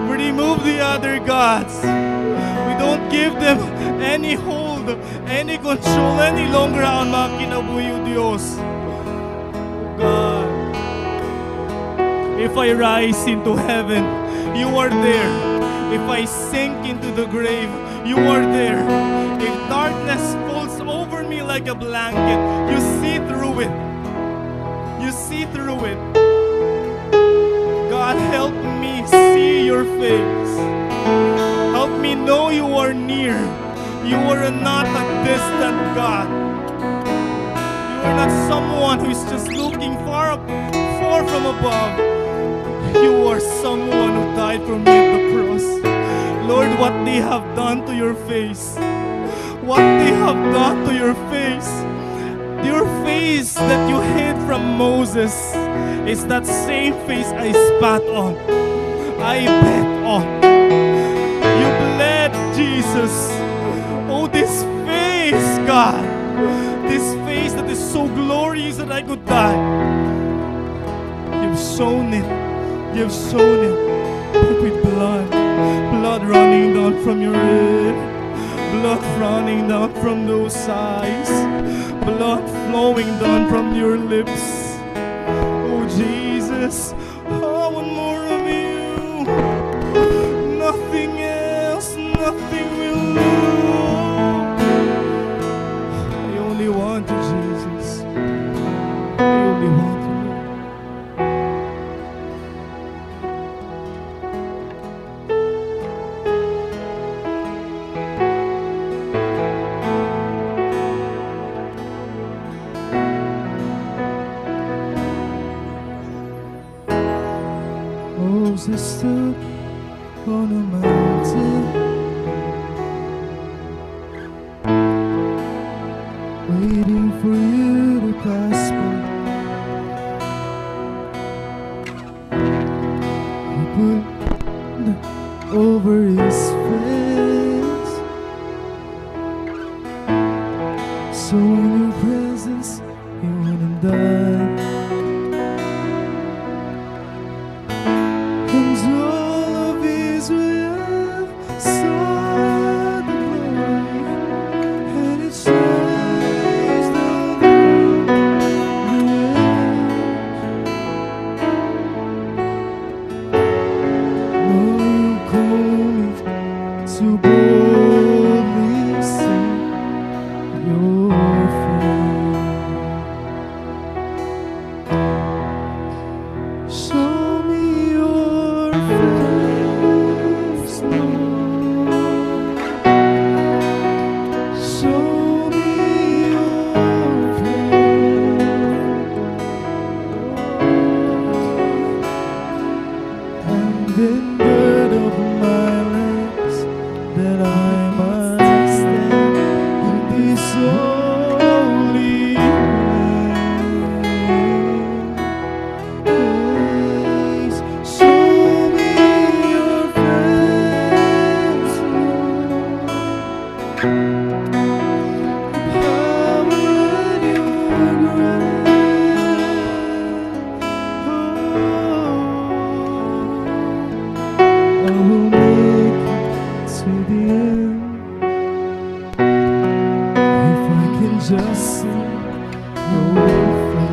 S4: We remove the other gods. We don't give them any hold, any control any longer on mga kinabuhi, O Diyos. God, if I rise into heaven, you are there. If I sink into the grave, you are there. If darkness falls over me like a blanket, you see through it. You see through it. God, help me see your face. Help me know you are near. You are not a distant God. You are not someone who is just looking far from above. You are someone who died for me at the cross. Lord, what they have done to your face. What they have done to your face. Your face that you hid from Moses is that same face I spat on. I bet on. You bled, Jesus. Oh, this face, God. This face that is so glorious that I could die. You've shown it. You've shown it. But with blood. from your head, blood running down from those eyes, blood flowing down from your lips. Oh Jesus, I want more of you. Nothing else, nothing will do. I only want you, Jesus. I only want you. Moses stood on a mountain, waiting for you to pass by. He put over his face, so in your presence he wouldn't die. And all of Israel saw the glory, and it shines down the way. No, you call me to boldly sing your fame. Show me your face, Lord. Show me your face. And then gird up my legs, that I might stand in this holy place. Show me your face, Lord. Power and your grace. I will make it to the end if I can just see your face.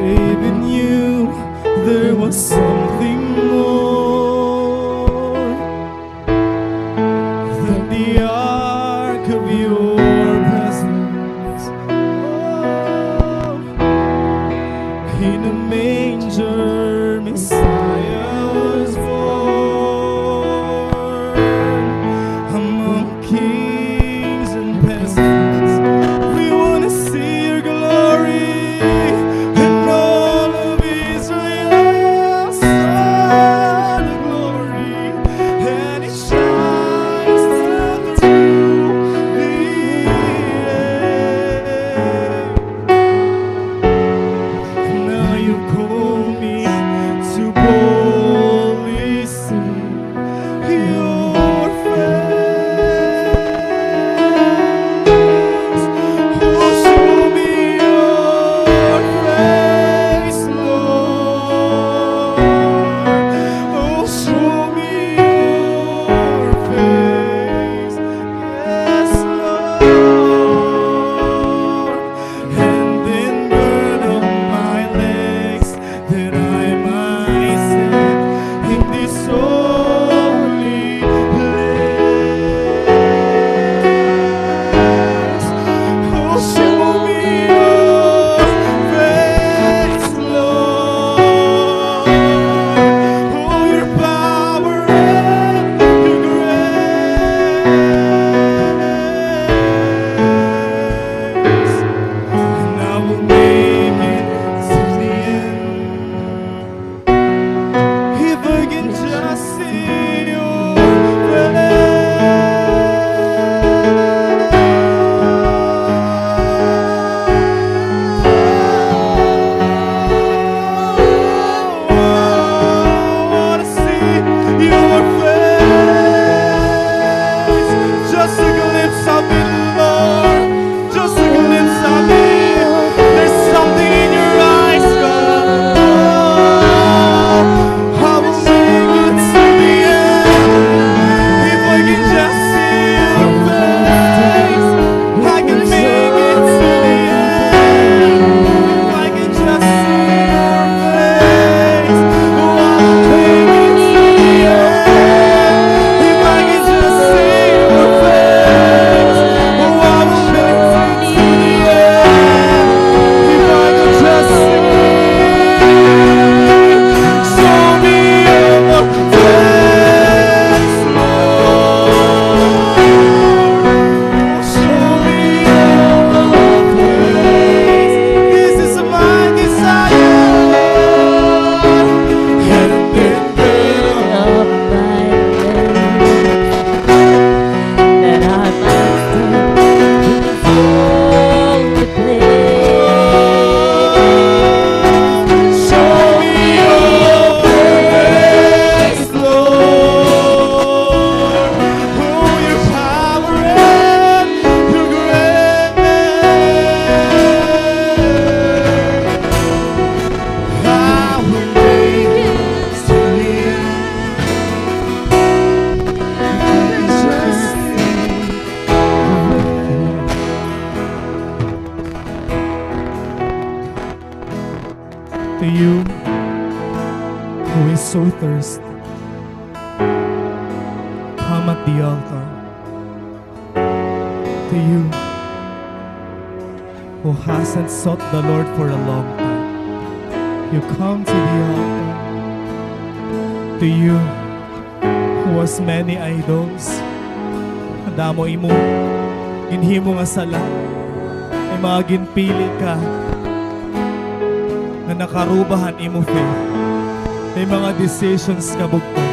S4: Baby knew there was something more than the ark of your presence. Oh, in a manger, Messiah was born among kings and peasants. We want to see your glory, and all of Israel saw the glory, and it shines through the Just a glimpse of it, Lord. Just a glimpse of it. There's something in your eyes, God. Oh, I will make it to the end. If I can just see your face, I can make it to the end. If I can just see your face, oh, I will make it to the end. If I can just see your face, oh, I will make it to the end. If I can just see, show me your face, Lord. Show me your face. This is my desire. And then
S2: Of my lips, that I might stand in His holy place.
S4: show me your face, Lord. Oh, your power and your grace. I will make it to the end. To you who is so thirsty, come at the altar. To you who hasn't sought the Lord for a long time, you come to the altar. To you who has many idols, damo imo, ginhimo nga sala, ay mga ginpili ka, na nakarubahan imo faith. May mga decisions ka bugto,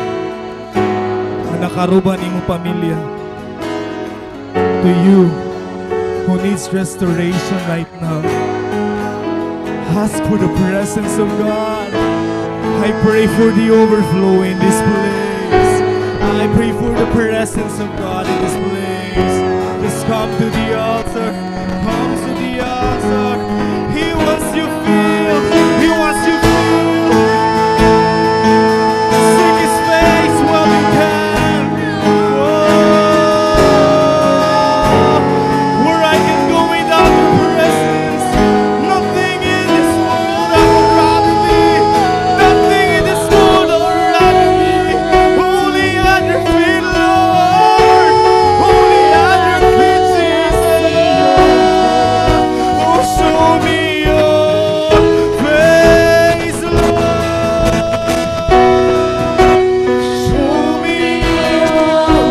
S4: na nakarubahan imo pamilya. To you who needs restoration right now, ask for the presence of God. I pray for the overflow in this place. I pray for the presence of God in this place. Just come to the altar. Come to the altar. He wants you feel. He wants you feel. Seek His face while you can. Oh, where I can go without your presence. Nothing in this world I would rather be. Nothing in this world I would rather be. Only at your feet, Lord. Only at your feet, Jesus. Oh, show me your face, Lord. Show me.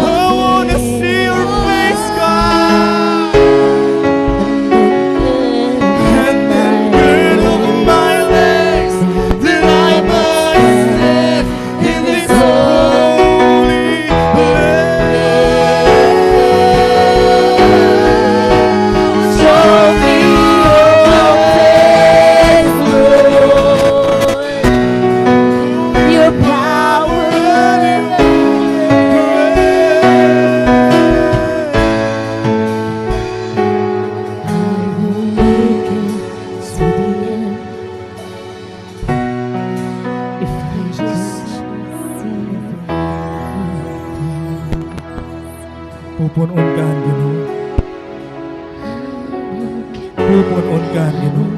S4: I wanna see your face, God. And then burn over my legs, that I might stand in this holy place. Show me your face, Lord.
S2: Your power
S4: Pupunon ka, Ginoo. Pupunon ka, Ginoo.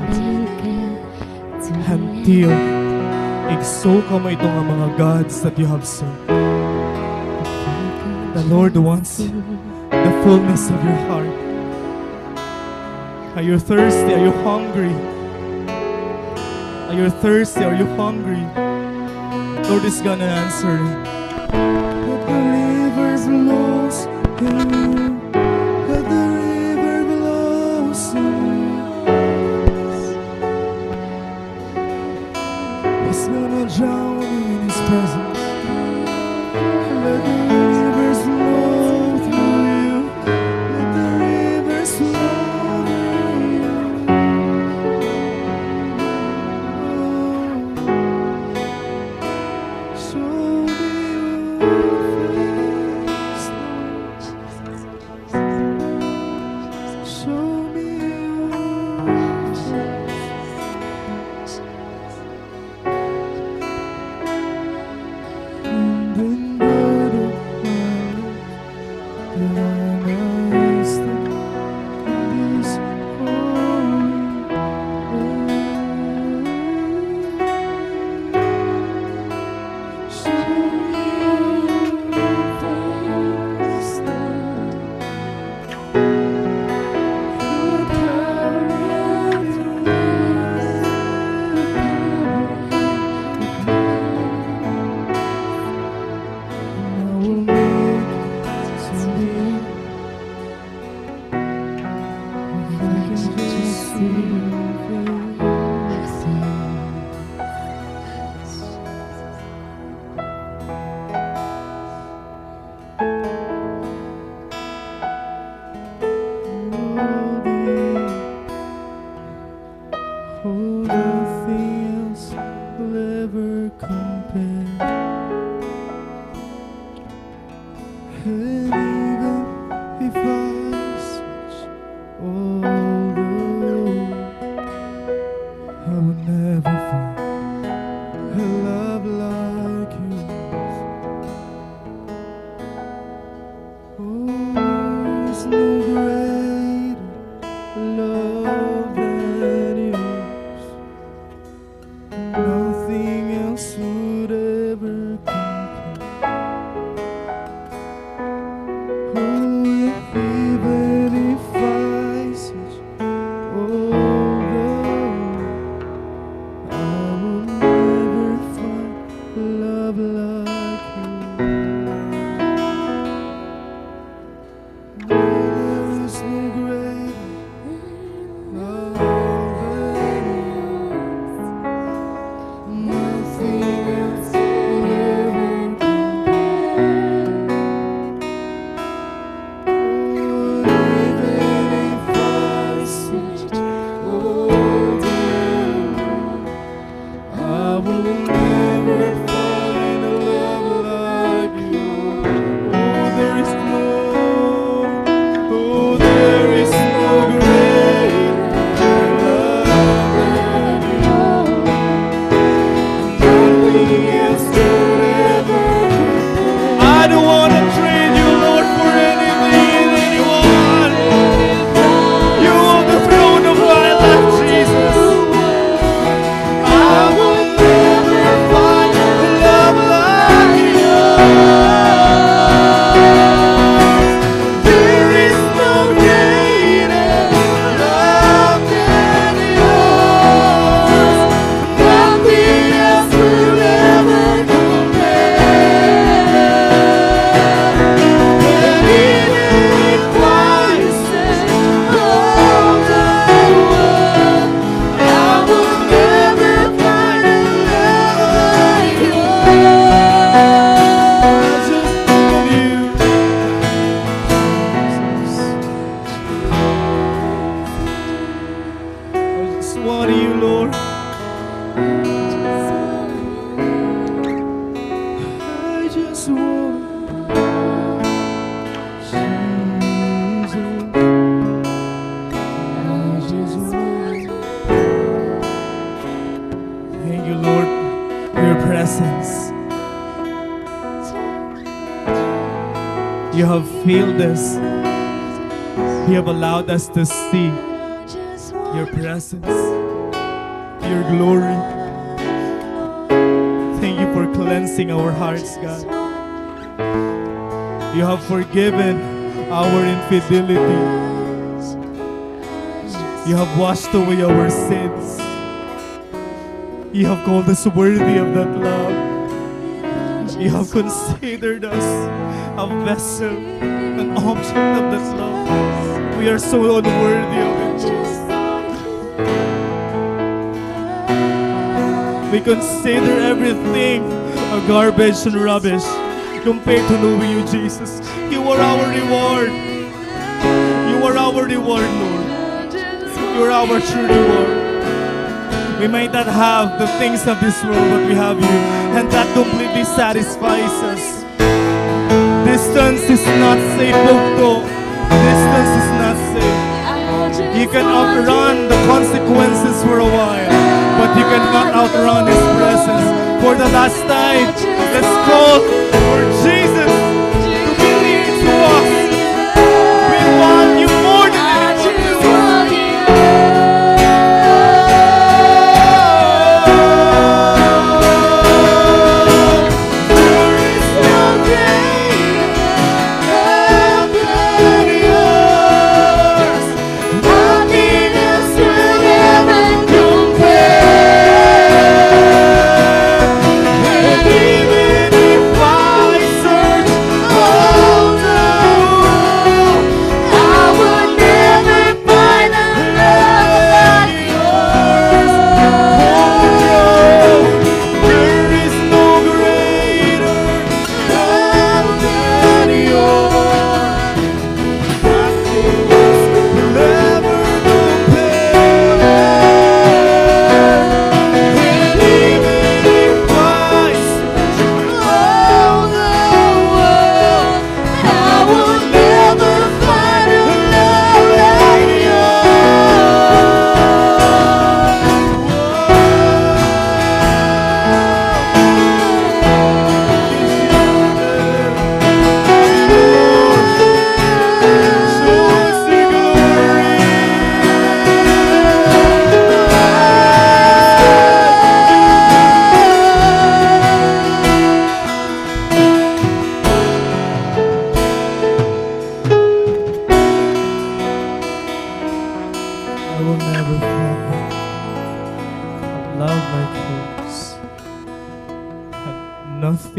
S4: Until igso ka mo itong mga gods that you have served. The Lord wants the fullness of your heart. Are you thirsty? Are you hungry? Are you thirsty? Are you hungry? Lord is gonna answer it. Let the rivers flow to you. Let the river flow to you. He's gonna drown you in His presence. Let the rivers flow through you. Let the rivers flow through you. Oh, show me your face, Lord. Nothing else will ever compare. And even if I search all the I will never find a love like yours. Oh, there's no greater love than yours. Nothing else would ever compare. Oh, even if I search all the I will never find love like yours. There is no greater love than yours. Nothing else will ever compare. Oh, even if I search all day, I will never find a love like yours. Oh, there is no greater love than yours. Nothing else could ever compare. I don't want to trade you, Lord, for anything and anyone. You on the throne of my life, Jesus. I will never find a love like yours. There is no greater love than yours. Nothing else will ever compare. And even if I search all the world, I will never find a love like yours. Just want you, I just want you, Lord. I just want Jesus. I just want. Thank you, Lord, for your presence. You have filled us. You have allowed us to see your presence, your glory. Thank you for cleansing our hearts, God. You have forgiven our infidelity. You have washed away our sins. You have called us worthy of that love. You have considered us a vessel, an object of that love. We are so unworthy of it. We consider everything a garbage and rubbish compared to knowing you, Jesus. You are our reward. You are our reward, Lord. You are our true reward. We might not have the things of this world, but we have you, and that completely satisfies us. Distance is not safe, Bogdo. Distance is not safe. You can outrun the consequences for a while, but you cannot outrun His presence. For the last time, let's call for Jesus to be near to us.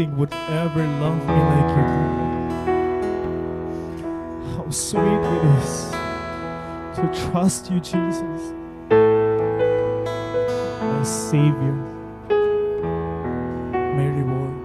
S4: nothing would ever love me like you do. How sweet it is to trust you, Jesus, my Savior, my reward.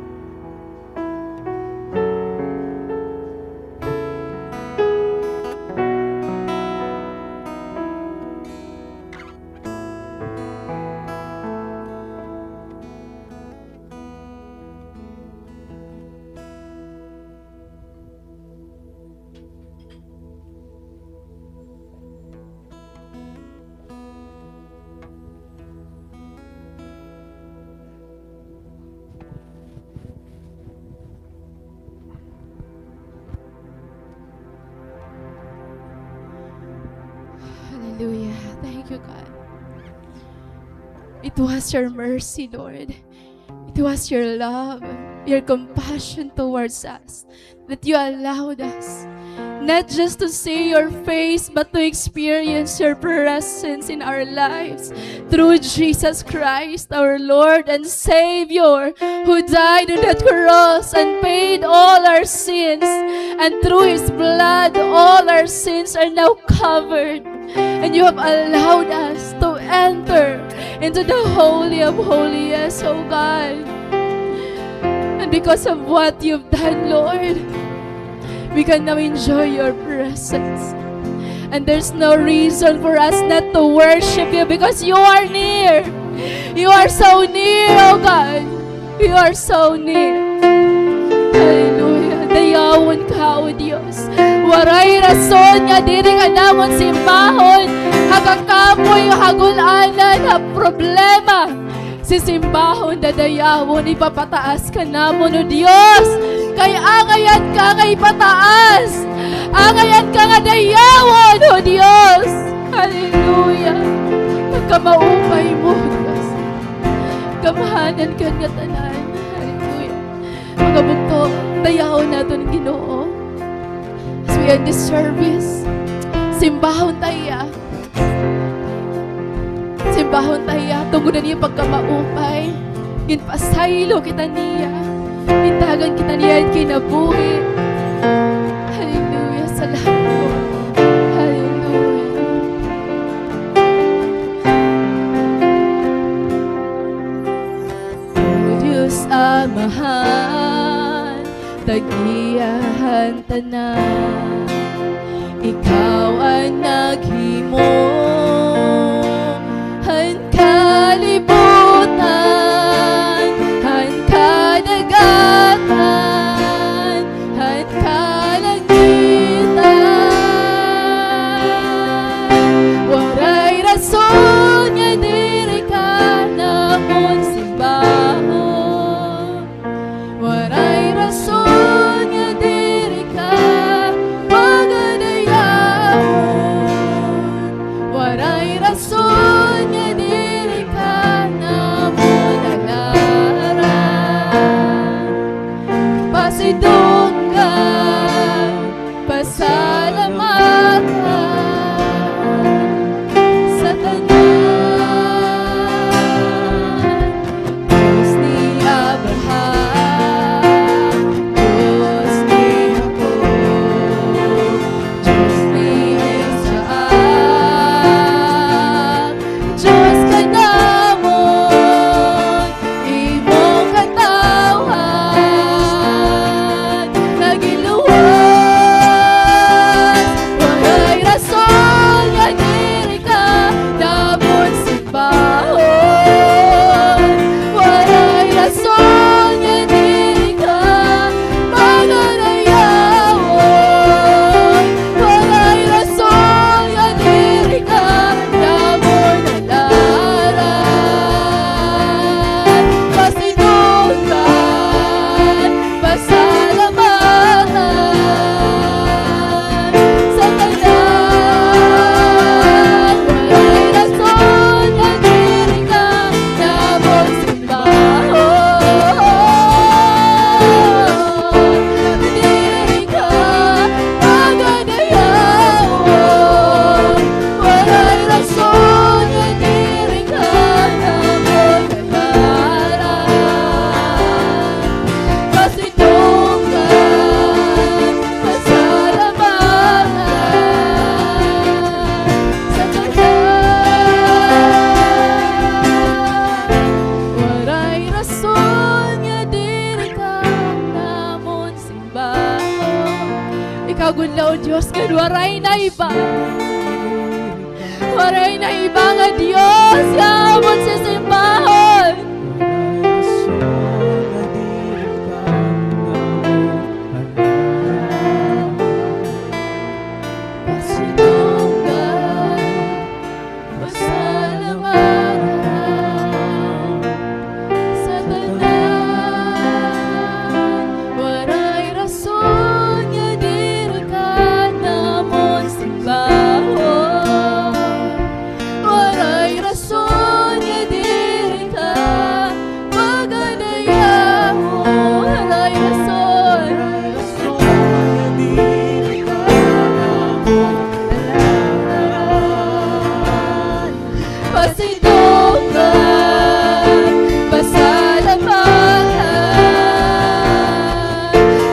S1: Hallelujah. Thank you, God. It was your mercy, Lord. It was your love, your compassion towards us that you allowed us not just to see your face, but to experience your presence in our lives through Jesus Christ, our Lord and Savior, who died on that cross and paid all our sins. And through His blood, all our sins are now covered. And you have allowed us to enter into the Holy of Holies, oh God. And because of what you've done, Lord, we can now enjoy your presence. And there's no reason for us not to worship you because you are near. You are so near, oh God. You are so near. Hallelujah. Dayawon ka, O Diyos. Waray rason nga diri ka namon simbahon. Hagakapoy hagulanan ha problema. Si simbahon dadayawon ipapataas ka namon, O Diyos. Kaya angayan ka nga ipataas. Angayan ka nga dayawon, O Diyos. Hallelujah. Pagkamaupay mo, Diyos. Kamahanan ka nga tanan. Hallelujah. Mga bugto, dayawon natin Ginoo. As we end this service, simbahon tayo. Simbahon tayo. Tungod na niya pagkamaupay. Ginpasaylo kita niya. Itagan kita niya at kinabuhi. Hallelujah. Salamat, Lord. Hallelujah. O Diyos Amahan, tagiyahan tanan, Ikaw ang naghimo, han kalibutan, han kadagatan, han kalangitan. Waray rason nga diri ka namon simbahon. Waray rason nga diri ka pagadayahon. Waray rason nga diri ka namon alaran. Pasidunggan, pasalamatan sa tanan. Diyos ni Abraham, Diyos ni Jacob, Diyos ni Isaac, Diyos ka namon, imong katawhan, nagiluwag Ikagudlaw Diyos kan waray na iba. Waray na iba nga Diyos nga amon sa simbahon. Pasidunggan, pasalamatan sa tanan. Waray rason nga diri ka namon simbahon. Waray rason nga diri ka pagadayaon. Waray rason nga diri ka pasidunggan, pasalamatan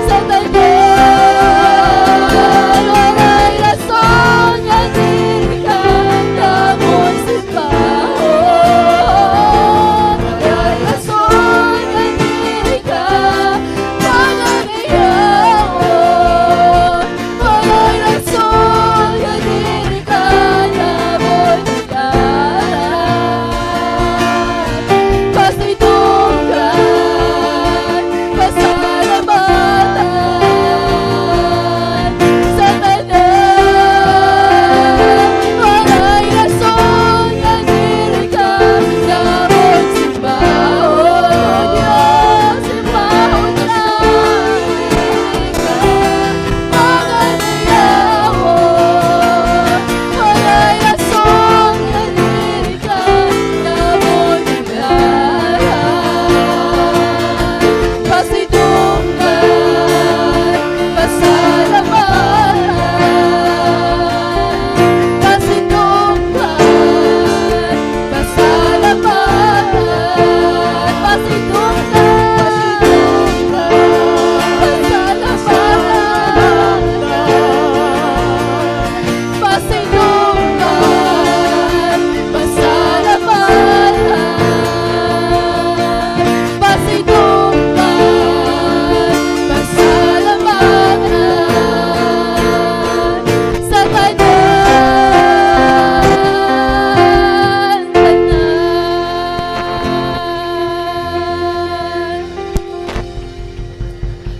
S1: sa tanan. Waray rason nga diri ka namon simbahon. Waray rason nga diri ka pagadayaon. Waray rason nga diri ka namon simbahon. Pasidunggan, pasalamatan sa tanan. Waray rason nga diri ka namon simbahon. Diyos, simbahon ka, diri ka pagadayaon. Waray rason nga diri ka namon simbahon. Pasidunggan, pasalamatan. Pasidunggan, pasalamatan. Pasidunggan, pasalamatan. Pasidunggan, pasalamatan. Pasidunggan, pasalamatan sa tanan.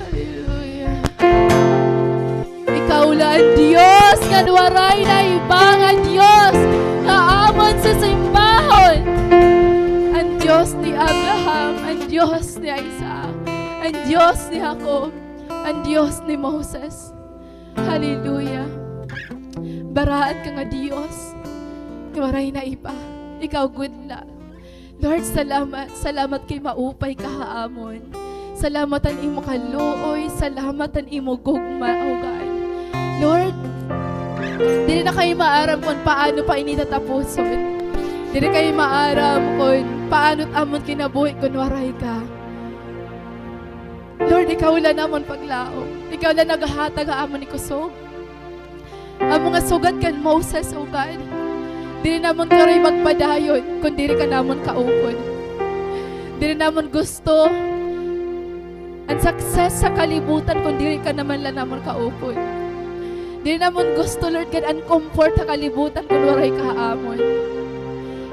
S1: Hallelujah. Ikaw lang Diyos nga waray na iba nga Diyos nga amon sa simbahon. Ang Diyos ni Abraham, ang Diyos ni Isaac, ang Diyos ni Jacob, ang Diyos ni Moses. Hallelujah. Baraat ka nga Diyos nga waray na iba. Ikaw good la. Lord, salamat. Salamat kay maupay ka haamon. Salamatan imo kaluoy, salamatan imo gugma, oh God. Lord, dili na kayo maaram kung paano pa initatapuson. Dili kayo maaram kung paano amon kinabuhi kung waray ka. Lord, ikaw lang namon paglao. Ikaw lang naghatag amon ni kusog. Ang mga sugat kan Moses, oh God. Dili namon karoy magpadayon kung dili ka namon kaupon. Dili namon gusto ang success sa kalibutan kung dili ka naman lang namon kaupon. Dili namon gusto, Lord God, ang comfort sa kalibutan kung waray kaamon.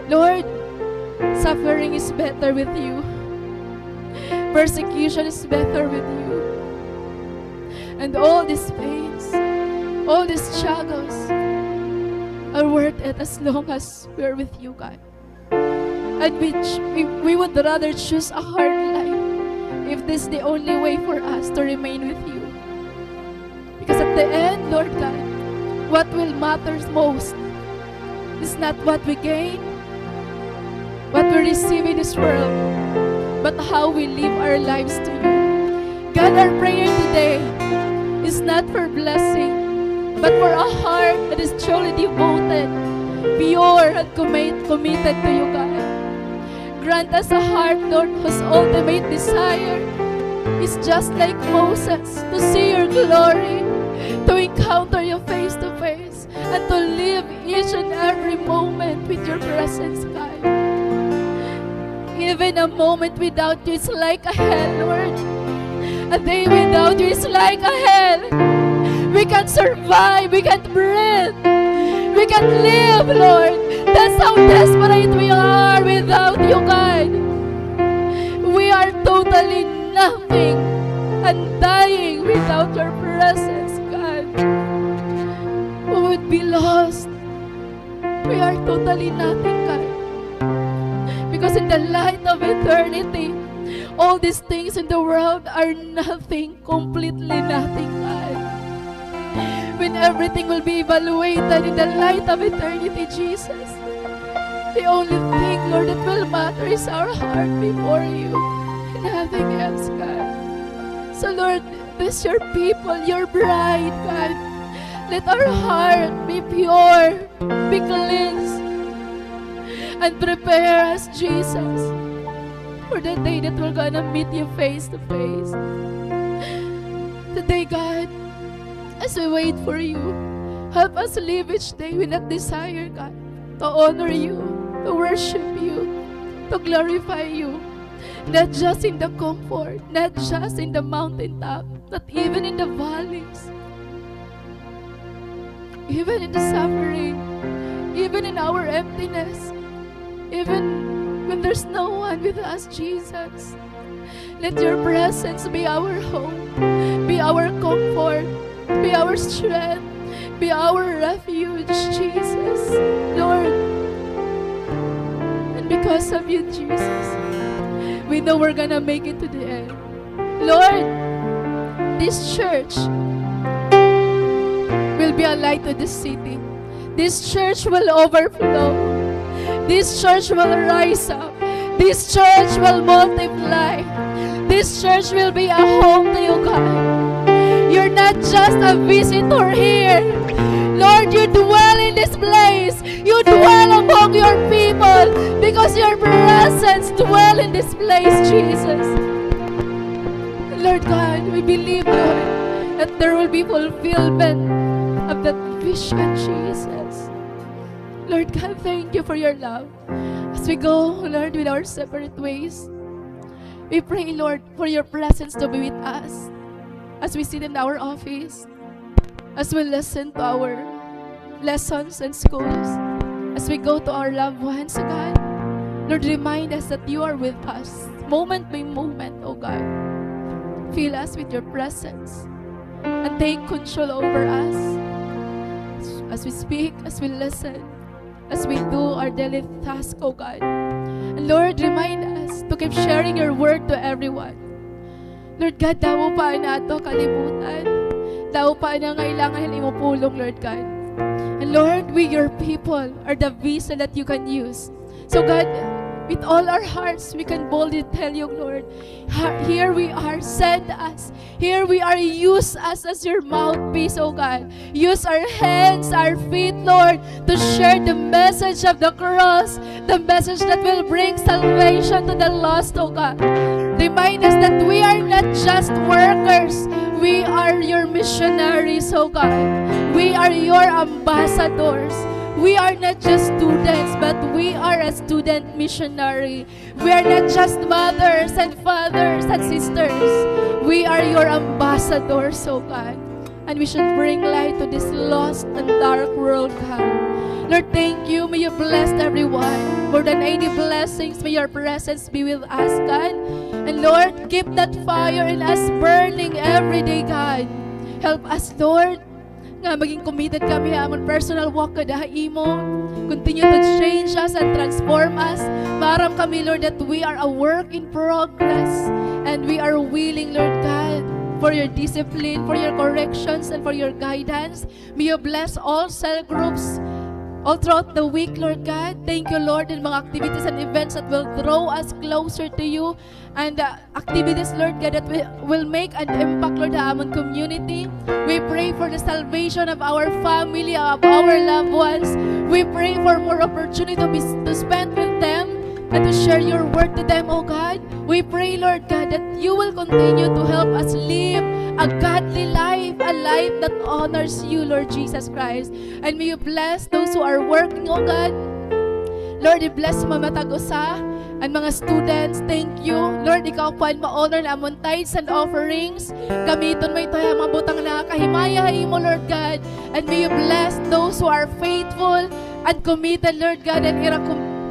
S1: Lord, suffering is better with you. Persecution is better with you. And all these pains, all these struggles are worth it as long as we're with you, God. And we would rather choose a hard life if this is the only way for us to remain with you. Because at the end, Lord God, what will matter most is not what we gain, what we receive in this world, but how we live our lives to you. God, our prayer today is not for blessing, but for a heart that is truly devoted, pure, and committed to you, God. Grant us a heart, Lord, whose ultimate desire is just like Moses, to see your glory, to encounter you face to face, and to live each and every moment with your presence, God. Even a moment without you is like a hell, Lord. A day without you is like a hell. We can't survive. We can't breathe. We can't live, Lord. That's how desperate we are without you, God. We are totally nothing and dying without your presence, God. We would be lost. We are totally nothing, God. Because in the light of eternity, all these things in the world are nothing, completely nothing, God. When everything will be evaluated in the light of eternity, Jesus, the only thing, Lord, that will matter is our heart before you. Nothing else, God. So, Lord, this your people, your bride, God. Let our heart be pure, be cleansed, and prepare us, Jesus, for the day that we're gonna meet you face to face. Today, God, as we wait for you, help us live each day with that desire, God, to honor you, to worship you, to glorify you, not just in the comfort, not just in the mountaintop, but even in the valleys, even in the suffering, even in our emptiness, even when there's no one with us, Jesus. Let your presence be our home, be our comfort, be our strength, be our refuge, Jesus, Lord. And because of you, Jesus, we know we're gonna make it to the end. Lord, this church will be a light to this city. This church will overflow. This church will rise up. This church will multiply. This church will be a home to you, God. You're not just a visitor here. Lord, you dwell in this place. You dwell among your people because your presence dwell in this place, Jesus. Lord God, we believe, Lord, that there will be fulfillment of that vision, Jesus. Lord God, thank you for your love. As we go, Lord, with our separate ways, we pray, Lord, for your presence to be with us as we sit in our office, as we listen to our lessons and schools, as we go to our loved ones, God. Lord, remind us that you are with us, moment by moment, oh God. Fill us with your presence and take control over us as we speak, as we listen, as we do our daily task, oh God. And Lord, remind us to keep sharing your word to everyone. Lord God, daw pa na ito kalibutan. Daw pa na ngailangan mo pulong, Lord God. And Lord, we, your people, are the vessel that you can use. So God, with all our hearts, we can boldly tell you, Lord, here we are, send us. Here we are, use us as your mouthpiece, oh God. Use our hands, our feet, Lord, to share the message of the cross, the message that will bring salvation to the lost, oh God. Remind us that we are not just workers, we are your missionaries, oh God. We are your ambassadors. We are not just students, but we are a student missionary. We are not just mothers and fathers and sisters. We are your ambassadors, oh God. And we should bring light to this lost and dark world, God. Lord, thank you. May you bless everyone. More than any blessings, may your presence be with us, God. And Lord, keep that fire in us burning every day, God. Help us, Lord, nga maging committed kami amon personal walk kada imo. Continue to change us and transform us. Maram kami, Lord, that we are a work in progress and we are willing, Lord God, for your discipline, for your corrections, and for your guidance. May you bless all cell groups all throughout the week, Lord God. Thank you, Lord, in mga activities and events that will draw us closer to you, and activities, Lord God, that will make an impact, Lord, sa amon community. We pray for the salvation of our family, of our loved ones. We pray for more opportunity to spend with them and to share your word to them, oh God. We pray, Lord God, that you will continue to help us live a godly life, a life that honors you, Lord Jesus Christ. And may you bless those who are working, oh God. Lord, bless Mama Tagusa And mga students, thank you. Lord, ikaw po ang ma-honor na among tithes and offerings. Gamiton mo ito ang mga butang na kahimaya mo, Lord God. And may you bless those who are faithful and committed, Lord God, and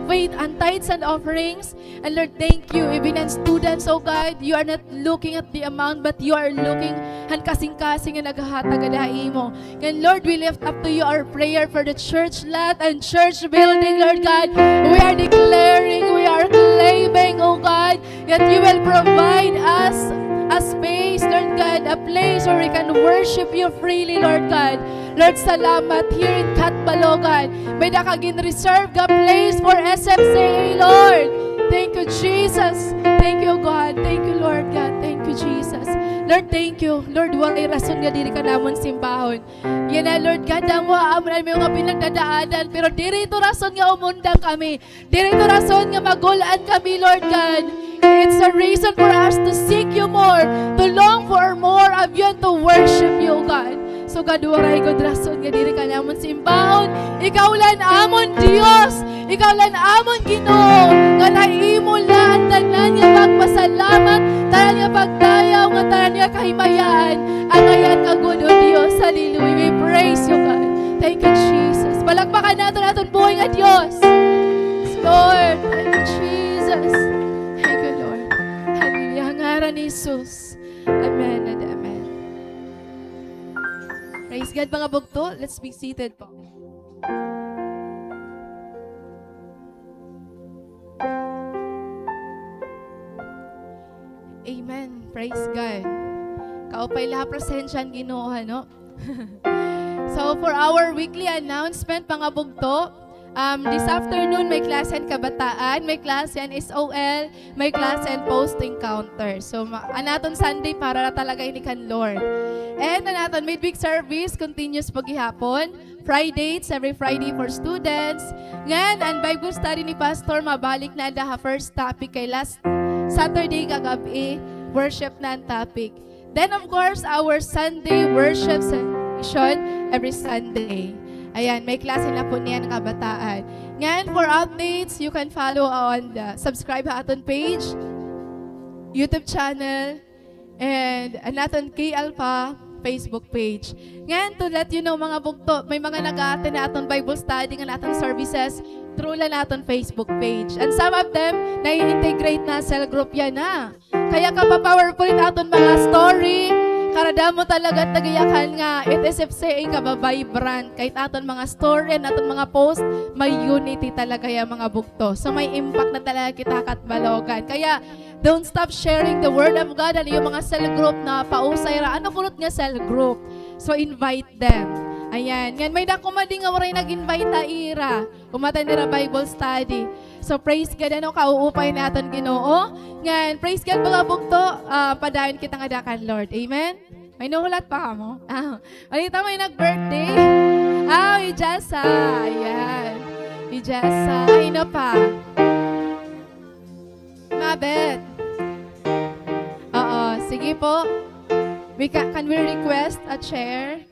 S1: faith and tithes and offerings. And Lord, thank you. Even as students, oh God, you are not looking at the amount, but you are looking han kasing-kasing na naghahatag mo. And Lord, we lift up to you our prayer for the church lot and church building, Lord God. We are declaring, we are claiming, oh God, that you will provide us a space, Lord God, a place where we can worship you freely, Lord God. Lord, salamat here in Katbalogan. May nakagin reserve ka place for SFCA, Lord. Thank you, Jesus. Thank you, God. Thank you, Lord God. Thank you, Jesus. Lord, thank you. Lord, walay rason nga diri ka namon simbahon. Yan na, Lord God, ang waamon ay mga pinagdadaanan. Pero diri ito rason nga umundang kami. Diri ito rason nga magulaan kami, Lord God. It's a reason for us to seek you more, to long for more of you and to worship you, God. So God, waray God rason nga diri ka namon simbahon. Ikaw lan amon Dios. Ikaw lan amon Ginoo. Nga naimo lang tanan nga pagpasalamat, tanan nga pagdayaw, nga tanan nga kahimayaan. Ang ayan ka good o Dios. Hallelujah. We praise you, God. Thank you, Jesus. Palakpakan natin buhay nga Dios. Yes, Lord. Thank you, Jesus. Thank you, Lord. Hallelujah. Ngaran ni Jesus. Amen and amen. Praise God, mga bugto. Let's be seated po. Amen. Praise God. Kaupay lahat presensyan Ginoo, no? So, for our weekly announcement, mga bugto, this afternoon, may klase ang kabataan, may klase ang SOL, may klase ang post-encounter. So, anaton Sunday para na talaga inikan Lord. And anaton midweek service, continuous paghihapon. Fridays, every Friday for students. Ngayon, ang Bible study ni Pastor, mabalik na daha first topic kay last Saturday kagabi, worship na ang topic. Then, of course, our Sunday worship session every Sunday. Ayan, may klase na po niya ng kabataan. Ngayon, for updates, you can follow on the subscribe ha aton page, YouTube channel, and anaton KL pa, Facebook page. Ngayon, to let you know, mga bugto, may mga nag-a-attend na aton Bible study, nga naton services, through lang naton Facebook page. And some of them, na-integrate na cell group yan na. Kaya ka-powerful aton mga story, karada mo talaga at nagayakan nga it is FCA kababay brand kahit aton mga story and aton mga post may unity talaga yung mga bugto, so may impact na talaga kita Katbalogan. Kaya don't stop sharing the word of God. Ano yung mga cell group na pausay ra, ano kulot nga cell group, so invite them. Ayan, yan may dakumading nga waray nag-invite ta ira umatan nila Bible study. So praise God, ano kauupay natin Ginoo. Ngayon, praise God mga bugto, padayon kita nga dakan Lord. Amen? May nuhulat pa mo? Alita may nag-birthday? Ijasa. Ayan. Ijasa. Ino pa? Mabet. Oo, sige po. Can we request a chair?